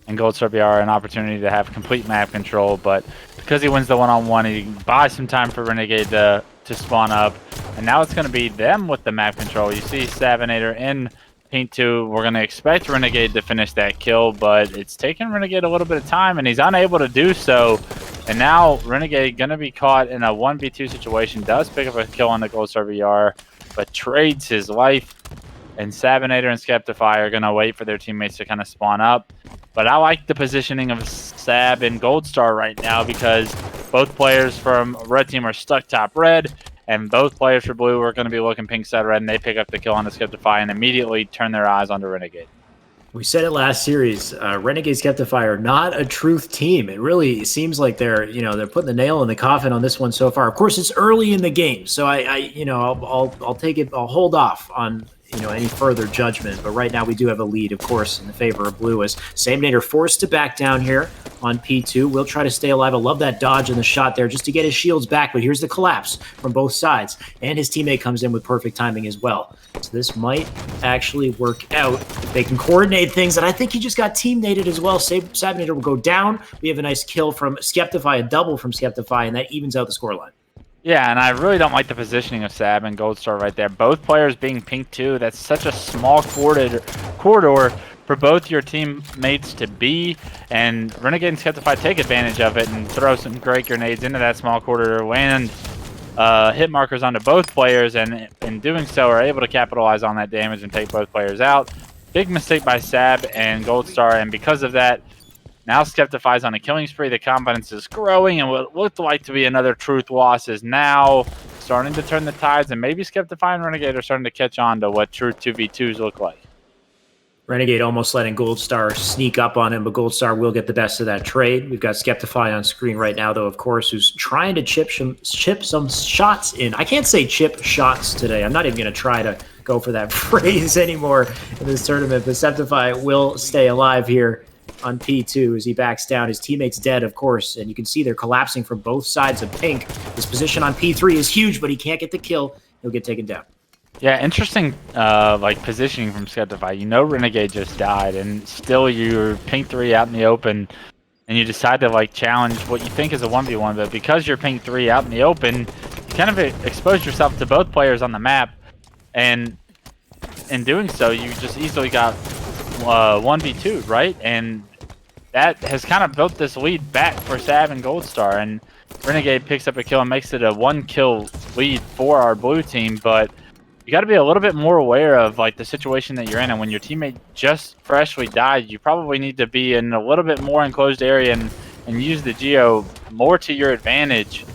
and Gold Star BR an opportunity to have complete map control, but because he wins the one-on-one, he buys some time for Renegade to spawn up, and now it's going to be them with the map control. You see Sabinator in Paint 2. We're going to expect Renegade to finish that kill, but it's taking Renegade a little bit of time, and he's unable to do so. And now Renegade going to be caught in a 1v2 situation, does pick up a kill on the Gold Star BR, but trades his life. And Sabinator and Skeptify are going to wait for their teammates to kind of spawn up. But I like the positioning of Sab and Gold Star right now because both players from Red Team are stuck top red, and both players for Blue are going to be looking pink side red, and they pick up the kill on the Skeptify and immediately turn their eyes onto Renegade. We said it last series. Renegade Skeptify are not a truth team. It really seems like they're putting the nail in the coffin on this one so far. Of course, it's early in the game, so I'll take it. I'll hold off on any further judgment. But right now we do have a lead, of course, in the favor of Blue as Sabinator forced to back down here on P2. Will try to stay alive. I love that dodge and the shot there just to get his shields back. But here's the collapse from both sides, and his teammate comes in with perfect timing as well. So this might actually work out if they can coordinate things. And I think he just got teammated as well. Sabinator will go down. We have a nice kill from Skeptify, a double from Skeptify, and that evens out the scoreline. Yeah, and I really don't like the positioning of Sab and Gold Star right there. Both players being pink too. That's such a small corridor for both your teammates to be. And Renegade and Skeptify take advantage of it and throw some great grenades into that small corridor, land hit markers onto both players, and in doing so are able to capitalize on that damage and take both players out. Big mistake by Sab and Gold Star, and because of that, now Skeptify's on a killing spree. The confidence is growing, and what looked like to be another Truth loss is now starting to turn the tides, and maybe Skeptify and Renegade are starting to catch on to what Truth 2v2s look like. Renegade almost letting Gold Star sneak up on him, but Gold Star will get the best of that trade. We've got Skeptify on screen right now, though, of course, who's trying to chip some shots in. I can't say chip shots today. I'm not even going to try to go for that phrase anymore in this tournament, but Skeptify will stay alive here on P2 as he backs down. His teammate's dead, of course, and you can see they're collapsing from both sides of pink. His position on P3 is huge, but he can't get the kill. He'll get taken down. Yeah, interesting positioning from Skeptify. Renegade just died, and still you're pink 3 out in the open, and you decide to challenge what you think is a 1v1, but because you're pink 3 out in the open, you kind of expose yourself to both players on the map, and in doing so, you just easily got 1v2, right? And that has kind of built this lead back for Sav and Gold Star, and Renegade picks up a kill and makes it a 1-kill lead for our blue team, but you got to be a little bit more aware of the situation that you're in, and when your teammate just freshly died, you probably need to be in a little bit more enclosed area and use the geo more to your advantage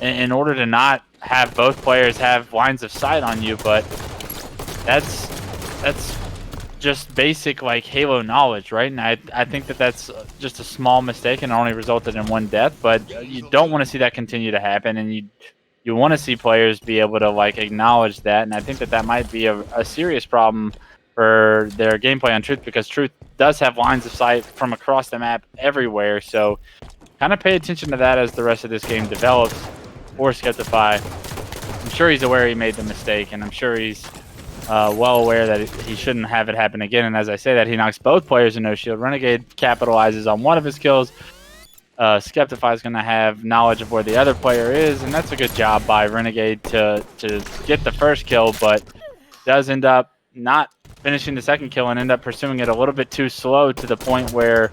in order to not have both players have lines of sight on you. But that's just basic Halo knowledge, right? And I think that's just a small mistake and only resulted in 1 death, but you don't want to see that continue to happen, and you want to see players be able to acknowledge that, and I think that might be a serious problem for their gameplay on Truth, because Truth does have lines of sight from across the map everywhere, so kind of pay attention to that as the rest of this game develops for Skeptify. sure he's aware he made the mistake, and I'm sure he's well aware that he shouldn't have it happen again. And as I say that, he knocks both players in no shield. Renegade capitalizes on one of his kills. Skeptify is going to have knowledge of where the other player is, and that's a good job by Renegade to get the first kill, but does end up not finishing the second kill and end up pursuing it a little bit too slow to the point where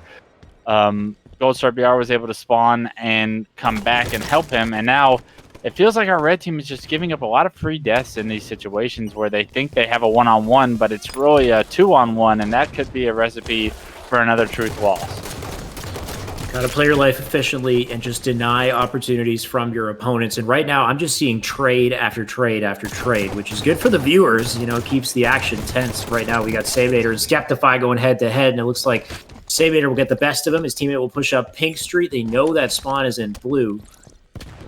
Goldstar BR was able to spawn and come back and help him. And now it feels like our red team is just giving up a lot of free deaths in these situations where they think they have a one-on-one, but it's really a two-on-one, and that could be a recipe for another truth loss. Got to play your life efficiently and just deny opportunities from your opponents. And right now, I'm just seeing trade after trade after trade, which is good for the viewers. You know, it keeps the action tense. Right now, we got Savenator and Skeptify going head-to-head, and it looks like Savenator will get the best of him. His teammate will push up Pink Street. They know that spawn is in blue.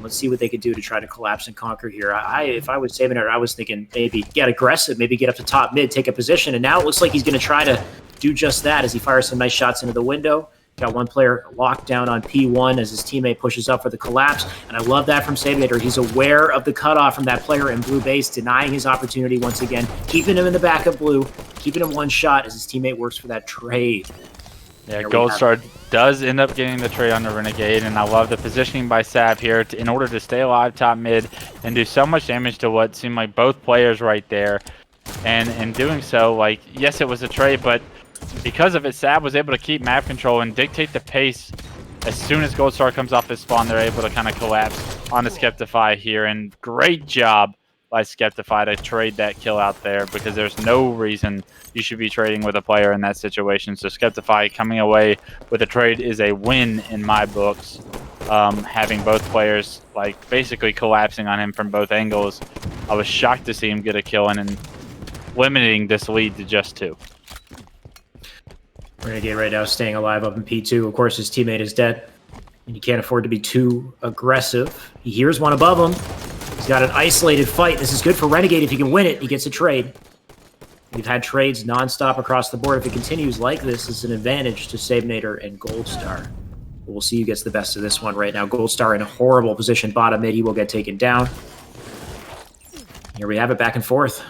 Let's see what they could do to try to collapse and conquer here. If I was Savenator, I was thinking maybe get aggressive, maybe get up to top mid, take a position. And now it looks like he's going to try to do just that as he fires some nice shots into the window. Got one player locked down on P1 as his teammate pushes up for the collapse. And I love that from Savenator. He's aware of the cutoff from that player in blue base, denying his opportunity once again, keeping him in the back of blue, keeping him one shot as his teammate works for that trade. Yeah, Goldstar does end up getting the trade on the Renegade, and I love the positioning by Sav here in order to stay alive top mid and do so much damage to what seemed like both players right there. And in doing so, like, yes, it was a trade, but because of it, Sav was able to keep map control and dictate the pace. As soon as Goldstar comes off his spawn, they're able to kind of collapse on the Skeptify here, and great job by Skeptify to trade that kill out there, because there's no reason you should be trading with a player in that situation. So Skeptify coming away with a trade is a win in my books. Having both players like basically collapsing on him from both angles, I was shocked to see him get a kill and limiting this lead to just 2. Renegade right now staying alive up in P2. Of course, his teammate is dead, and you can't afford to be too aggressive. He hears one above him. He's got an isolated fight. This is good for Renegade. If he can win it, he gets a trade. We've had trades nonstop across the board. If it continues like this, it's an advantage to Savenator and Goldstar. We'll see who gets the best of this one right now. Goldstar in a horrible position, bottom mid. He will get taken down. Here we have it, back and forth.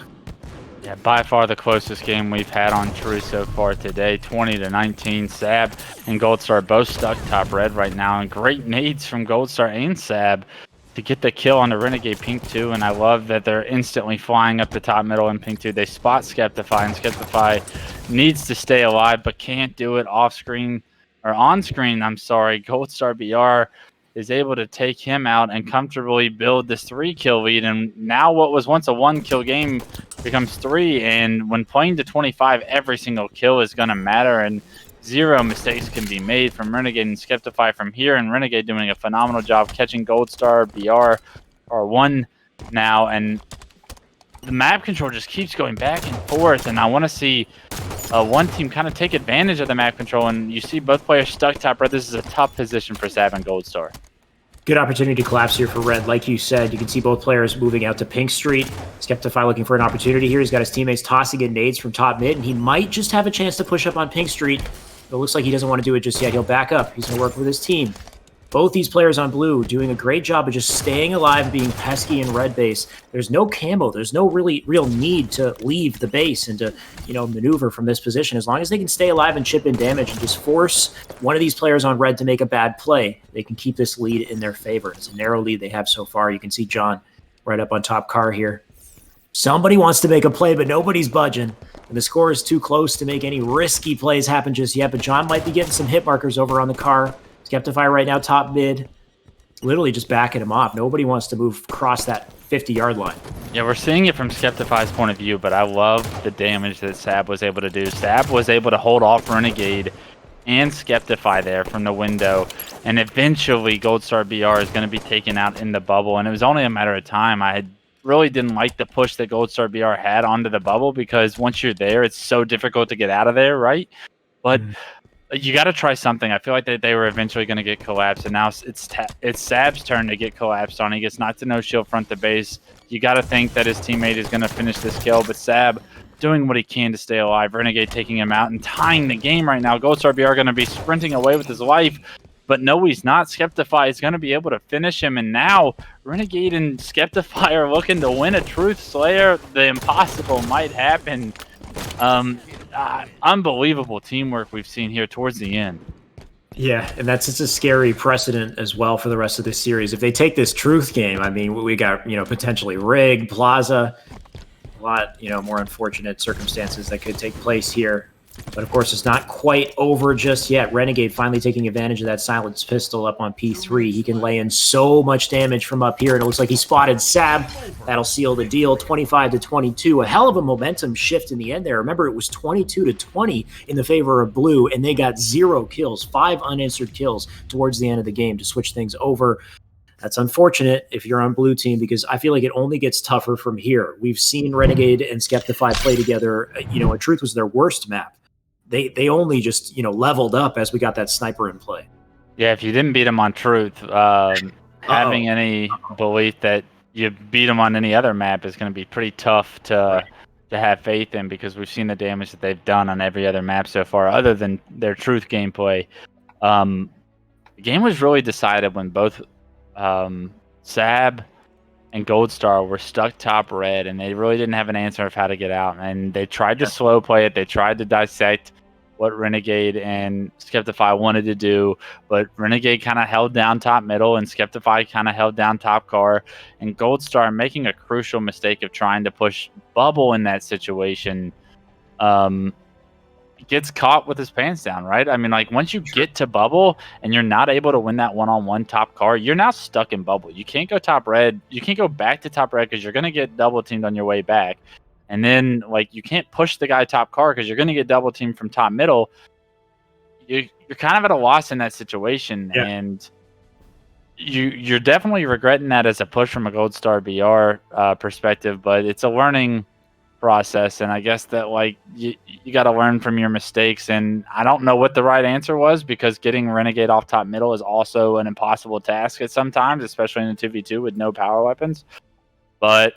Yeah, by far the closest game we've had on Truth so far today. 20-19. Sab and Goldstar both stuck top red right now, and great nades from Goldstar and Sab to get the kill on the Renegade Pink 2, and I love that they're instantly flying up the top middle in Pink 2. They spot Skeptify, and Skeptify needs to stay alive but can't do it off screen, or on screen, I'm sorry. Goldstar BR is able to take him out and comfortably build this 3-kill lead, and now what was once a 1-kill game becomes 3, and when playing to 25, every single kill is going to matter, and 0 mistakes can be made from Renegade and Skeptify from here, and Renegade doing a phenomenal job catching Goldstar BR R1 now, and the map control just keeps going back and forth, and I want to see one team kind of take advantage of the map control, and you see both players stuck top red. This is a tough position for Sav and Goldstar. Good opportunity to collapse here for red. Like you said, you can see both players moving out to Pink Street. Skeptify looking for an opportunity here. He's got his teammates tossing in nades from top mid, and he might just have a chance to push up on Pink Street. But it looks like he doesn't want to do it just yet. He'll back up. He's going to work with his team. Both these players on blue doing a great job of just staying alive, being pesky in red base. There's no camo. There's no real need to leave the base and to, maneuver from this position. As long as they can stay alive and chip in damage and just force one of these players on red to make a bad play, they can keep this lead in their favor. It's a narrow lead they have so far. You can see John right up on top car here. Somebody wants to make a play, but nobody's budging. And the score is too close to make any risky plays happen just yet. But John might be getting some hit markers over on the car. Skeptify right now, top mid, literally just backing him off. Nobody wants to move across that 50-yard line. Yeah, we're seeing it from Skeptify's point of view, but I love the damage that Sab was able to do. Sab was able to hold off Renegade and Skeptify there from the window, and eventually Goldstar BR is going to be taken out in the bubble, and it was only a matter of time. I really didn't like the push that Goldstar BR had onto the bubble, because once you're there, it's so difficult to get out of there, right? But you got to try something. I feel like they were eventually going to get collapsed, and now it's Sab's turn to get collapsed on. He gets knocked to no shield front to base. You got to think that his teammate is going to finish this kill, but Sab doing what he can to stay alive. Renegade taking him out and tying the game right now. Goldstar BR going to be sprinting away with his life, But no, he's not. Skeptify is going to be able to finish him, and now Renegade and Skeptify are looking to win a Truth Slayer. The impossible might happen. Unbelievable teamwork we've seen here towards the end. Yeah, and that's a scary precedent as well for the rest of this series. If they take this Truth game, I mean, we got, potentially Rig, Plaza, a lot, more unfortunate circumstances that could take place here. But of course, it's not quite over just yet. Renegade finally taking advantage of that silenced pistol up on P3. He can lay in so much damage from up here, and it looks like he spotted Sab. That'll seal the deal, 25-22. A hell of a momentum shift in the end there. Remember, it was 22-20 in the favor of Blue, and they got 0 kills, 5 unanswered kills towards the end of the game to switch things over. That's unfortunate if you're on Blue team, because I feel like it only gets tougher from here. We've seen Renegade and Skeptify play together. And Truth was their worst map. They only just, leveled up as we got that sniper in play. Yeah, if you didn't beat them on Truth, having any belief that you beat them on any other map is going to be pretty tough to have faith in, because we've seen the damage that they've done on every other map so far, other than their Truth gameplay. The game was really decided when both Sab and Goldstar were stuck top red, and they really didn't have an answer of how to get out. And they tried to slow play it. They tried to dissect what Renegade and Skeptify wanted to do, but Renegade kind of held down top middle, and Skeptify kind of held down top car. And Goldstar, making a crucial mistake of trying to push Bubble in that situation, gets caught with his pants down, right? I mean, like, once you get to Bubble and you're not able to win that one-on-one top car, you're now stuck in Bubble. You can't go top red. You can't go back to top red because you're going to get double teamed on your way back. And then, like, you can't push the guy top car because you're going to get double teamed from top middle. You're kind of at a loss in that situation. Yeah. And you're definitely regretting that as a push from a Goldstar BR perspective, but it's a learning process. And I guess that, like, you got to learn from your mistakes. And I don't know what the right answer was, because getting Renegade off top middle is also an impossible task at sometimes, especially in a 2v2 with no power weapons. But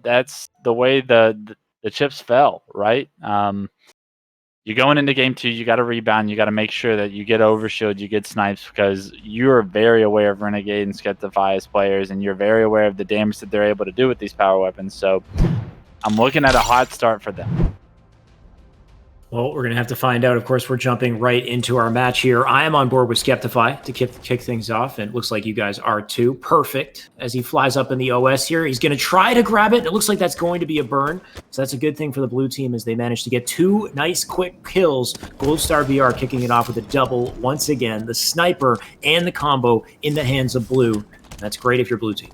that's the way the chips fell, right? You're going into game 2, you got to rebound, you got to make sure that you get overshield, you get snipes, because you're very aware of Renegade and Skeptify as players, and you're very aware of the damage that they're able to do with these power weapons. So I'm looking at a hot start for them. Well, we're going to have to find out. Of course, we're jumping right into our match here. I am on board with Skeptify to kick things off, and it looks like you guys are too. Perfect. As he flies up in the OS here, he's going to try to grab it. It looks like that's going to be a burn, so that's a good thing for the Blue team, as they managed to get 2 nice quick kills. Goldstar BR kicking it off with a double once again. The sniper and the combo in the hands of Blue. That's great if you're Blue team.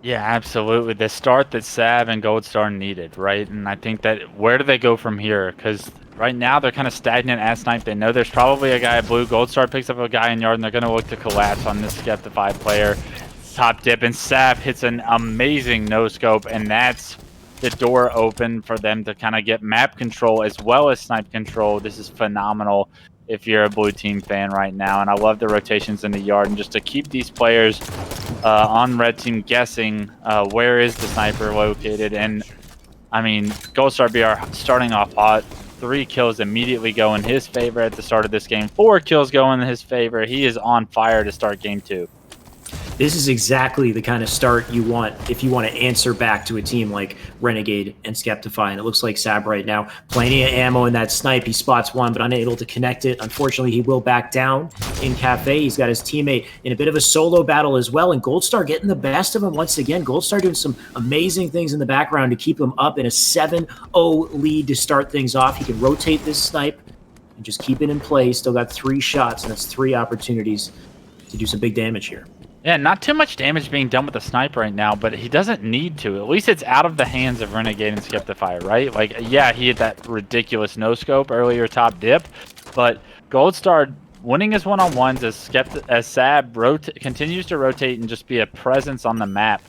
Yeah, absolutely. The start that Sav and Goldstar needed, right? And I think that, where do they go from here? Because right now they're kind of stagnant at snipe. They know there's probably a guy at Blue. Goldstar picks up a guy in yard, and they're going to look to collapse on this Skeptify player. Top dip, and Sav hits an amazing no-scope, and that's the door open for them to kind of get map control as well as snipe control. This is phenomenal if you're a Blue team fan right now, and I love the rotations in the yard, and just to keep these players on red team guessing where is the sniper located. And I mean, Goldstar BR starting off hot, 3 kills immediately go in his favor at the start of this game, 4 kills go in his favor. He is on fire to start game 2. This is exactly the kind of start you want if you want to answer back to a team like Renegade and Skeptify. And it looks like Sab right now, plenty of ammo in that snipe. He spots one, but unable to connect it. Unfortunately, he will back down in Cafe. He's got his teammate in a bit of a solo battle as well. And Goldstar getting the best of him once again. Goldstar doing some amazing things in the background to keep him up in a 7-0 lead to start things off. He can rotate this snipe and just keep it in play. Still got 3 shots, and that's 3 opportunities to do some big damage here. Yeah, not too much damage being done with the sniper right now, but he doesn't need to. At least it's out of the hands of Renegade and Skeptify, right? Like, yeah, he had that ridiculous no-scope earlier top dip, but Goldstar winning his one-on-ones as Sab continues to rotate and just be a presence on the map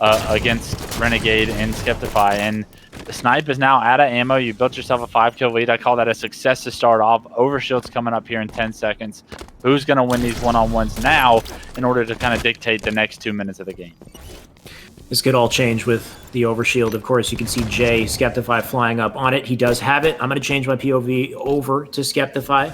against Renegade and Skeptify. And the snipe is now out of ammo. You built yourself a 5-kill lead. I call that a success to start off. Overshield's coming up here in 10 seconds. Who's going to win these one-on-ones now in order to kind of dictate the next 2 minutes of the game? This could all change with the overshield. Of course, you can see Jay, Skeptify, flying up on it. He does have it. I'm going to change my POV over to Skeptify.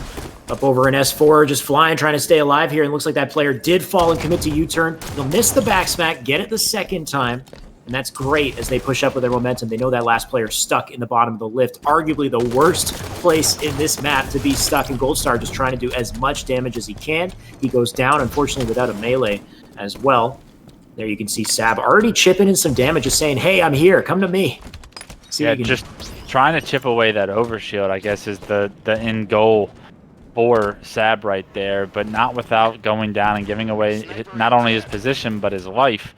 Up over an S4, just flying, trying to stay alive here, and looks like that player did fall and commit to U-turn. They'll miss the back smack, get it the second time, and that's great as they push up with their momentum. They know that last player stuck in the bottom of the lift, arguably the worst place in this map to be stuck, and Goldstar just trying to do as much damage as he can. He goes down, unfortunately, without a melee as well. There you can see Sab already chipping in some damage, just saying, hey, I'm here, come to me. See, yeah, just trying to chip away that overshield, I guess, is the end goal for Sab right there, but not without going down and giving away not only his position, but his life.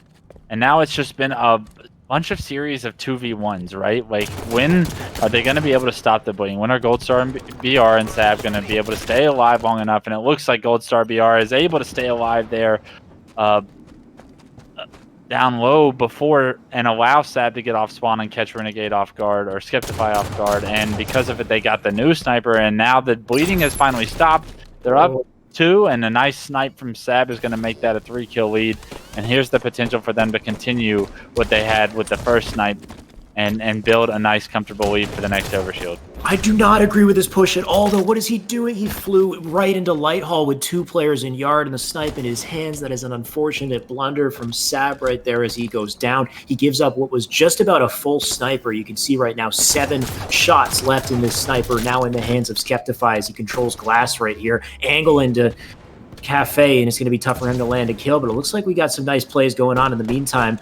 And now it's just been a bunch of series of 2v1s, right? Like, when are they going to be able to stop the bullying? When are Goldstar and BR and Sab going to be able to stay alive long enough? And it looks like Goldstar BR is able to stay alive there down low before and allow Sab to get off spawn and catch Renegade off guard or Skeptify off guard, and because of it they got the new sniper, and now the bleeding has finally stopped. They're up 2, and a nice snipe from Sab is going to make that a 3-kill lead, and here's the potential for them to continue what they had with the first snipe and build a nice comfortable lead for the next overshield. I do not agree with this push at all, though. What is he doing? He flew right into Light Hall with 2 players in yard and the snipe in his hands. That is an unfortunate blunder from Sab right there as he goes down. He gives up what was just about a full sniper. You can see right now 7 shots left in this sniper, now in the hands of Skeptify as he controls glass right here. Angle into Cafe, and it's going to be tough for him to land a kill, but it looks like we got some nice plays going on in the meantime.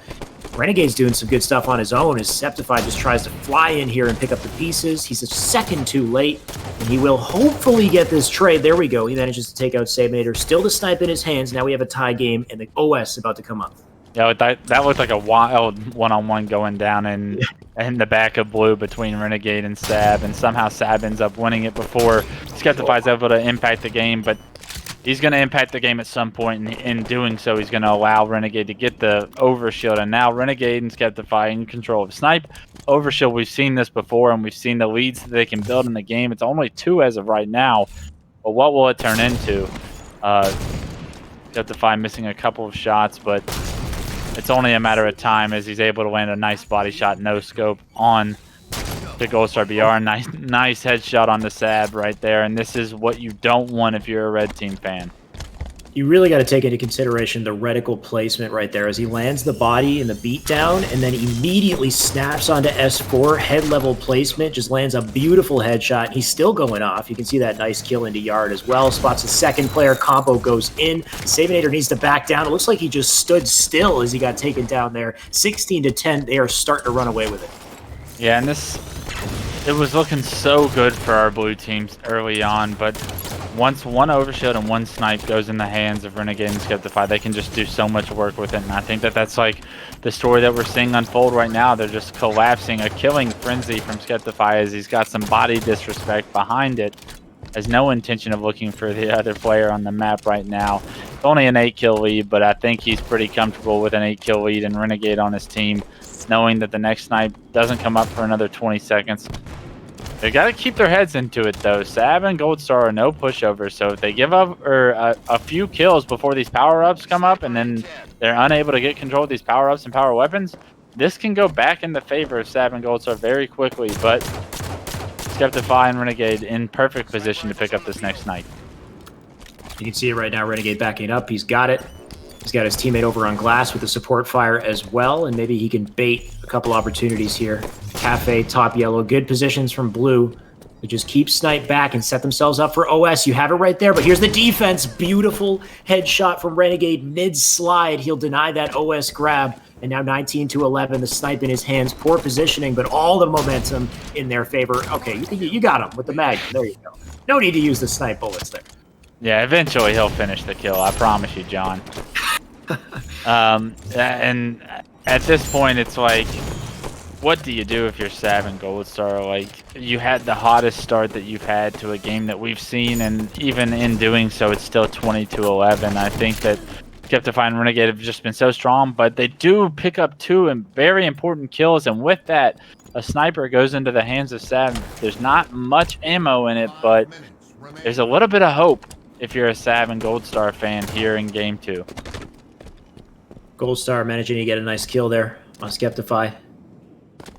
Renegade's doing some good stuff on his own as Skeptify just tries to fly in here and pick up the pieces. He's a second too late, and he will hopefully get this trade. There we go. He manages to take out Sabinator. Still the snipe in his hands. Now we have a tie game, and the OS about to come up. Yeah, that looked like a wild one-on-one going down in the back of blue between Renegade and Sab, and somehow Sab ends up winning it before Skeptify's able to impact the game, but he's going to impact the game at some point, and in doing so, he's going to allow Renegade to get the overshield. And now Renegade and Skeptify in control of Snipe. Overshield, we've seen this before, and we've seen the leads that they can build in the game. It's only 2 as of right now, but what will it turn into? Skeptify missing a couple of shots, but it's only a matter of time as he's able to land a nice body shot, no scope on the Goldstar BR. Nice headshot on the Sab right there, and this is what you don't want if you're a red team fan. You really got to take into consideration the reticle placement right there as he lands the body in the beatdown and then immediately snaps onto S4. Head level placement, just lands a beautiful headshot. He's still going off. You can see that nice kill into yard as well. Spots a second player. Combo goes in. Sabinator needs to back down. It looks like he just stood still as he got taken down there. 16-10. They are starting to run away with it. Yeah, and it was looking so good for our blue teams early on, but once one overshield and one snipe goes in the hands of Renegade and Skeptify, they can just do so much work with it, and I think that's like the story that we're seeing unfold right now. They're just collapsing, a killing frenzy from Skeptify as he's got some body disrespect behind it, has no intention of looking for the other player on the map right now. It's only an 8-kill lead, but I think he's pretty comfortable with an 8-kill lead and Renegade on his team, knowing that the next snipe doesn't come up for another 20 seconds. They got to keep their heads into it, though. Sab and Goldstar are no pushovers, so if they give up a few kills before these power-ups come up and then they're unable to get control of these power-ups and power weapons, this can go back in the favor of Sab and Goldstar very quickly, but Skeptify and Renegade in perfect position to pick up this next snipe. You can see it right now, Renegade backing up. He's got it. He's got his teammate over on glass with the support fire as well, and maybe he can bait a couple opportunities here. Cafe, top yellow, good positions from blue. They just keep snipe back and set themselves up for OS. You have it right there, but here's the defense. Beautiful headshot from Renegade mid-slide. He'll deny that OS grab, and now 19-11, the snipe in his hands. Poor positioning, but all the momentum in their favor. Okay, you got him with the mag. There you go. No need to use the snipe bullets there. Yeah, eventually he'll finish the kill. I promise you, John. And at this point, it's like, what do you do if you're Sab and Goldstar? Like, you had the hottest start that you've had to a game that we've seen, and even in doing so, it's still 20-11. I think that Skeptify and Renegade have just been so strong, but they do pick up 2 very important kills, and with that, a sniper goes into the hands of Sab. There's not much ammo in it, but there's a little bit of hope if you're a Sab and Goldstar fan here in Game 2. Goldstar managing to get a nice kill there on Skeptify.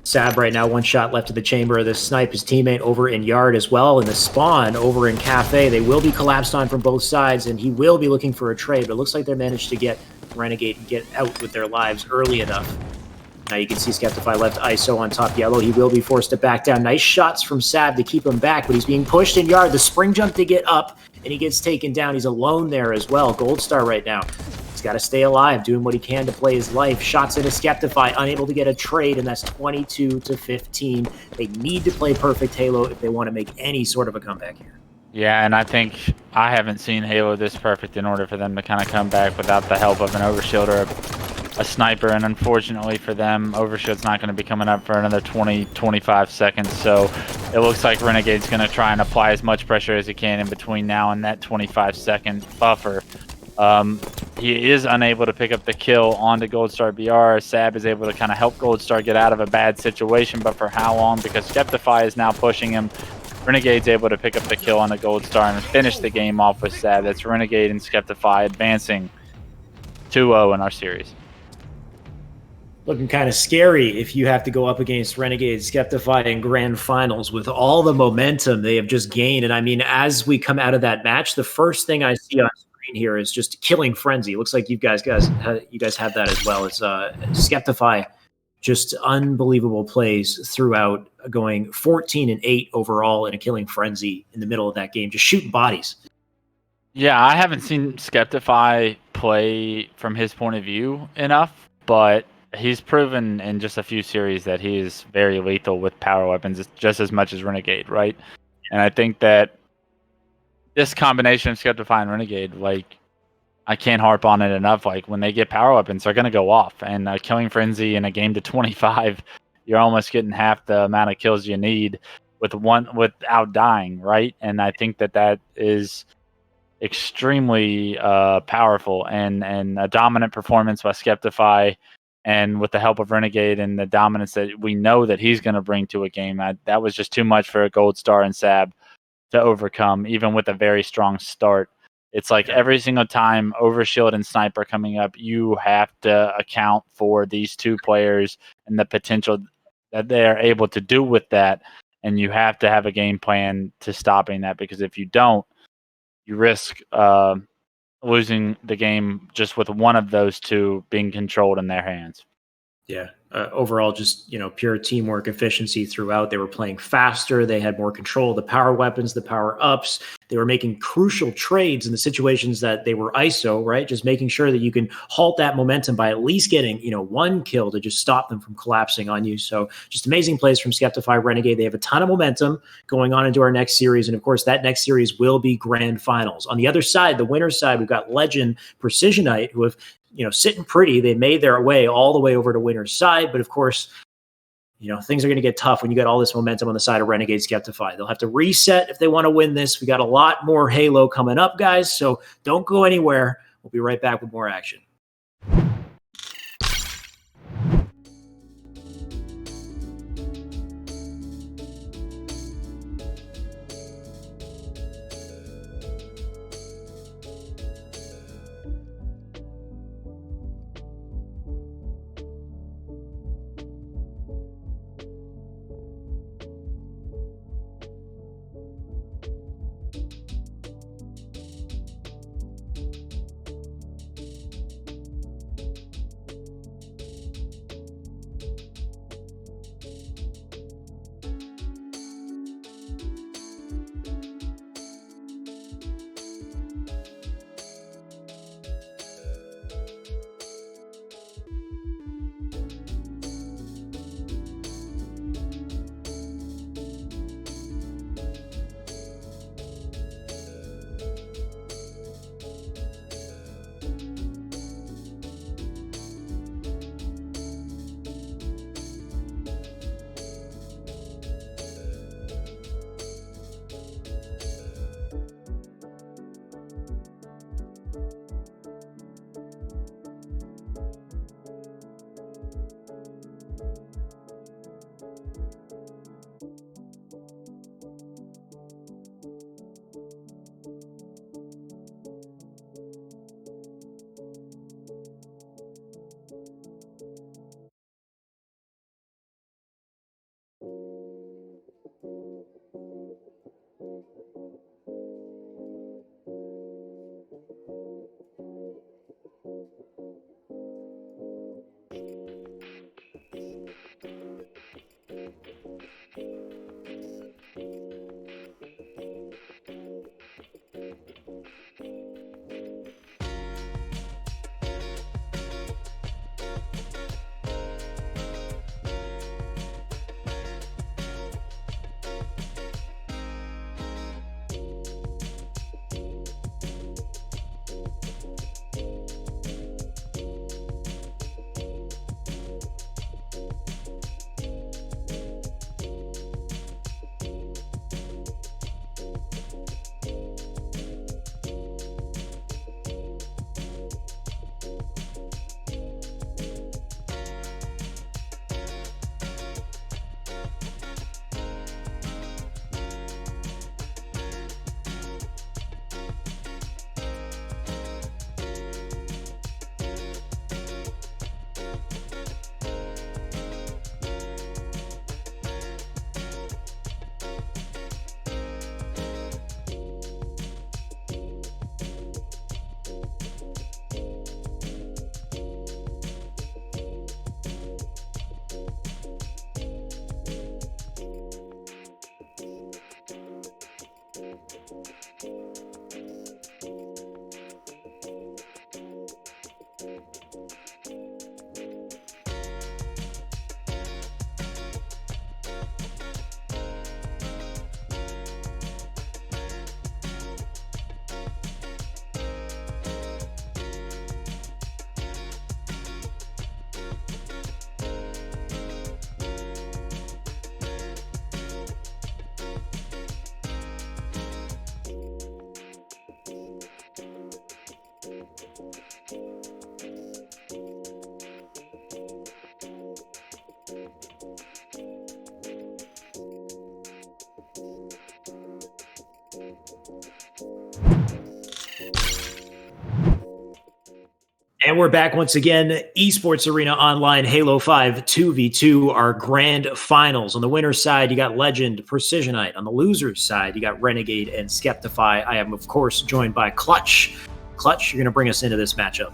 Sab right now, one shot left of the chamber. The snipe his teammate over in yard as well. And the spawn over in cafe, they will be collapsed on from both sides, and he will be looking for a trade. But it looks like they managed to get Renegade and get out with their lives early enough. Now you can see Skeptify left ISO on top yellow. He will be forced to back down. Nice shots from Sab to keep him back, but he's being pushed in yard. The spring jump to get up, and he gets taken down. He's alone there as well. Gold Star right now. He's got to stay alive, doing what he can to play his life. Shots into Skeptify, unable to get a trade, and that's 22-15. They need to play perfect Halo if they want to make any sort of a comeback here. Yeah, and I think I haven't seen Halo this perfect in order for them to kind of come back without the help of an overshield or a sniper, and unfortunately for them, overshield's not going to be coming up for another 20-25 seconds, so it looks like Renegade's going to try and apply as much pressure as he can in between now and that 25-second buffer. He is unable to pick up the kill onto Goldstar BR. Sab is able to kind of help Goldstar get out of a bad situation, but for how long? Because Skeptify is now pushing him. Renegade's able to pick up the kill on the Goldstar and finish the game off with Sab. That's Renegade and Skeptify advancing 2-0 in our series. Looking kind of scary if you have to go up against Renegade, Skeptify in grand finals with all the momentum they have just gained. And I mean, as we come out of that match, the first thing I see on screen here is just Killing Frenzy. It looks like you guys have that as well. It's Skeptify, just unbelievable plays throughout, going 14-8 overall in a Killing Frenzy in the middle of that game, just shooting bodies. Yeah, I haven't seen Skeptify play from his point of view enough, but he's proven in just a few series that he is very lethal with power weapons, just as much as Renegade, right? And I think that this combination of Skeptify and Renegade, like, I can't harp on it enough. Like, when they get power weapons, they're going to go off. And Killing Frenzy in a game to 25, you're almost getting half the amount of kills you need without dying, right? And I think that is extremely powerful, and a dominant performance by Skeptify, and with the help of Renegade and the dominance that we know that he's going to bring to a game, that was just too much for a Gold Star and Sab to overcome, even with a very strong start. It's like every single time Overshield and Sniper coming up, you have to account for these two players and the potential that they are able to do with that, and you have to have a game plan to stopping that, because if you don't, you risk losing the game just with one of those two being controlled in their hands. Yeah. Overall, just, pure teamwork efficiency throughout. They were playing faster. They had more control of the power weapons, the power ups. They were making crucial trades in the situations that they were ISO, right? Just making sure that you can halt that momentum by at least getting, one kill to just stop them from collapsing on you. So just amazing plays from Skeptify, Renegade. They have a ton of momentum going on into our next series. And of course, that next series will be grand finals. On the other side, the winner's side, we've got Legend, Precisionite, who have sitting pretty. They made their way all the way over to winner's side. But of course, things are going to get tough when you got all this momentum on the side of Renegade Skeptify. They'll have to reset if they want to win this. We got a lot more Halo coming up, guys. So don't go anywhere. We'll be right back with more action. And we're back once again. Esports Arena Online Halo 5 2v2, our grand finals. On the winner's side, you got Legend, Precisionite. On the loser's side, you got Renegade and Skeptify. I am, of course, joined by Clutch. Clutch, you're going to bring us into this matchup.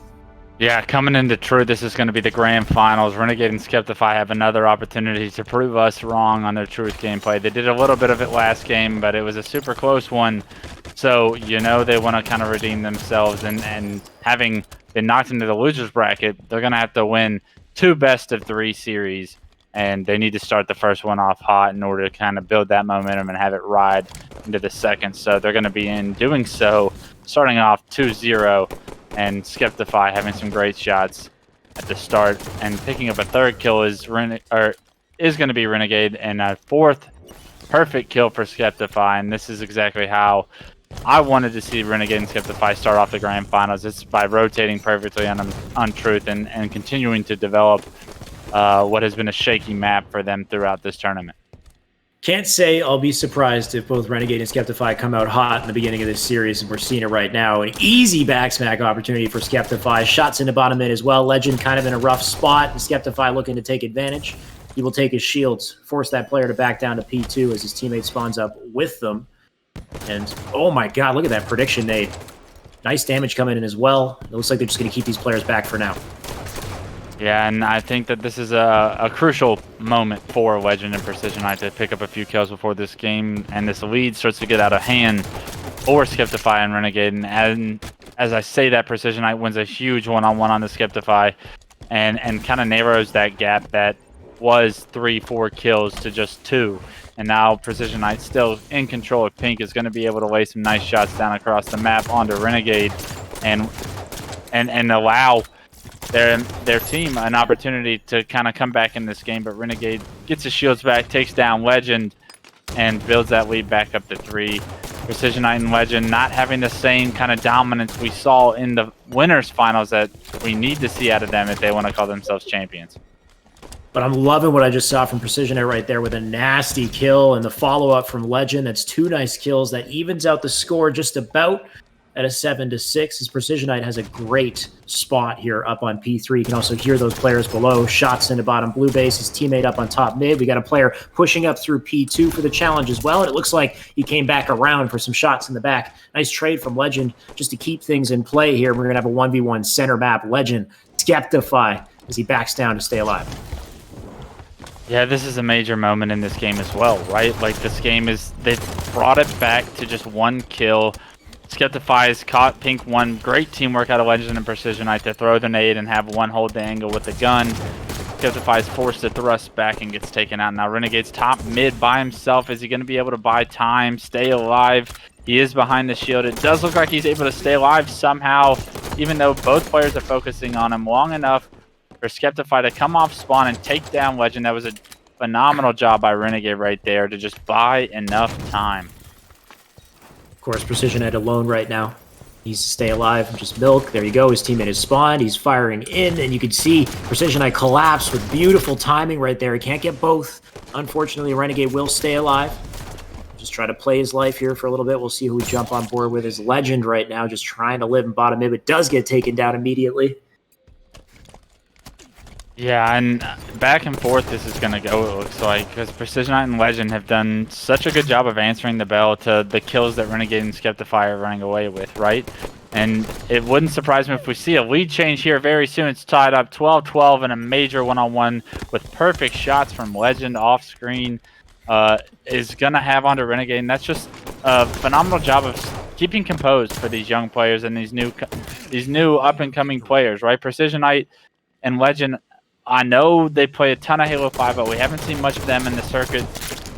Yeah, coming into True, this is going to be the grand finals. Renegade and Skeptify have another opportunity to prove us wrong on their Truth gameplay. They did a little bit of it last game, but it was a super close one. So, you know, they want to kind of redeem themselves. And having been knocked into the loser's bracket, they're going to have to win 2 best-of-3 series. And they need to start the first one off hot in order to kind of build that momentum and have it ride into the second. So they're going to be in doing so, starting off 2-0. And Skeptify having some great shots at the start, and picking up a 3rd kill is going to be Renegade, and a 4th perfect kill for Skeptify. And this is exactly how I wanted to see Renegade and Skeptify start off the grand finals. It's by rotating perfectly on Truth and continuing to develop what has been a shaky map for them throughout this tournament. Can't say I'll be surprised if both Renegade and Skeptify come out hot in the beginning of this series, and we're seeing it right now. An easy backsmack opportunity for Skeptify. Shots into bottom mid as well. Legend kind of in a rough spot, and Skeptify looking to take advantage. He will take his shields, force that player to back down to P2 as his teammate spawns up with them. And, oh my god, look at that prediction nade. Nice damage coming in as well. It looks like they're just going to keep these players back for now. Yeah, and I think that this is a crucial moment for Legend and Precisionite to pick up a few kills before this game, and this lead starts to get out of hand for Skeptify and Renegade. And as I say that, Precisionite wins a huge one-on-one on the Skeptify and kind of narrows that gap that was 3-4 kills to just 2. And now Precisionite, still in control of Pink, is going to be able to lay some nice shots down across the map onto Renegade and allow their team an opportunity to kind of come back in this game. But Renegade gets his shields back, takes down Legend, and builds that lead back up to 3. Precisionite and Legend not having the same kind of dominance we saw in the winners finals that we need to see out of them if they want to call themselves champions. But I'm loving what I just saw from Precisionite right there with a nasty kill, and the follow-up from Legend. That's 2 nice kills. That evens out the score just about at a 7-6, as Precisionite has a great spot here up on P3. You can also hear those players below. Shots into bottom blue base. His teammate up on top mid. We got a player pushing up through P2 for the challenge as well. And it looks like he came back around for some shots in the back. Nice trade from Legend just to keep things in play here. We're going to have a 1v1 center map. Legend, Skeptify, as he backs down to stay alive. Yeah, this is a major moment in this game as well, right? Like, this game is, they've brought it back to just 1 kill. Skeptify has caught Pink 1. Great teamwork out of Legend and Precisionite to throw the nade and have one hold the angle with the gun. Skeptify is forced to thrust back and gets taken out. Now Renegade's top mid by himself. Is he going to be able to buy time, stay alive? He is behind the shield. It does look like he's able to stay alive somehow, even though both players are focusing on him long enough for Skeptify to come off spawn and take down Legend. That was a phenomenal job by Renegade right there to just buy enough time. Of course, Precisionite alone right now. Needs to stay alive and just milk. There you go. His teammate is spawned. He's firing in, and you can see Precisionite collapse with beautiful timing right there. He can't get both. Unfortunately, Renegade will stay alive. Just try to play his life here for a little bit. We'll see who we jump on board with. His Legend right now, just trying to live in bottom mid, but does get taken down immediately. Yeah, and back and forth this is going to go, it looks like, because Precisionite and Legend have done such a good job of answering the bell to the kills that Renegade and Skeptify are running away with, right? And it wouldn't surprise me if we see a lead change here very soon. It's tied up 12-12 in a major one-on-one with perfect shots from Legend off screen. Is going to have onto Renegade, and that's just a phenomenal job of keeping composed for these young players and these new up and coming players, right? Precision Knight and Legend. I know they play a ton of Halo 5, but we haven't seen much of them in the circuit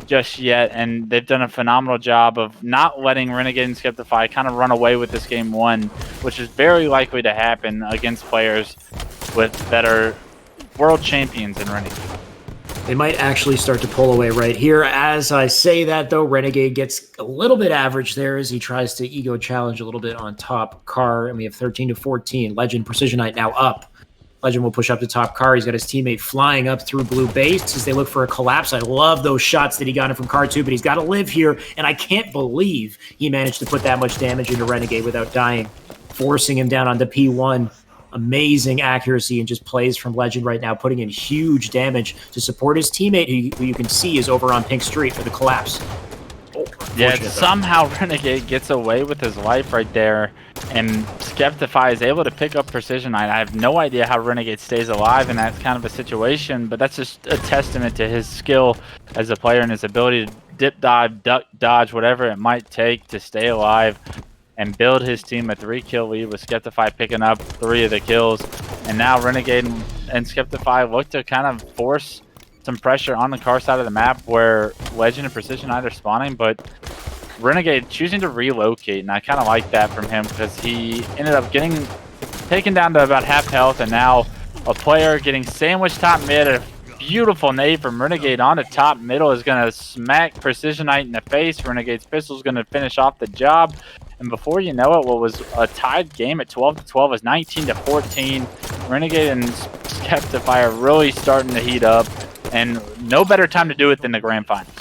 just yet, and they've done a phenomenal job of not letting Renegade and Skeptify kind of run away with this game one, which is very likely to happen against players that are world champions in Renegade. They might actually start to pull away right here. As I say that, though, Renegade gets a little bit average there as he tries to ego challenge a little bit on top car, and we have 13-14. Legend Precision Knight now up. Legend will push up to top car. He's got his teammate flying up through blue base as they look for a collapse. I love those shots that he got in from car 2, but he's got to live here, and I can't believe he managed to put that much damage into Renegade without dying, forcing him down onto P1. Amazing accuracy and just plays from Legend right now, putting in huge damage to support his teammate, who you can see is over on Pink Street for the collapse. Yeah, somehow Renegade gets away with his life right there, and Skeptify is able to pick up Precision Knight. I have no idea how Renegade stays alive in that kind of a situation, but that's just a testament to his skill as a player and his ability to dip, dive, duck, dodge, whatever it might take to stay alive and build his team a 3-kill lead with Skeptify picking up 3 of the kills. And now Renegade and Skeptify look to kind of force some pressure on the car side of the map where Legend and Precision Knight are spawning, but Renegade choosing to relocate, and I kind of like that from him because he ended up getting taken down to about half health, and now a player getting sandwiched top mid. A beautiful nade from Renegade onto top middle is going to smack Precision Knight in the face. Renegade's pistol is going to finish off the job. And before you know it, what was a tied game at 12-12 is 19-14. Renegade and Skeptify are really starting to heat up, and no better time to do it than the grand final.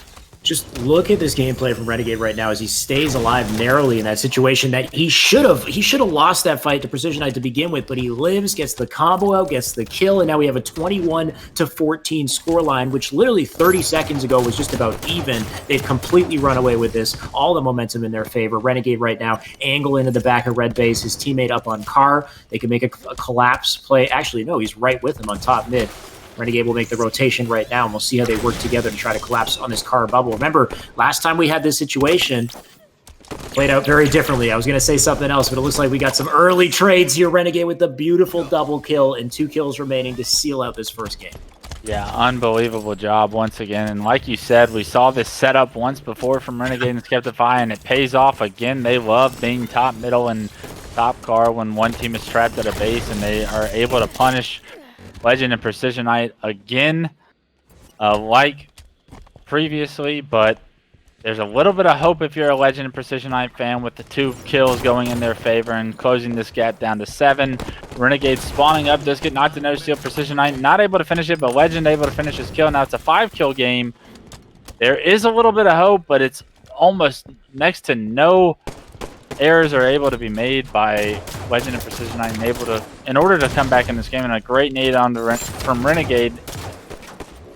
Just look at this gameplay from Renegade right now as he stays alive narrowly in that situation that he should have lost that fight to Precision Knight to begin with, but he lives, gets the combo out, gets the kill, and now we have a 21-14 scoreline, which literally 30 seconds ago was just about even. They've completely run away with this, all the momentum in their favor. Renegade right now angle into the back of red base, his teammate up on car. They can make a collapse play. Actually, no, he's right with him on top mid. Renegade will make the rotation right now, and we'll see how they work together to try to collapse on this car bubble. Remember, last time we had this situation, played out very differently. I was going to say something else, but it looks like we got some early trades here. Renegade with the beautiful double kill and 2 kills remaining to seal out this first game. Yeah, unbelievable job once again. And like you said, we saw this setup once before from Renegade and Skeptify, and it pays off again. They love being top, middle, and top car when one team is trapped at a base, and they are able to punish Legend and Precision Knight again, like previously, but there's a little bit of hope if you're a Legend and Precision Knight fan with the 2 kills going in their favor and closing this gap down to 7. Renegade spawning up, does get knocked to no steal. Precision Knight not able to finish it, but Legend able to finish his kill. Now it's a 5-kill game. There is a little bit of hope, but it's almost next to no errors are able to be made by Legend and Precision Knight, and able to, in order to come back in this game. And a great nade on from Renegade.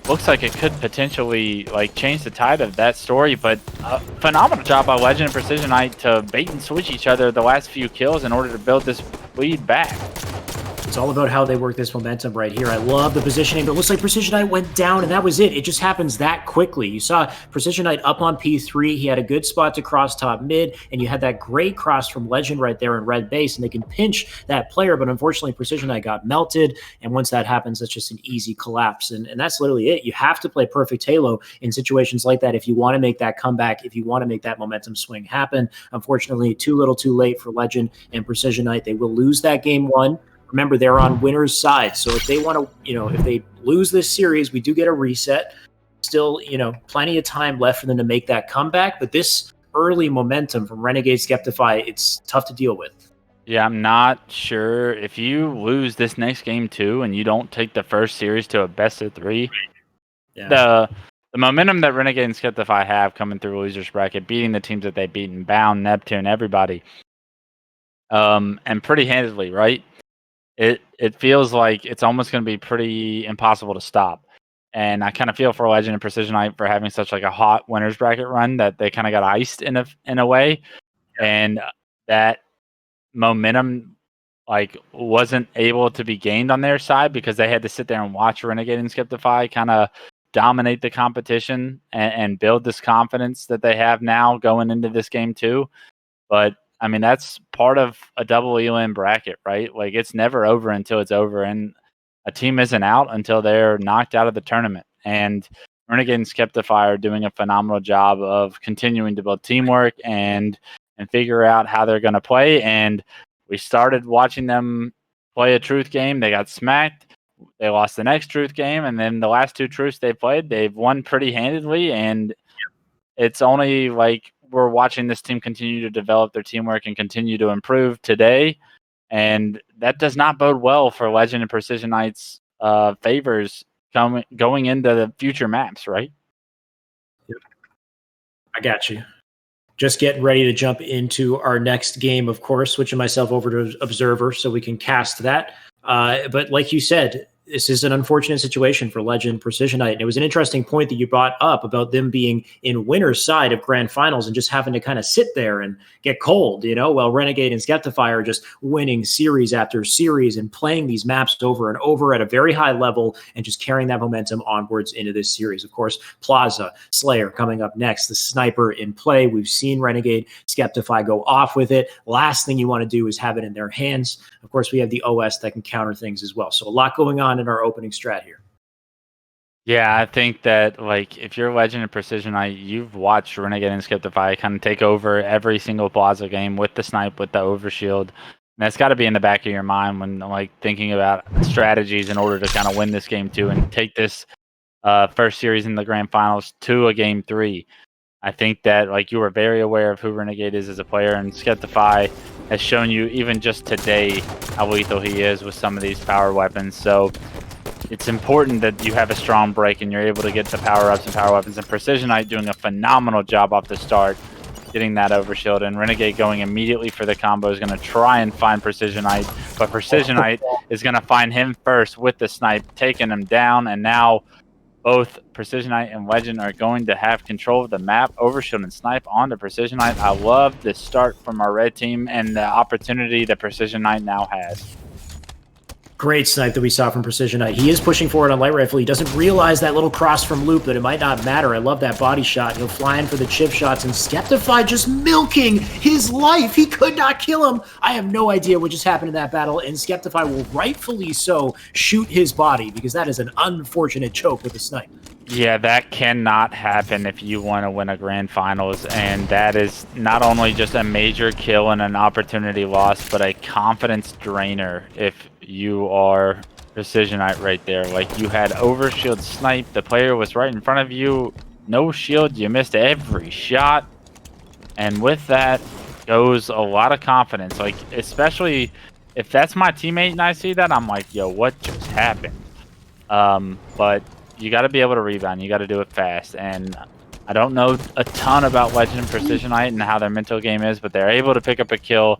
Looks like it could potentially change the tide of that story, but a phenomenal job by Legend and Precision Knight to bait and switch each other the last few kills in order to build this lead back. It's all about how they work this momentum right here. I love the positioning, but it looks like Precision Knight went down, and that was it. It just happens that quickly. You saw Precision Knight up on P3. He had a good spot to cross top mid, and you had that great cross from Legend right there in red base, and they can pinch that player, but unfortunately Precision Knight got melted, and once that happens, that's just an easy collapse, and that's literally it. You have to play perfect Halo in situations like that if you want to make that comeback, if you want to make that momentum swing happen. Unfortunately, too little too late for Legend and Precision Knight. They will lose that game one. Remember, they're on winner's side. So if they want to, if they lose this series, we do get a reset. Still, plenty of time left for them to make that comeback. But this early momentum from Renegade Skeptify, it's tough to deal with. Yeah, I'm not sure if you lose this next game too, and you don't take the first series to a best of 3. Yeah. The momentum that Renegade and Skeptify have coming through losers bracket, beating the teams that they've beaten, Bound, Neptune, everybody, and pretty handedly, right? It feels like it's almost going to be pretty impossible to stop. And I kind of feel for Legend and Precision Knight for having such a hot winners bracket run that they kind of got iced in a way. Yeah. And that momentum wasn't able to be gained on their side because they had to sit there and watch Renegade and Skeptify kind of dominate the competition and build this confidence that they have now going into this game too. But I mean, that's part of a double elim bracket, right? Like, it's never over until it's over, and a team isn't out until they're knocked out of the tournament. And Renegade and Skeptify are doing a phenomenal job of continuing to build teamwork and figure out how they're going to play. And we started watching them play a truth game. They got smacked. They lost the next truth game, and then the last two truths they played, they've won pretty handedly. And it's only like we're watching this team continue to develop their teamwork and continue to improve today. And that does not bode well for Legend and Precision Knights favors going into the future maps, right? Yep. I got you. Just getting ready to jump into our next game, of course, switching myself over to Observer so we can cast that. But like you said, this is an unfortunate situation for Legend Precision Knight. And it was an interesting point that you brought up about them being in winner's side of grand finals and just having to kind of sit there and get cold, while Renegade and Skeptify are just winning series after series and playing these maps over and over at a very high level and just carrying that momentum onwards into this series. Of course, Plaza, Slayer coming up next, the sniper in play. We've seen Renegade, Skeptify go off with it. Last thing you want to do is have it in their hands. Of course, we have the OS that can counter things as well. So a lot going on in our opening strat here. Yeah, I think that, like, if you're Legend and Precision Knight, you've watched Renegade and Skeptify kind of take over every single Plaza game with the snipe, with the overshield. And that's got to be in the back of your mind when, like, thinking about strategies in order to kind of win this game too and take this first series in the grand finals to a game 3. I think that, like, you were very aware of who Renegade is as a player, and Skeptify has shown you even just today how lethal he is with some of these power weapons. So it's important that you have a strong break and you're able to get the power-ups and power weapons. And Precision Knight doing a phenomenal job off the start, getting that overshield. And Renegade going immediately for the combo is going to try and find Precision Knight. But Precision Knight is going to find him first with the snipe, taking him down. And now both Precision Knight and Legend are going to have control of the map. Overshield and snipe onto Precision Knight. I love the start from our red team and the opportunity that Precision Knight now has. Great snipe that we saw from Precision Knight. He is pushing forward on light rifle. He doesn't realize that little cross from loop, that it might not matter. I love that body shot. He'll fly in for the chip shots, and Skeptify just milking his life. He could not kill him. I have no idea what just happened in that battle, and Skeptify will rightfully so shoot his body, because that is an unfortunate choke with the snipe. Yeah, that cannot happen if you want to win a grand finals, and that is not only just a major kill and an opportunity loss, but a confidence drainer if you are Precision Knight right there. Like, you had overshield snipe, the player was right in front of you, no shield, you missed every shot, and with that goes a lot of confidence. Like, especially if that's my teammate and I see that, I'm like, yo, what just happened? But you got to be able to rebound. You got to do it fast. And I don't know a ton about Legend and Precision Knight and how their mental game is, but they're able to pick up a kill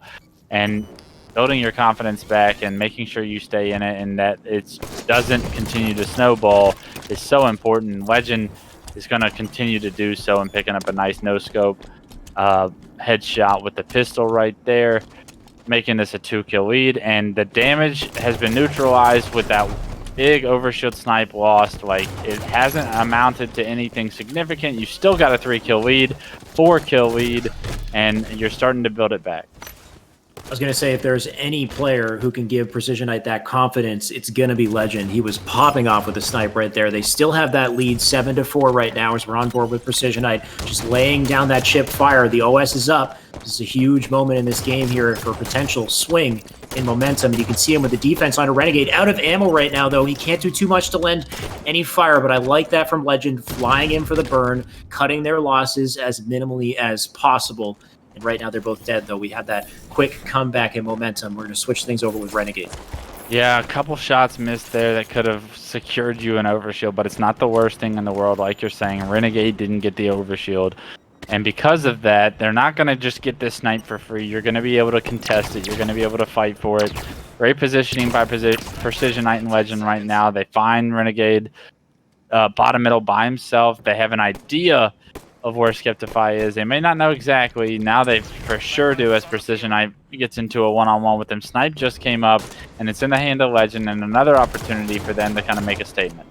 and building your confidence back and making sure you stay in it and that it doesn't continue to snowball is so important. Legend is going to continue to do so and picking up a nice no-scope headshot with the pistol right there, making this a 2-kill lead. And the damage has been neutralized with that big overshield snipe lost. Like, it hasn't amounted to anything significant. You still got a 3-kill lead, 4-kill lead, and you're starting to build it back. I was going to say, if there's any player who can give Precision Knight that confidence, it's going to be Legend. He was popping off with a snipe right there. They still have that lead 7-4 right now as we're on board with Precision Knight, just laying down that chip fire. The OS is up. This is a huge moment in this game here for potential swing in momentum. You can see him with the defense on a Renegade. Out of ammo right now, though. He can't do too much to lend any fire, but I like that from Legend, flying in for the burn, cutting their losses as minimally as possible. And right now they're both dead, though. We have that quick comeback in momentum. We're going to switch things over with Renegade. Yeah, a couple shots missed there that could have secured you an overshield, but it's not the worst thing in the world. Like you're saying, Renegade didn't get the overshield. And because of that, they're not going to just get this snipe for free. You're going to be able to contest it. You're going to be able to fight for it. Great positioning by Precision Knight and Legend right now. They find Renegade bottom middle by himself. They have an idea of where Skeptify is. They may not know exactly. Now they for sure do, as Precision Knight gets into a one-on-one with them. Snipe just came up, and it's in the hand of Legend, and another opportunity for them to kind of make a statement.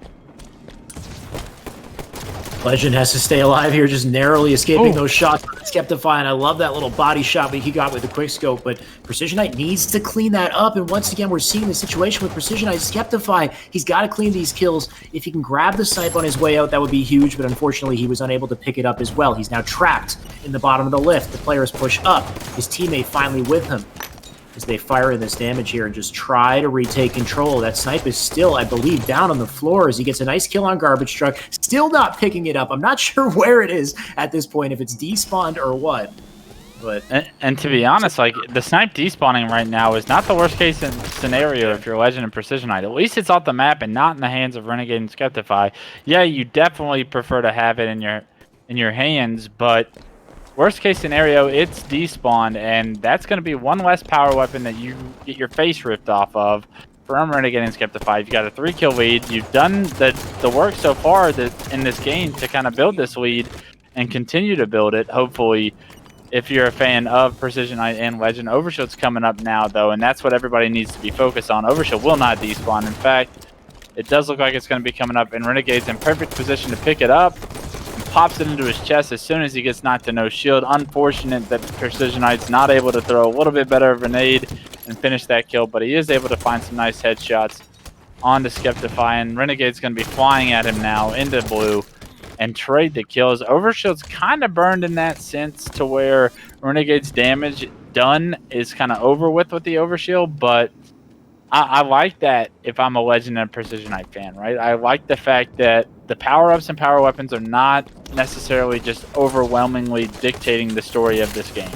Legend has to stay alive here, just narrowly escaping those shots from Skeptify, and I love that little body shot that he got with the quickscope, but Precision Knight needs to clean that up, and once again, we're seeing the situation with Precision Knight. Skeptify, he's got to clean these kills. If he can grab the snipe on his way out, that would be huge, but unfortunately, he was unable to pick it up as well. He's now trapped in the bottom of the lift. The players push up. His teammate finally with him as they fire in this damage here and just try to retake control. That snipe is still, I believe, down on the floor as he gets a nice kill on Garbage Truck. Still not picking it up. I'm not sure where it is at this point, if it's despawned or what. But and to be honest, like, the snipe despawning right now is not the worst case scenario if you're Legend and Precision Knight. At least it's off the map and not in the hands of Renegade and Skeptify. Yeah, you definitely prefer to have it in your hands, but worst case scenario, it's despawned, and that's going to be one less power weapon that you get your face ripped off of from Renegade and Skeptify. You've got a 3-kill lead. You've done the work so far in this game to kind of build this lead and continue to build it. Hopefully, if you're a fan of Precision Knight and Legend, Overshield's coming up now, though, and that's what everybody needs to be focused on. Overshield will not despawn. In fact, it does look like it's going to be coming up, and Renegade's in perfect position to pick it up. Pops it into his chest as soon as he gets knocked to no shield. Unfortunate that Precision Knight's not able to throw a little bit better of a grenade and finish that kill, but he is able to find some nice headshots on the Skeptify, and Renegade's going to be flying at him now into blue and trade the kills. Overshield's kind of burned in that sense to where Renegade's damage done is kind of over with the Overshield, but I like that if I'm a Legend and Precision Knight fan, right? I like the fact that the power-ups and power weapons are not necessarily just overwhelmingly dictating the story of this game.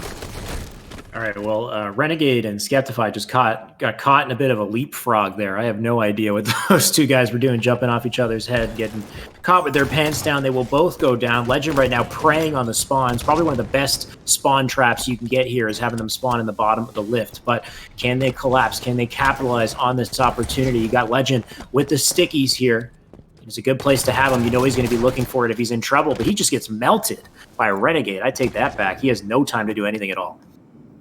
all right, well, Renegade and Skeptify just got caught in a bit of a leapfrog there. I have no idea what those two guys were doing, jumping off each other's head, getting caught with their pants down. They will both go down. Legend right now preying on the spawns. Probably one of the best spawn traps you can get here is having them spawn in the bottom of the lift. But can they collapse? Can they capitalize on this opportunity? You got Legend with the stickies here. It's a good place to have him. You know he's going to be looking for it if he's in trouble, but he just gets melted by a Renegade. I take that back. He has no time to do anything at all.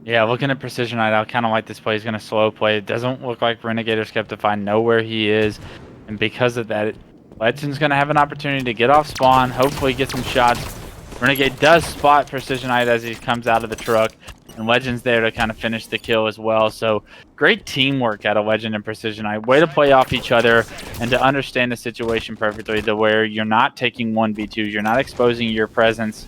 Yeah, looking at Precision Knight, I kind of like this play. He's going to slow play. It doesn't look like Renegade or Skeptify know where he is, and because of that, Legend's going to have an opportunity to get off spawn, hopefully get some shots. Renegade does spot Precision Knight as he comes out of the truck, and Legend's there to kind of finish the kill as well. So great teamwork out of Legend and Precision Knight. Way to play off each other and to understand the situation perfectly, to where you're not taking 1v2s, you're not exposing your presence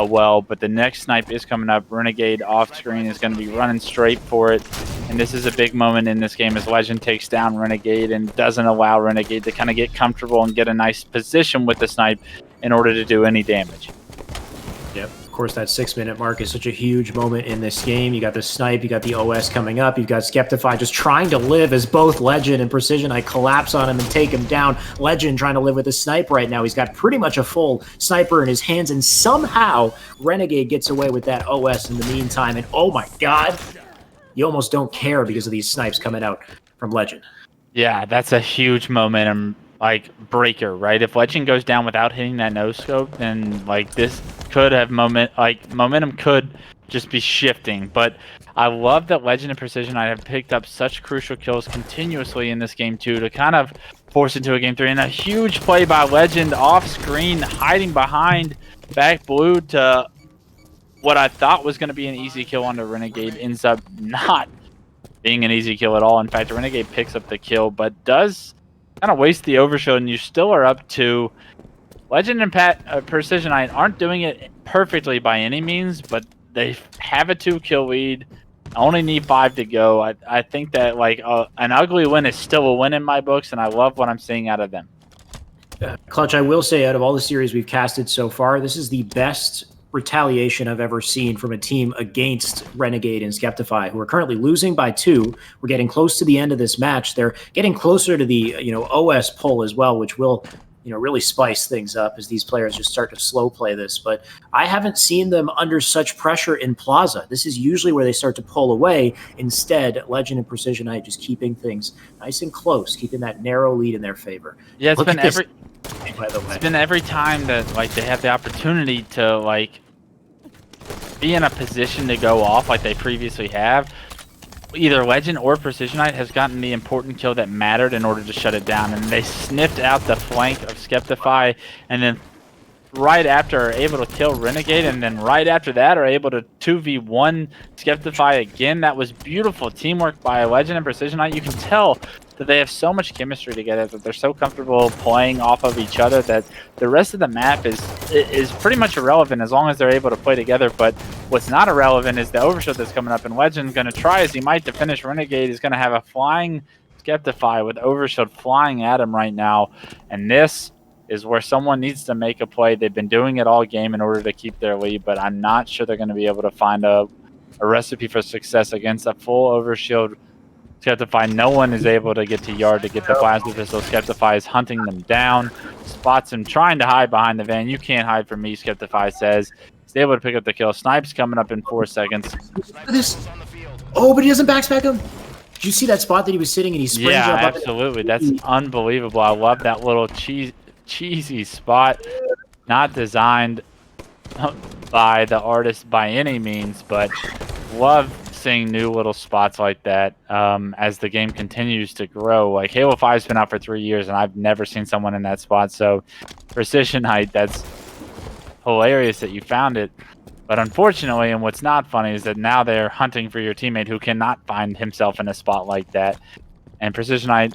well, but the next snipe is coming up. Renegade off screen is going to be running straight for it, and this is a big moment in this game as Legend takes down Renegade and doesn't allow Renegade to kind of get comfortable and get a nice position with the snipe in order to do any damage. Yep. Of course, that 6-minute mark is such a huge moment in this game. You got the snipe, you got the OS coming up, you've got Skeptify just trying to live as both Legend and Precision Knight collapse on him and take him down. Legend trying to live with a snipe right now. He's got pretty much a full sniper in his hands, and somehow Renegade gets away with that OS in the meantime. And oh my God, you almost don't care because of these snipes coming out from Legend. Yeah, that's a huge momentum breaker, right? If Legend goes down without hitting that no scope, then this could have momentum could just be shifting. But I love that Legend and Precision Knight have picked up such crucial kills continuously in this game too, to kind of force into a game 3. And a huge play by Legend off screen, hiding behind back blue to what I thought was going to be an easy kill on the Renegade, ends up not being an easy kill at all. In fact, Renegade picks up the kill, but does kind of waste the overshield, and you still are up to Legend and Precision Knight aren't doing it perfectly by any means, but they have a 2-kill lead. Only need 5 to go. I think that an ugly win is still a win in my books, and I love what I'm seeing out of them. Clutch, I will say, out of all the series we've casted so far, this is the best retaliation I've ever seen from a team against Renegade and Skeptify, who are currently losing by 2. We're getting close to the end of this match. They're getting closer to the OS pull as well, which will really spice things up as these players just start to slow play this. But I haven't seen them under such pressure in Plaza. This is usually where they start to pull away. Instead, Legend and Precision Knight just keeping things nice and close, keeping that narrow lead in their favor. Yeah, it's been every time that they have the opportunity to be in a position to go off like they previously have. Either Legend or Precision Knight has gotten the important kill that mattered in order to shut it down, and they sniffed out the flank of Skeptify and then right after are able to kill Renegade, and then right after that are able to 2v1 Skeptify again. That was beautiful teamwork by Legend and Precision Knight. You can tell that they have so much chemistry together, that they're so comfortable playing off of each other, that the rest of the map is pretty much irrelevant as long as they're able to play together. But what's not irrelevant is the overshield that's coming up, and Legend's going to try as he might to finish Renegade. He's going to have a flying Skeptify with overshield flying at him right now, and this is where someone needs to make a play. They've been doing it all game in order to keep their lead, but I'm not sure they're going to be able to find a recipe for success against a full overshield Skeptify. No one is able to get to yard to get the plasma pistol. Skeptify is hunting them down, spots him trying to hide behind the van. You can't hide from me, Skeptify says. He's able to pick up the kill. Snipe's coming up in 4 seconds. This. Oh, but he doesn't backspec him. Did you see that spot that he was sitting and he springs up? Yeah, absolutely. That's unbelievable. I love that little cheesy spot. Not designed by the artist by any means, but love seeing new little spots like that as the game continues to grow. Like Halo 5's been out for 3 years, and I've never seen someone in that spot. So Precision Height, that's hilarious that you found it. But unfortunately, and what's not funny is that now they're hunting for your teammate who cannot find himself in a spot like that. And Precision Height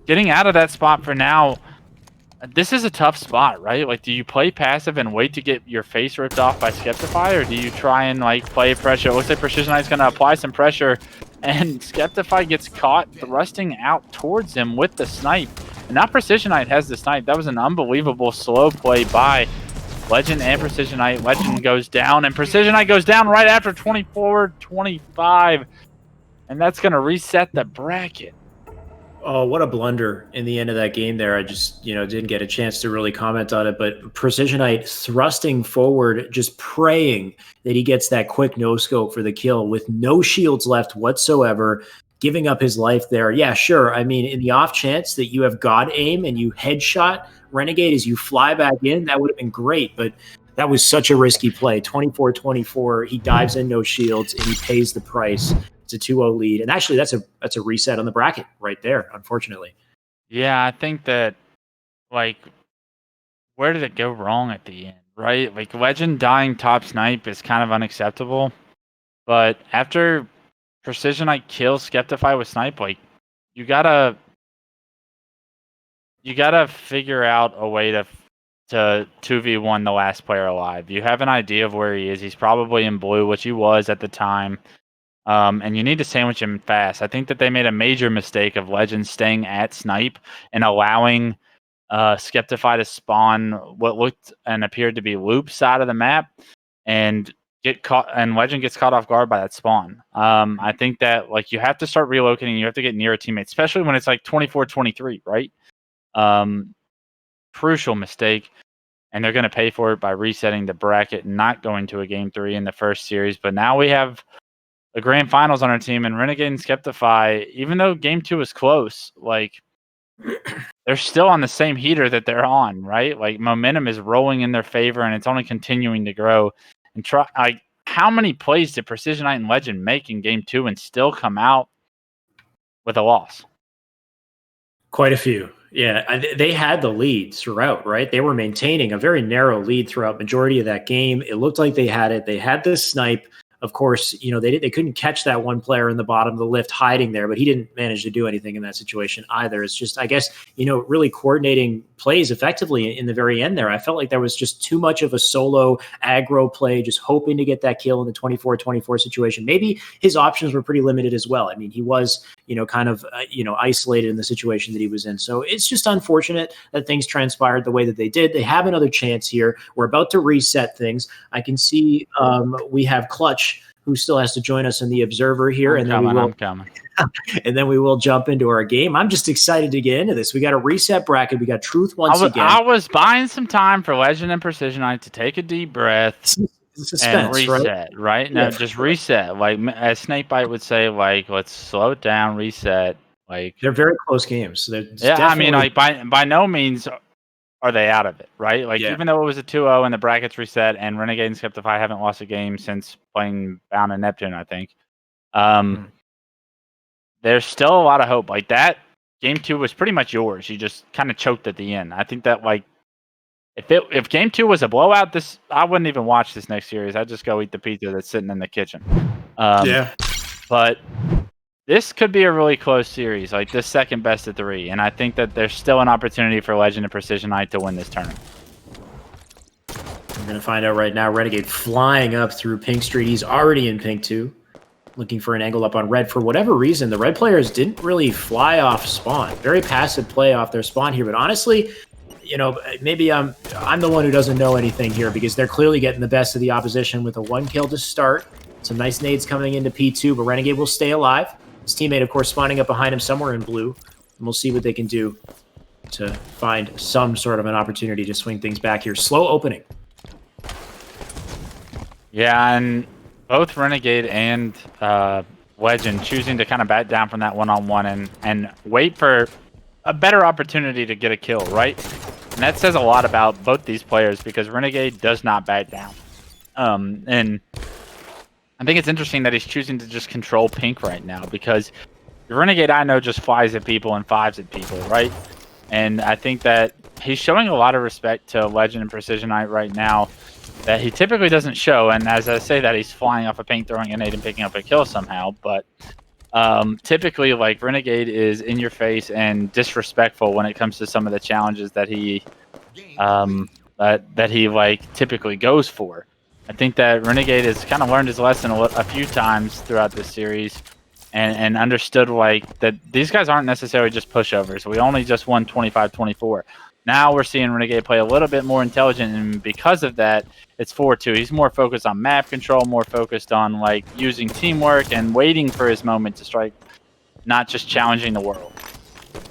getting out of that spot for now. This is a tough spot, right? Like, do you play passive and wait to get your face ripped off by Skeptify, or do you try and, like, play pressure? It looks like Precision Knight's going to apply some pressure, and Skeptify gets caught thrusting out towards him with the snipe. And now Precision Knight has the snipe. That was an unbelievable slow play by Legend and Precision Knight. Legend goes down, and Precision Knight goes down right after 24-25. And that's going to reset the bracket. Oh, what a blunder in the end of that game there. I just, didn't get a chance to really comment on it, but Precision Knight thrusting forward, just praying that he gets that quick no-scope for the kill with no shields left whatsoever, giving up his life there. Yeah, sure. I mean, in the off chance that you have God aim and you headshot Renegade as you fly back in, that would have been great, but that was such a risky play. 24-24, he dives in, no shields, and he pays the price. It's a 2-0 lead, and actually that's a reset on the bracket right there, unfortunately. Yeah, I think that, like, where did it go wrong at the end, right? Like, Legend dying top snipe is kind of unacceptable, but after Precision Knight kills Skeptify with snipe, like, you gotta figure out a way to 2v1 the last player alive. You have an idea of where he is. He's probably in blue, which he was at the time. And you need to sandwich him fast. I think that they made a major mistake of Legend staying at snipe and allowing Skeptify to spawn what looked and appeared to be loop side of the map and get caught, and Legend gets caught off guard by that spawn. I think that, like, you have to start relocating. You have to get near a teammate, especially when it's like 24-23, right? Crucial mistake. And they're going to pay for it by resetting the bracket and not going to a game 3 in the first series. But now we have the grand finals on our team, and Renegade and Skeptify, even though game 2 is close, like, they're still on the same heater that they're on, right? Like, momentum is rolling in their favor, and it's only continuing to grow. And how many plays did Precision Knight and Legend make in game 2 and still come out with a loss? Quite a few. Yeah, they had the lead throughout, right? They were maintaining a very narrow lead throughout majority of that game. It looked like they had it. They had the snipe. Of course, they couldn't catch that one player in the bottom of the lift hiding there, but he didn't manage to do anything in that situation either. It's just, I guess, really coordinating plays effectively in the very end there. I felt like there was just too much of a solo aggro play, just hoping to get that kill in the 24-24 situation. Maybe his options were pretty limited as well. I mean, he was, kind of, isolated in the situation that he was in. So it's just unfortunate that things transpired the way that they did. They have another chance here. We're about to reset things. I can see we have Clutch, who still has to join us in the Observer here, I'm coming. And then we will jump into our game. I'm just excited to get into this. We got a reset bracket. We got Truth once again. I was buying some time for Legend and Precision Knight to take a deep breath Suspense, and reset, right? Now, just reset. Like, as Snakebite would say, like, let's slow it down, reset. Like, they're very close games. I mean, like, by no means are they out of it, right? Like, even though it was a 2-0 and the brackets reset, and Renegade and Skeptify haven't lost a game since playing Bound and Neptune, I think. There's still a lot of hope. Like, that game 2 was pretty much yours. You just kind of choked at the end. I think that, like, If game 2 was a blowout, I wouldn't even watch this next series. I'd just go eat the pizza that's sitting in the kitchen. Yeah. But this could be a really close series, like this second best of 3, and I think that there's still an opportunity for Legend and Precision Knight to win this tournament. We're going to find out right now. Renegade flying up through Pink Street. He's already in Pink 2. Looking for an angle up on Red. For whatever reason, the Red players didn't really fly off spawn. Very passive play off their spawn here, but honestly, you know, maybe I'm the one who doesn't know anything here because they're clearly getting the best of the opposition with a 1 kill to start. Some nice nades coming into P2, but Renegade will stay alive. His teammate, of course, spawning up behind him somewhere in blue. And we'll see what they can do to find some sort of an opportunity to swing things back here. Slow opening. Yeah, and both Renegade and Legend choosing to kind of back down from that one-on-one and wait for a better opportunity to get a kill, right? And that says a lot about both these players because Renegade does not back down. And I think it's interesting that he's choosing to just control Pink right now because the Renegade I know just flies at people and fives at people, right? And I think that he's showing a lot of respect to Legend and Precision Knight right now that he typically doesn't show. And as I say that, he's flying off a Pink, throwing a nade, and picking up a kill somehow. But typically, like, Renegade is in your face and disrespectful when it comes to some of the challenges that he like typically goes for. I think that Renegade has kind of learned his lesson a few times throughout this series and understood like that these guys aren't necessarily just pushovers. We only just won 25-24. Now we're seeing Renegade play a little bit more intelligent, and because of that, it's 4-2. He's more focused on map control, more focused on like using teamwork and waiting for his moment to strike, not just challenging the world.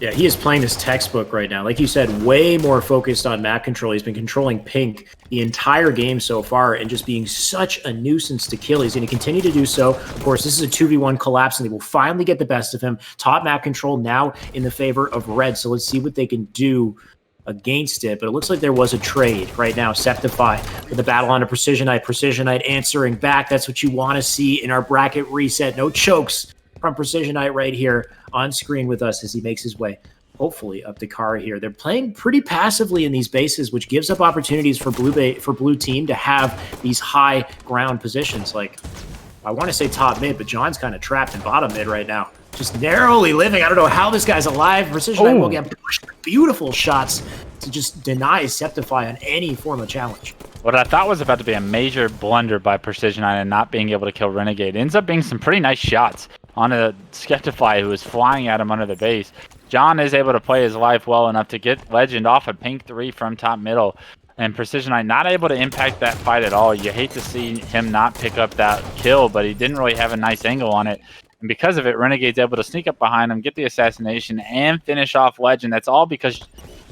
Yeah, he is playing this textbook right now. Like you said, way more focused on map control. He's been controlling Pink the entire game so far and just being such a nuisance to kill. He's going to continue to do so. Of course, this is a 2v1 collapse, and they will finally get the best of him. Top map control now in the favor of Red, so let's see what they can do against it. But it looks like there was a trade right now. Septify with the battle on a Precision Knight. Precision Knight answering back. That's what you want to see in our bracket reset. No chokes from Precision Knight right here on screen with us as he makes his way, hopefully, up to Kara here. They're playing pretty passively in these bases, which gives up opportunities for blue team to have these high ground positions. Like, I want to say top mid, but John's kind of trapped in bottom mid right now. Just narrowly living. I don't know how this guy's alive. Precision Knight will get beautiful shots to just deny Septify on any form of challenge. What I thought was about to be a major blunder by Precision Knight and not being able to kill Renegade ends up being some pretty nice shots on a Skeptify who is flying at him under the base. John is able to play his life well enough to get Legend off a Pink 3 from top middle, and Precision Knight not able to impact that fight at all. You hate to see him not pick up that kill, but he didn't really have a nice angle on it. And because of it, Renegade's able to sneak up behind him, get the assassination, and finish off Legend. That's all because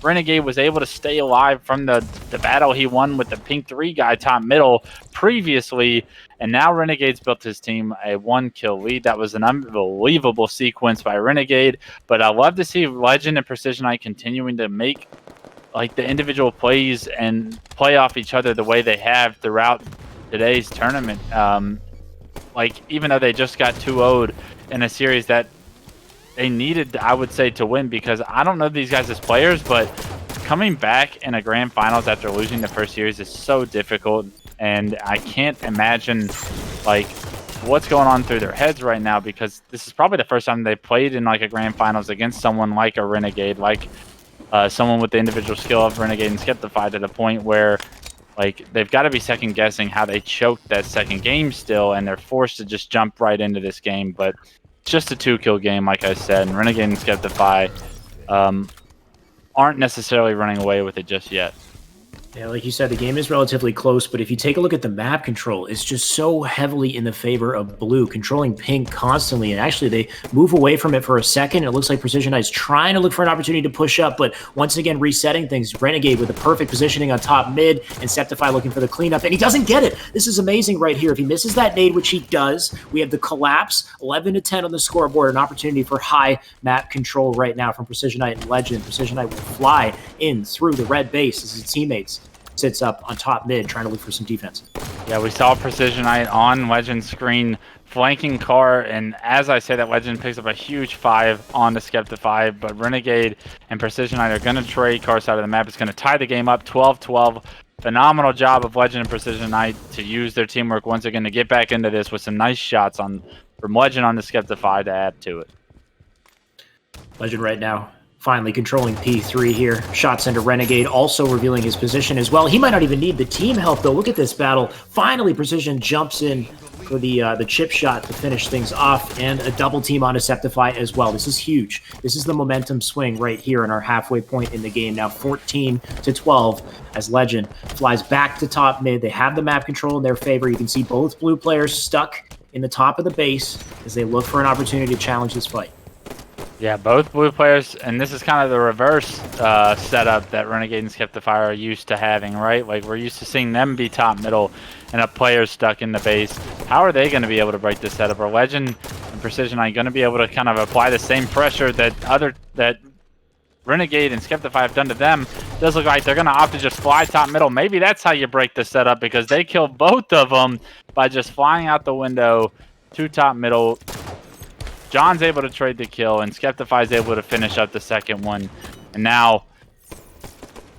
Renegade was able to stay alive from the battle he won with the Pink 3 guy top middle previously. And now Renegade's built his team a 1-kill lead. That was an unbelievable sequence by Renegade. But I love to see Legend and Precision Knight continuing to make like the individual plays and play off each other the way they have throughout today's tournament. Like, even though they just got 2-0'd in a series that they needed, I would say, to win, because I don't know these guys as players, but coming back in a grand finals after losing the first series is so difficult, and I can't imagine like what's going on through their heads right now, because this is probably the first time they played in like a grand finals against someone like a Renegade, like someone with the individual skill of Renegade and Skeptify, to the point where like they've got to be second guessing how they choked that second game still, and they're forced to just jump right into this game. But it's just a 2-kill game, like I said, and Renegade and Skeptify aren't necessarily running away with it just yet. Yeah, like you said, the game is relatively close, but if you take a look at the map control, it's just so heavily in the favor of blue, controlling Pink constantly, and actually they move away from it for a second. It looks like Precision Knight's trying to look for an opportunity to push up, but once again resetting things. Renegade with the perfect positioning on top mid, and Septify looking for the cleanup, and he doesn't get it. This is amazing right here. If he misses that nade, which he does, we have the collapse, 11-10 on the scoreboard, an opportunity for high map control right now from Precision Knight and Legend. Precision Knight will fly in through the red base as his teammates sits up on top mid trying to look for some defense. Yeah, we saw Precision Knight on Legend's screen flanking Car, and as I say that, Legend picks up a huge 5 on the Skeptify, but Renegade and Precision Knight are going to trade Car side of the map. It's going to tie the game up 12-12. Phenomenal job of Legend and Precision Knight to use their teamwork once again to get back into this with some nice shots from Legend on the Skeptify to add to it. Legend right now finally controlling P3 here. Shots into Renegade, also revealing his position as well. He might not even need the team help, though. Look at this battle. Finally, Precision jumps in for the chip shot to finish things off, and a double team on Deceptify as well. This is huge. This is the momentum swing right here in our halfway point in the game. Now 14-12 as Legend flies back to top mid. They have the map control in their favor. You can see both blue players stuck in the top of the base as they look for an opportunity to challenge this fight. Yeah, both blue players, and this is kind of the reverse setup that Renegade and Skeptify are used to having, right? Like, we're used to seeing them be top middle and a player stuck in the base. How are they going to be able to break this setup? Are Legend and Precision Knight going to be able to kind of apply the same pressure that Renegade and Skeptify have done to them? It does look like they're going to opt to just fly top middle. Maybe that's how you break the setup, because they killed both of them by just flying out the window to top middle. John's able to trade the kill, and Skeptify is able to finish up the second one. And now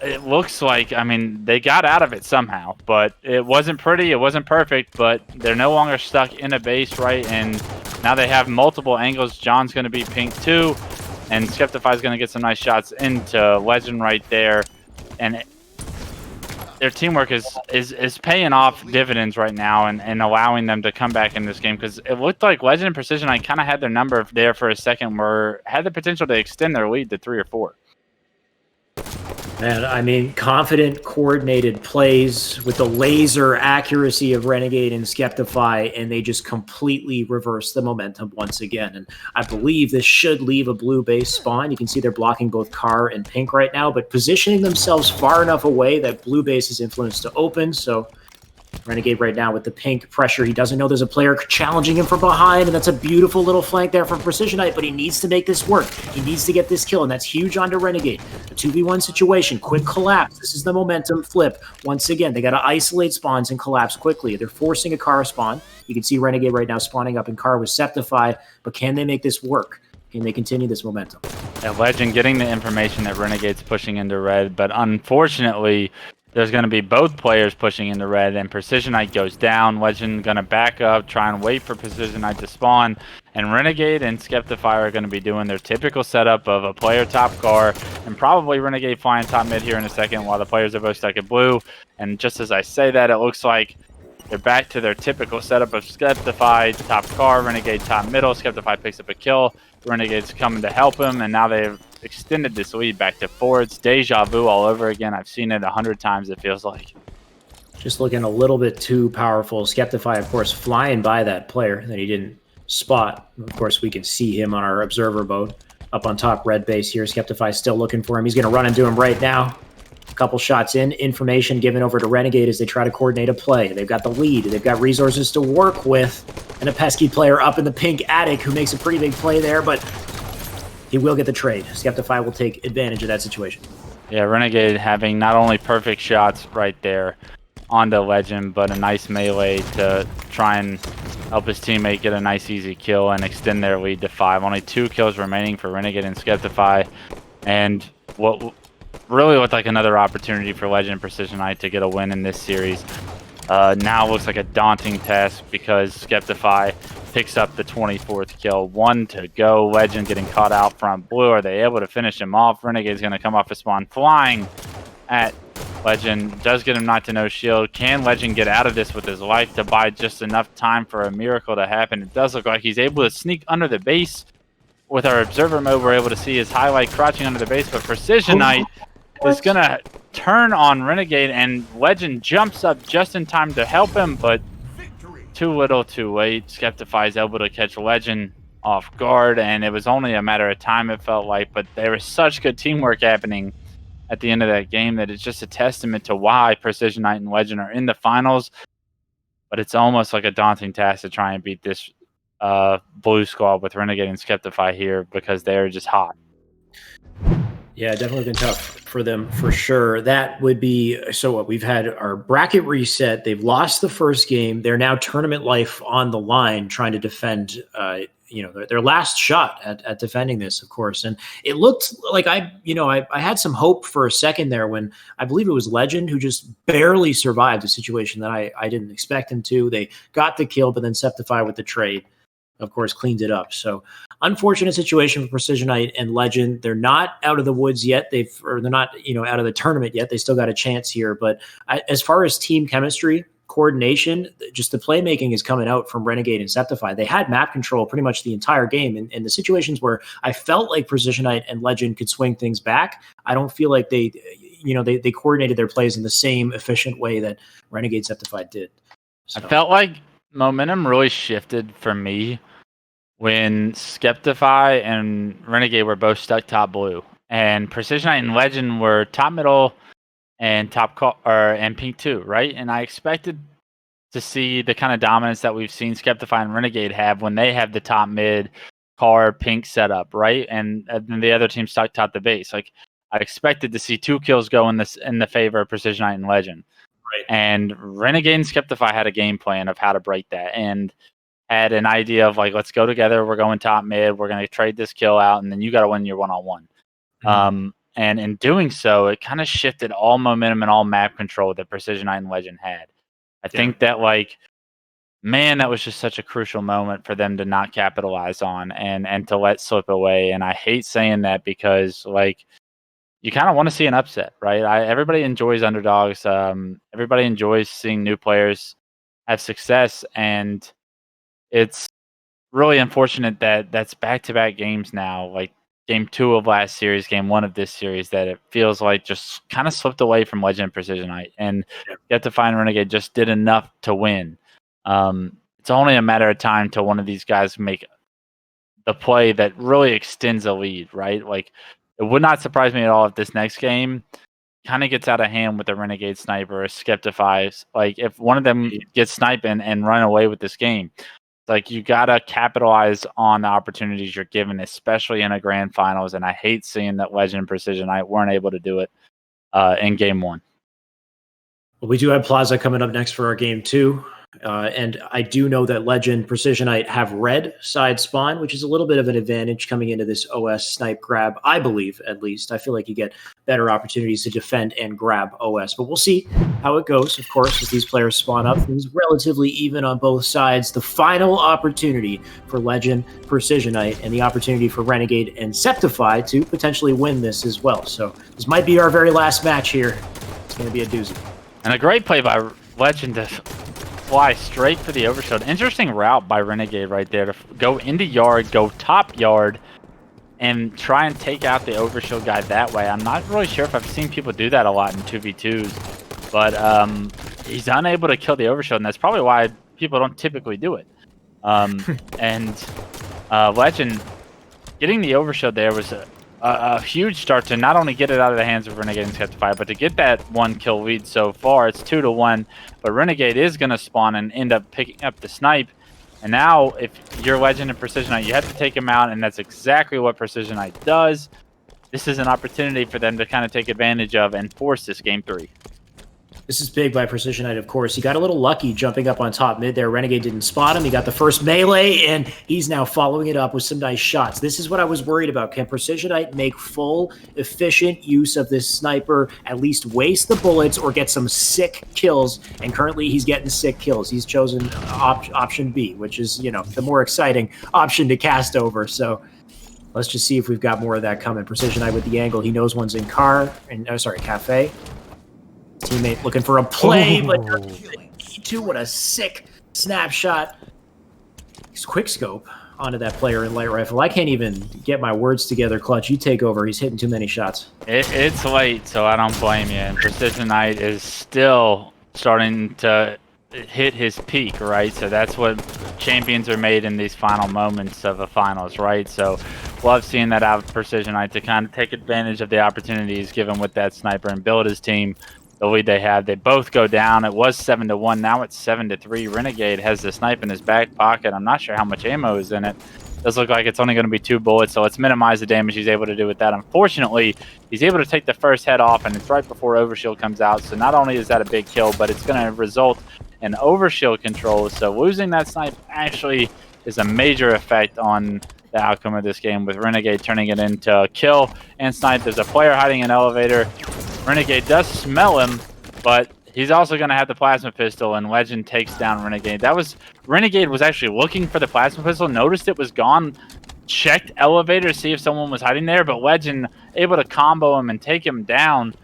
it looks like, I mean, they got out of it somehow, but it wasn't pretty, it wasn't perfect, but they're no longer stuck in a base, right? And now they have multiple angles. John's going to be pink too, and Skeptify is going to get some nice shots into Legend right there. And their teamwork is paying off dividends right now, and allowing them to come back in this game, because it looked like Legend and Precision, I kind of had their number there for a second, where had the potential to extend their lead to 3 or 4. And I mean, confident, coordinated plays with the laser accuracy of Renegade and Skeptify, and they just completely reverse the momentum once again. And I believe this should leave a blue base spawn. You can see they're blocking both Car and Pink right now, but positioning themselves far enough away that blue base is influenced to open. So Renegade right now with the pink pressure. He doesn't know there's a player challenging him from behind, and that's a beautiful little flank there from Precision Knight, but he needs to make this work. He needs to get this kill, and that's huge onto Renegade. A 2v1 situation, quick collapse. This is the momentum flip. Once again, they got to isolate spawns and collapse quickly. They're forcing a Car spawn. You can see Renegade right now spawning up in Car with Septify, but can they make this work? Can they continue this momentum? Yeah, Legend getting the information that Renegade's pushing into red, but unfortunately, there's going to be both players pushing into red, and Precision Knight goes down. Legend going to back up, try and wait for Precision Knight to spawn, and Renegade and Skeptify are going to be doing their typical setup of a player top Car, and probably Renegade flying top mid here in a second while the players are both stuck at blue. And just as I say that, it looks like they're back to their typical setup of Skeptify top Car, Renegade top middle. Skeptify picks up a kill. Renegade's coming to help him, and now they've extended this lead back to 4. It's deja vu all over again. I've seen it 100 times, it feels like. Just looking a little bit too powerful. Skeptify, of course, flying by that player that he didn't spot. Of course, we can see him on our observer mode up on top red base here. Skeptify still looking for him. He's going to run into him right now. A couple shots in, information given over to Renegade as they try to coordinate a play. They've got the lead. They've got resources to work with, and a pesky player up in the pink attic who makes a pretty big play there, but he will get the trade. Skeptify will take advantage of that situation. Yeah, Renegade having not only perfect shots right there onto Legend, but a nice melee to try and help his teammate get a nice easy kill and extend their lead to 5. Only 2 kills remaining for Renegade and Skeptify, and what really looked like another opportunity for Legend and Precision Knight to get a win in this series. Now looks like a daunting task, because Skeptify picks up the 24th kill. 1 to go. Legend getting caught out front blue. Are they able to finish him off? Renegade's going to come off a spawn flying at Legend. Does get him knocked to no shield. Can Legend get out of this with his life to buy just enough time for a miracle to happen? It does look like he's able to sneak under the base. With our observer mode, we're able to see his highlight crouching under the base, but Precision Knight is going to turn on Renegade, and Legend jumps up just in time to help him, but too little too late. Skeptify is able to catch Legend off guard, and it was only a matter of time, it felt like, but there was such good teamwork happening at the end of that game that it's just a testament to why Precision Knight and Legend are in the finals. But it's almost like a daunting task to try and beat this blue squad with Renegade and Skeptify here, because they're just hot. Yeah, definitely been tough for them for sure. That would be so. What we've had our bracket reset. They've lost the first game. They're now tournament life on the line, trying to defend. Their last shot at defending this, of course. And it looked like I had some hope for a second there when I believe it was Legend who just barely survived a situation that I didn't expect him to. They got the kill, but then Septify with the trade, of course, cleaned it up. So unfortunate situation for Precisionite and Legend. They're not out of the woods yet. They're not, out of the tournament yet. They still got a chance here. But as far as team chemistry, coordination, just the playmaking is coming out from Renegade and Septify. They had map control pretty much the entire game. In the situations where I felt like Precisionite and Legend could swing things back, I don't feel like they coordinated their plays in the same efficient way that Renegade Septify did. So. I felt like momentum really shifted for me when Skeptify and Renegade were both stuck top blue, and Precisionite and Legend were top middle and and pink 2, right? And I expected to see the kind of dominance that we've seen Skeptify and Renegade have when they have the top mid card pink setup, right? And then the other team stuck top the base. Like I expected to see 2 kills go in the favor of Precisionite and Legend. Right. And Renegade and Skeptify had a game plan of how to break that and had an idea of like, let's go together. We're going top mid. We're going to trade this kill out, and then you got to win your one-on-one. Mm-hmm. And in doing so, it kind of shifted all momentum and all map control that Precisionite and Legend had. I think that that was just such a crucial moment for them to not capitalize on and to let slip away. And I hate saying that because you kind of want to see an upset, right? Everybody enjoys underdogs. Everybody enjoys seeing new players have success, and it's really unfortunate that that's back-to-back games now, like game 2 of last series, game 1 of this series, that it feels like just kind of slipped away from Legend and Precisionite, and Skeptify and Renegade just did enough to win. It's only a matter of time till one of these guys make the play that really extends a lead, right? Like, it would not surprise me at all if this next game kind of gets out of hand with the Renegade sniper or Skeptify. Like, if one of them gets sniped and run away with this game, like, you gotta capitalize on the opportunities you're given, especially in a grand finals. And I hate seeing that Legend and Precisionite weren't able to do it in game 1. Well, we do have Plaza coming up next for our game 2. And I do know that Legend Precisionite have red side spawn, which is a little bit of an advantage coming into this OS snipe grab, I believe, at least. I feel like you get better opportunities to defend and grab OS. But we'll see how it goes, of course, as these players spawn up. Things relatively even on both sides. The final opportunity for Legend Precisionite and the opportunity for Renegade and Septify to potentially win this as well. So this might be our very last match here. It's going to be a doozy. And a great play by Legend to fly straight for the overshield. Interesting route by Renegade right there to go into yard, go top yard, and try and take out the overshield guy that way. I'm not really sure if I've seen people do that a lot in 2v2s, but he's unable to kill the overshield, and that's probably why people don't typically do it. And Legend getting the overshield there was a huge start to not only get it out of the hands of Renegade and Skeptify, but to get that 1 kill lead so far. It's 2-1, but Renegade is going to spawn and end up picking up the snipe. And now, if you're Legend and Precisionite, you have to take him out, and that's exactly what Precisionite does. This is an opportunity for them to kind of take advantage of and force this game 3. This is big by Precisionite, of course. He got a little lucky jumping up on top mid there. Renegade didn't spot him. He got the first melee, and he's now following it up with some nice shots. This is what I was worried about. Can Precisionite make full, efficient use of this sniper, at least waste the bullets, or get some sick kills? And currently, he's getting sick kills. He's chosen option B, which is, the more exciting option to cast over. So let's just see if we've got more of that coming. Precisionite with the angle. He knows one's in cafe. Teammate looking for a play, but E2, what a sick snapshot. He's quick scope onto that player in light rifle. I can't even get my words together, Clutch. You take over. He's hitting too many shots. It's late, so I don't blame you. And Precisionite is still starting to hit his peak, right? So that's what champions are made in these final moments of the finals, right? So love seeing that out of Precisionite to kind of take advantage of the opportunities given with that sniper and build his team. The lead they have, they both go down. It was 7-1. Now it's 7-3. Renegade has the snipe in his back pocket. I'm not sure how much ammo is in it. Does look like it's only going to be 2 bullets, so let's minimize the damage he's able to do with that. Unfortunately, he's able to take the first head off, and it's right before overshield comes out. So not only is that a big kill, but it's going to result in overshield control. So losing that snipe actually is a major effect on the outcome of this game, with Renegade turning it into a kill and snipe. There's a player hiding in elevator. Renegade does smell him, but he's also going to have the plasma pistol, and Legend takes down Renegade. Renegade was actually looking for the plasma pistol, noticed it was gone, checked elevator to see if someone was hiding there, but Legend able to combo him and take him down.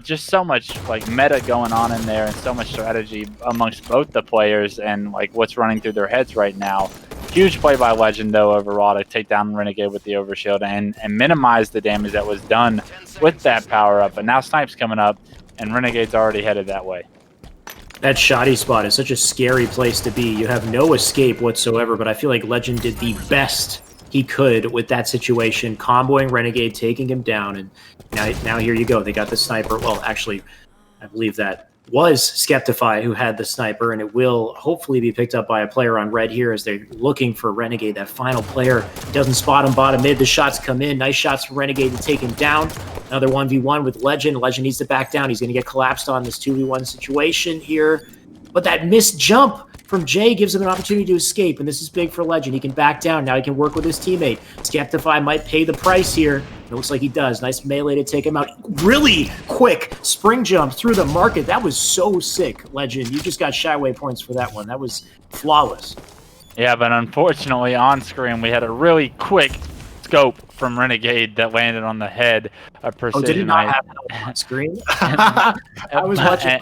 Just so much like meta going on in there, and so much strategy amongst both the players, and like what's running through their heads right now. Huge play by Legend though overall to take down Renegade with the overshield and minimize the damage that was done with that power up. But now Snipe's coming up, and Renegade's already headed that way. That shoddy spot is such a scary place to be. You have no escape whatsoever, but I feel like Legend did the best he could with that situation, comboing Renegade, taking him down, and now here you go. They got the sniper. Well, actually, I believe that was Skeptify who had the sniper, and it will hopefully be picked up by a player on red here as they're looking for Renegade. That final player doesn't spot him bottom mid. The shots come in. Nice shots from Renegade to take him down. Another 1v1 with Legend. Legend needs to back down. He's going to get collapsed on this 2v1 situation here. But that missed jump from Jay gives him an opportunity to escape, and this is big for Legend. He can back down. Now he can work with his teammate. Skeptify might pay the price here. It looks like he does. Nice melee to take him out. Really quick spring jump through the market. That was so sick, Legend. You just got shy away points for that one. That was flawless. Yeah, but unfortunately on screen we had a really quick scope from Renegade that landed on the head of Precision. Oh, did it not happen on screen? I was watching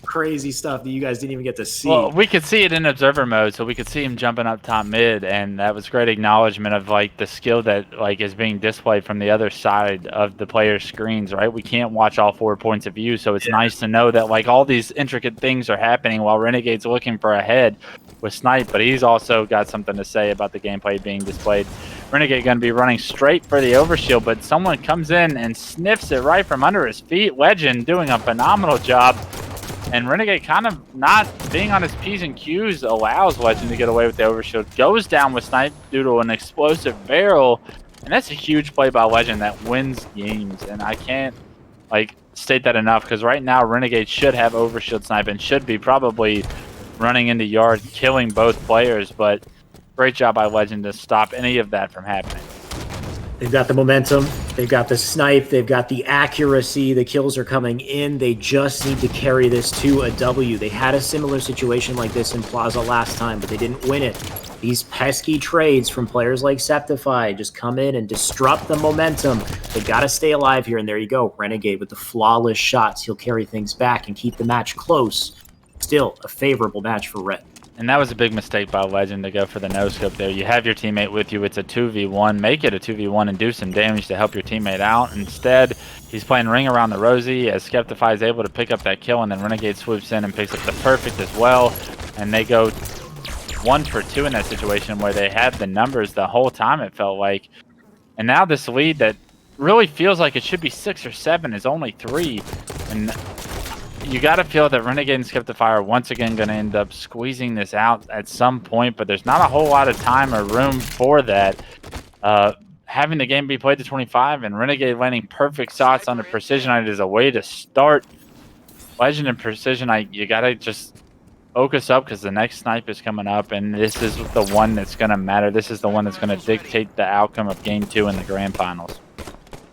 crazy stuff that you guys didn't even get to see. Well, we could see it in observer mode, so we could see him jumping up top mid, and that was great acknowledgement of like the skill that like is being displayed from the other side of the player's screens, right? We can't watch all 4 points of view, so it's nice to know that like all these intricate things are happening while Renegade's looking for a head with Snipe, but he's also got something to say about the gameplay being displayed. Renegade going to be running straight for the overshield, but someone comes in and sniffs it right from under his feet. Legend doing a phenomenal job, and Renegade kind of not being on his P's and Q's allows Legend to get away with the overshield. Goes down with Snipe due to an explosive barrel, and that's a huge play by Legend that wins games, and I can't like state that enough, because right now Renegade should have overshield Snipe and should be probably running into yard, killing both players, but great job by Legend to stop any of that from happening. They've got the momentum, they've got the snipe, they've got the accuracy, the kills are coming in. They just need to carry this to a W. They had a similar situation like this in Plaza last time, but they didn't win it. These pesky trades from players like Septify just come in and disrupt the momentum. They got to stay alive here, and there you go. Renegade with the flawless shots. He'll carry things back and keep the match close. Still a favorable match for Red. And that was a big mistake by Legend to go for the no-scope there. You have your teammate with you. It's a 2v1. Make it a 2v1 and do some damage to help your teammate out. Instead, he's playing Ring Around the Rosie as Skeptify is able to pick up that kill, and then Renegade swoops in and picks up the perfect as well. And they go 1 for 2 in that situation where they had the numbers the whole time, it felt like. And now this lead that really feels like it should be 6 or 7 is only 3. And you got to feel that Renegade and Skeptify are once again going to end up squeezing this out at some point, but there's not a whole lot of time or room for that. Having the game be played to 25 and Renegade landing perfect shots on the Precision is a way to start. Legend and Precision, you got to just focus up because the next snipe is coming up, and this is the one that's going to matter. This is the one that's going to dictate the outcome of Game 2 in the Grand Finals.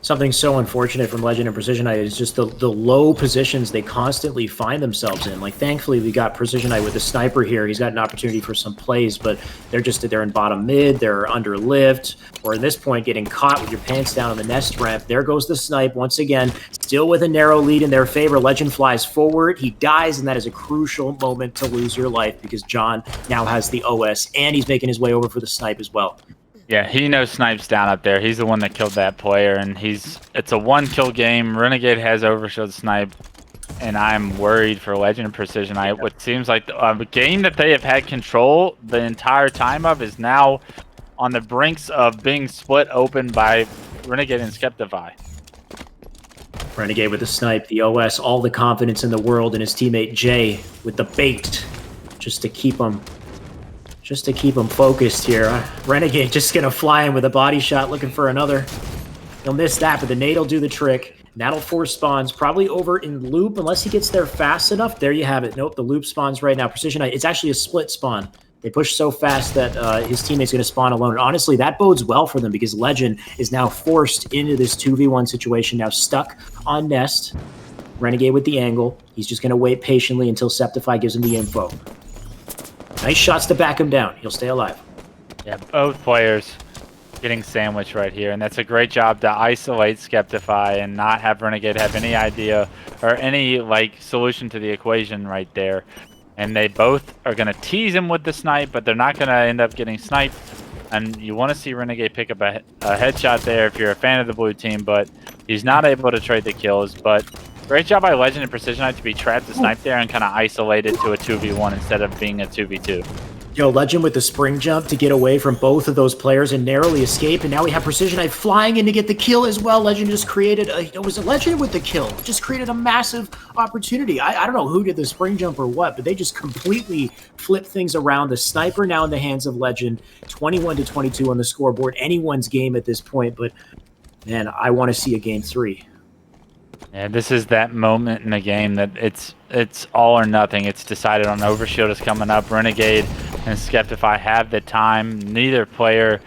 Something so unfortunate from Legend and Precision is just the low positions they constantly find themselves in. Like, thankfully, we got Precision with the sniper here. He's got an opportunity for some plays, but they're in bottom mid, they're under lift, or at this point, getting caught with your pants down on the nest ramp. There goes the snipe once again, still with a narrow lead in their favor. Legend flies forward, he dies, and that is a crucial moment to lose your life because John now has the OS, and he's making his way over for the snipe as well. Yeah, he knows Snipe's down up there. He's the one that killed that player, and it's a 1-kill game. Renegade has overshield Snipe, and I'm worried for Legend and Precision. What seems like a game that they have had control the entire time of is now on the brinks of being split open by Renegade and Skeptify. Renegade with the snipe, the OS, all the confidence in the world, and his teammate Jay with the bait just to keep him just to keep him focused here. Renegade just going to fly in with a body shot, looking for another. He'll miss that, but the nade will do the trick. And that'll force spawns, probably over in loop, unless he gets there fast enough. There you have it. Nope, the loop spawns right now. Precision, it's actually a split spawn. They push so fast that his teammate's going to spawn alone. And honestly, that bodes well for them because Legend is now forced into this 2v1 situation, now stuck on Nest. Renegade with the angle. He's just going to wait patiently until Septify gives him the info. Nice shots to back him down. He'll stay alive. Yeah, both players getting sandwiched right here, and that's a great job to isolate Skeptify and not have Renegade have any idea or any solution to the equation right there. And they both are going to tease him with the snipe, but they're not going to end up getting sniped. And you want to see Renegade pick up a headshot there if you're a fan of the blue team, but he's not able to trade the kills. But great job by Legend and Precision to be trapped to snipe there and kind of isolated to a 2v1 instead of being a 2v2. Yo, Legend with the spring jump to get away from both of those players and narrowly escape. And now we have Precision Knife flying in to get the kill as well. Legend just created it was a Legend with the kill. Just created a massive opportunity. I don't know who did the spring jump or what, but they just completely flipped things around. The sniper now in the hands of Legend. 21-22 on the scoreboard. Anyone's game at this point, but man, I want to see a game 3. Yeah, this is that moment in the game that it's all or nothing. It's decided on Overshield is coming up. Renegade and Skeptify have the time. Neither player,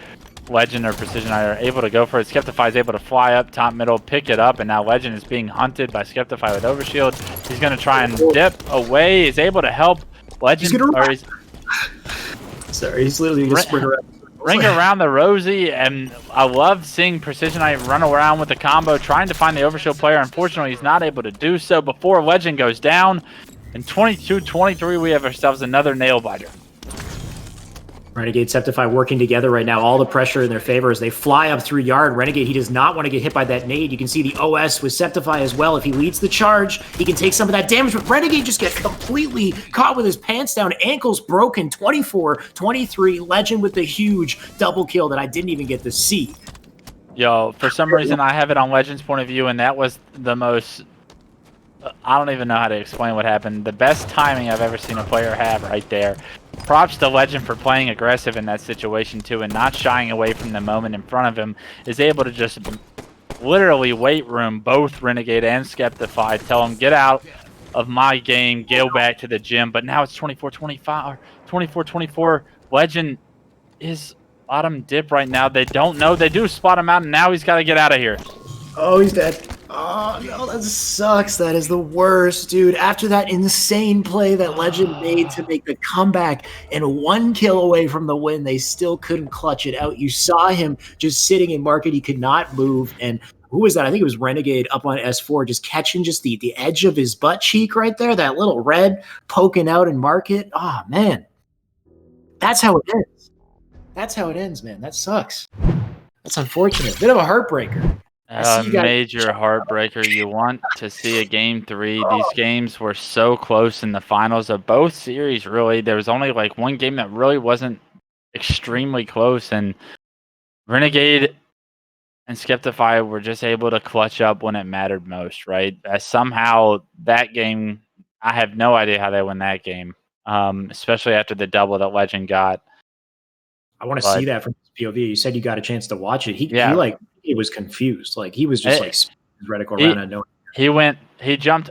Legend or Precision, are able to go for it. Skeptify is able to fly up top middle, pick it up, and now Legend is being hunted by Skeptify with Overshield. He's going to try and dip away. He's able to help Legend. Sorry, he's literally going to sprint around. Ring around the Rosie, and I love seeing Precision Knight run around with the combo, trying to find the Overshield player. Unfortunately, he's not able to do so before Legend goes down. In 22-23, we have ourselves another nail biter. Renegade, Septify working together right now. All the pressure in their favor as they fly up through yard. Renegade, he does not want to get hit by that nade. You can see the OS with Septify as well. If he leads the charge, he can take some of that damage. But Renegade just gets completely caught with his pants down. Ankles broken. 24-23. Legend with the huge double kill that I didn't even get to see. Yo, for some reason, I have it on Legend's point of view, and that was the most... I don't even know how to explain what happened. The best timing I've ever seen a player have right there. Props to Legend for playing aggressive in that situation too and not shying away from the moment in front of him. Is able to just literally weight room both Renegade and Skeptify. Tell him, get out of my game, go back to the gym. But now it's 24-25 or 24-24. Legend is bottom dip right now. They don't know. They do spot him out, and now he's got to get out of here. Oh, he's dead. Oh, no, that sucks. That is the worst, dude. After that insane play that Legend made to make the comeback and 1 kill away from the win, they still couldn't clutch it out. You saw him just sitting in market. He could not move. And who was that? I think it was Renegade up on S4, just catching just the edge of his butt cheek right there, that little red poking out in market. Oh, man. That's how it ends. That's how it ends, man. That sucks. That's unfortunate. Bit of a heartbreaker. Major heartbreaker. You want to see a game 3. These games were so close in the finals of both series, really. There was only one game that really wasn't extremely close, and Renegade and Skeptify were just able to clutch up when it mattered most, right? Somehow that game, I have no idea how they won that game, especially after the double that Legend got. I want to see that from his POV. You said you got a chance to watch it. He was confused. He was just reticle around and knowing. He jumped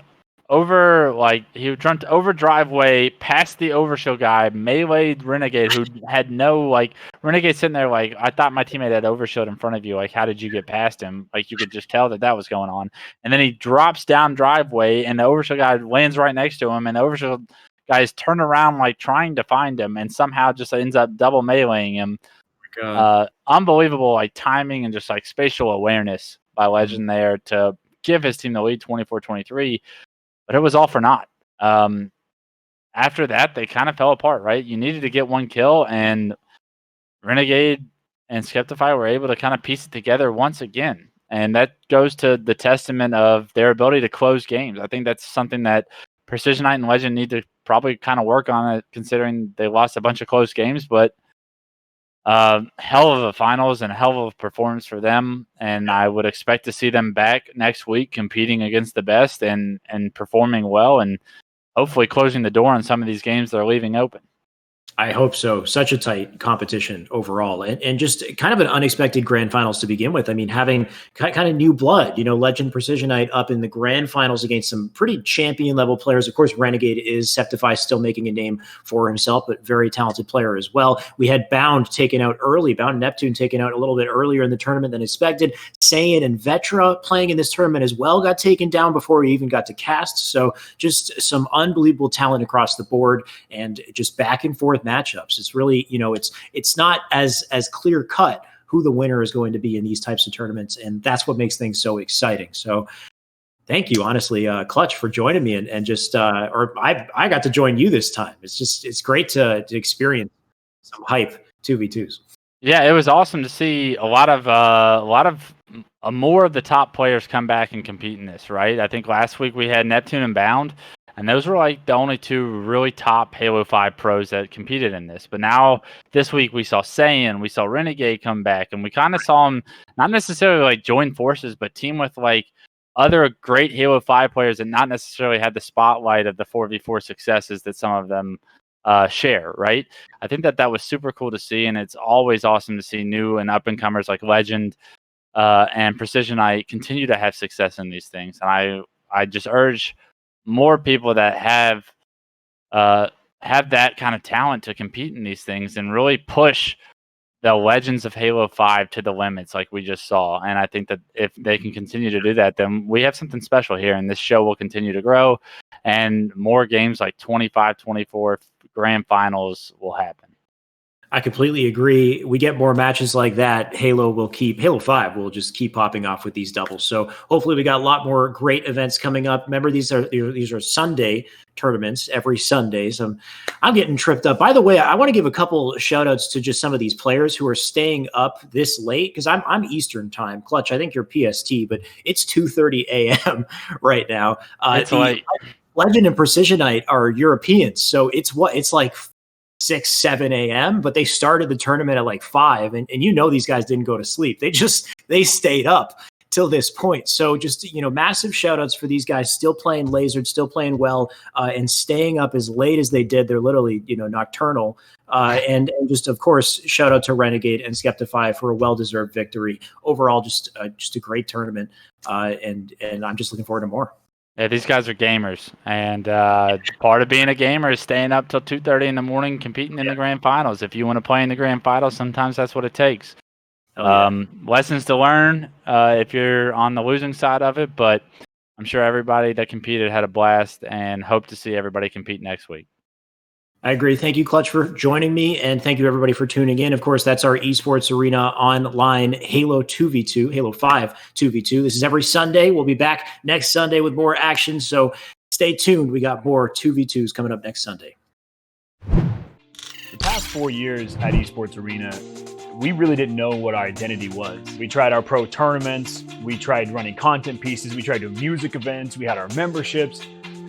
over driveway past the Overshield guy, meleeed Renegade, who had no Renegade sitting there I thought my teammate had Overshield in front of you. How did you get past him? You could just tell that was going on. And then he drops down driveway, and the Overshield guy lands right next to him, and the Overshield guys turn around trying to find him, and somehow just ends up double meleeing him. Unbelievable timing and just spatial awareness by Legend there to give his team the lead 24-23, but it was all for naught. After that, they kind of fell apart, right? You needed to get 1 kill, and Renegade and Skeptify were able to kind of piece it together once again. And that goes to the testament of their ability to close games. I think that's something that Precision Knight and Legend need to probably kind of work on it, considering they lost a bunch of close games, but hell of a finals and hell of a performance for them. And I would expect to see them back next week competing against the best and performing well and hopefully closing the door on some of these games they're leaving open. I hope so. Such a tight competition overall, and just kind of an unexpected grand finals to begin with. I mean, having kind of new blood, Legend Precision Knight up in the grand finals against some pretty champion level players. Of course, Renegade is Septify, still making a name for himself, but very talented player as well. We had Bound taken out early, Bound and Neptune taken out a little bit earlier in the tournament than expected. Saiyan and Vetra playing in this tournament as well got taken down before we even got to cast. So just some unbelievable talent across the board, and just back and forth matchups. It's really, it's not as clear cut who the winner is going to be in these types of tournaments, and that's what makes things so exciting. So thank you, honestly, Clutch, for joining me, and just I got to join you this time. It's great to experience some hype 2v2s. Yeah, it was awesome to see a lot of more of the top players come back and compete in this, right? I think last week we had Neptune and Bound, and those were like the only two really top Halo 5 pros that competed in this. But now this week we saw Saiyan, we saw Renegade come back, and we kind of saw them not necessarily like join forces, but team with like other great Halo 5 players that not necessarily had the spotlight of the 4v4 successes that some of them share, right? I think that was super cool to see, and it's always awesome to see new and up-and-comers like Legend and Precision Knight continue to have success in these things. And I just urge more people that have that kind of talent to compete in these things and really push the legends of Halo 5 to the limits like we just saw. And I think that if they can continue to do that, then we have something special here, and this show will continue to grow, and more games like 25, 24 grand finals will happen. I completely agree. We get more matches like that, Halo 5 will just keep popping off with these doubles. So hopefully we got a lot more great events coming up. Remember, these are Sunday tournaments every Sunday. So I'm getting tripped up. By the way, I want to give a couple shout outs to just some of these players who are staying up this late, because I'm Eastern time. Clutch, I think you're PST, but it's 2:30 a.m. right now. It's late. Legend and Precision Knight are Europeans, so it's like 6, 7 a.m., but they started the tournament at like 5, and these guys didn't go to sleep. They stayed up till this point. So just, massive shout outs for these guys still playing Lasered, still playing well, and staying up as late as they did. They're literally, nocturnal. And just, of course, shout out to Renegade and Skeptify for a well-deserved victory. Overall, just a great tournament. And I'm just looking forward to more. Yeah, these guys are gamers, and part of being a gamer is staying up till 2:30 in the morning competing in the grand finals. If you want to play in the grand finals, sometimes that's what it takes. Lessons to learn if you're on the losing side of it, but I'm sure everybody that competed had a blast, and hope to see everybody compete next week. I agree. Thank you, Clutch, for joining me, and thank you, everybody, for tuning in. Of course, that's our Esports Arena online Halo 2v2, Halo 5 2v2. This is every Sunday. We'll be back next Sunday with more action, so stay tuned. We got more 2v2s coming up next Sunday. The past 4 years at Esports Arena, we really didn't know what our identity was. We tried our pro tournaments, we tried running content pieces, we tried doing music events, we had our memberships.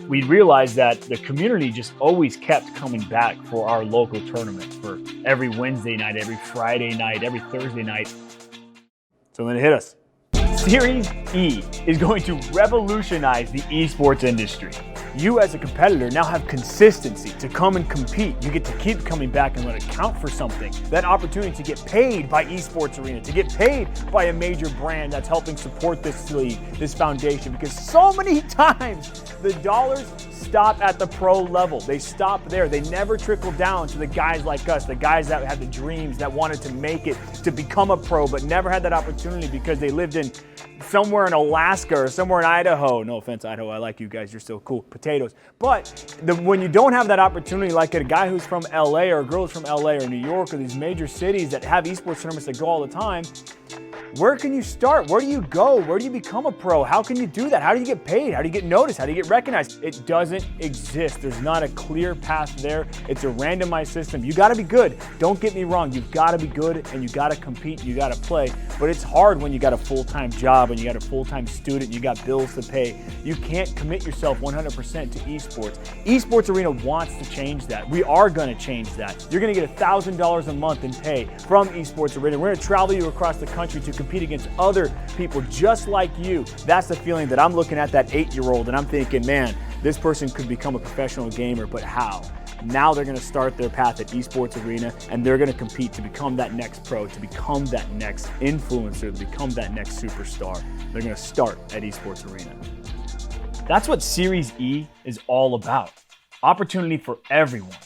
We realized that the community just always kept coming back for our local tournament, for every Wednesday night, every Friday night, every Thursday night. So then it hit us. Series E is going to revolutionize the esports industry. You as a competitor now have consistency to come and compete. You get to keep coming back and let it count for something. That opportunity to get paid by Esports Arena, to get paid by a major brand that's helping support this league, this foundation, because so many times the dollars stop at the pro level. They stop there. They never trickle down to the guys like us, the guys that had the dreams, that wanted to make it, to become a pro, but never had that opportunity because they lived in somewhere in Alaska or somewhere in Idaho. No offense, Idaho. I like you guys. You're still cool. Potatoes. But when you don't have that opportunity, like a guy who's from LA or a girl who's from LA or New York or these major cities that have esports tournaments that go all the time, where can you start? Where do you go? Where do you become a pro? How can you do that? How do you get paid? How do you get noticed? How do you get recognized? It doesn't exist. There's not a clear path there. It's a randomized system. You got to be good. Don't get me wrong. You've got to be good and you got to compete. You got to play. But it's hard when you got a full-time job and you got a full-time student. You got bills to pay. You can't commit yourself 100% to esports. Esports Arena wants to change that. We are going to change that. You're going to get $1,000 a month in pay from Esports Arena. We're going to travel you across the country to compete compete against other people just like you. That's the feeling that I'm looking at that 8-year-old and I'm thinking, man, this person could become a professional gamer, but how? Now they're going to start their path at Esports Arena, and they're going to compete to become that next pro, to become that next influencer, to become that next superstar. They're going to start at Esports Arena. That's what Series E is all about. Opportunity for everyone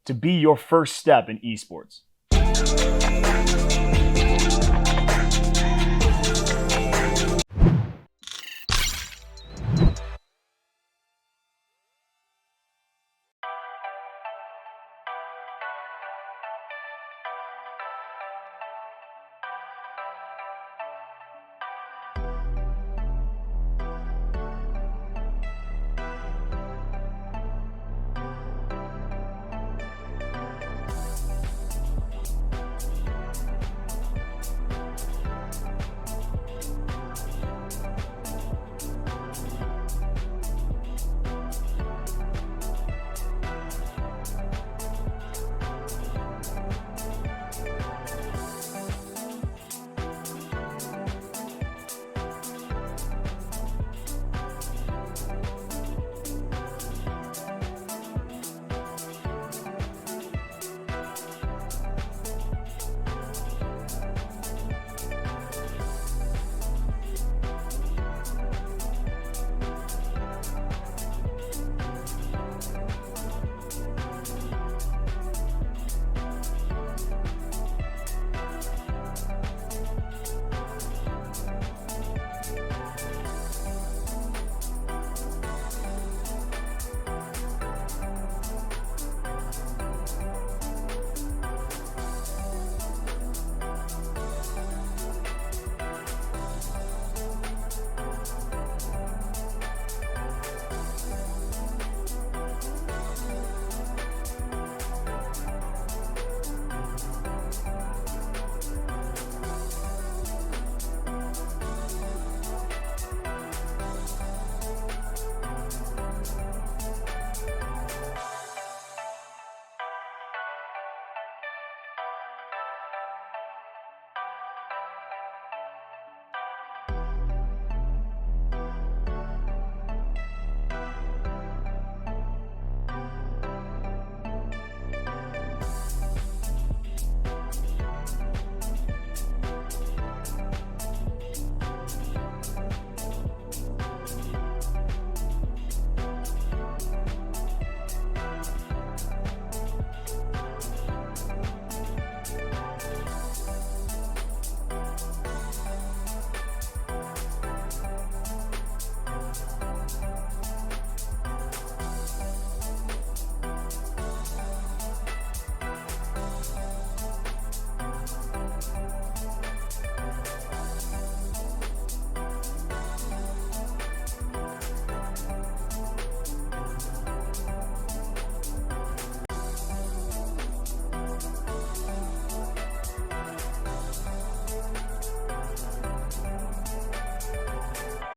to be your first step in esports.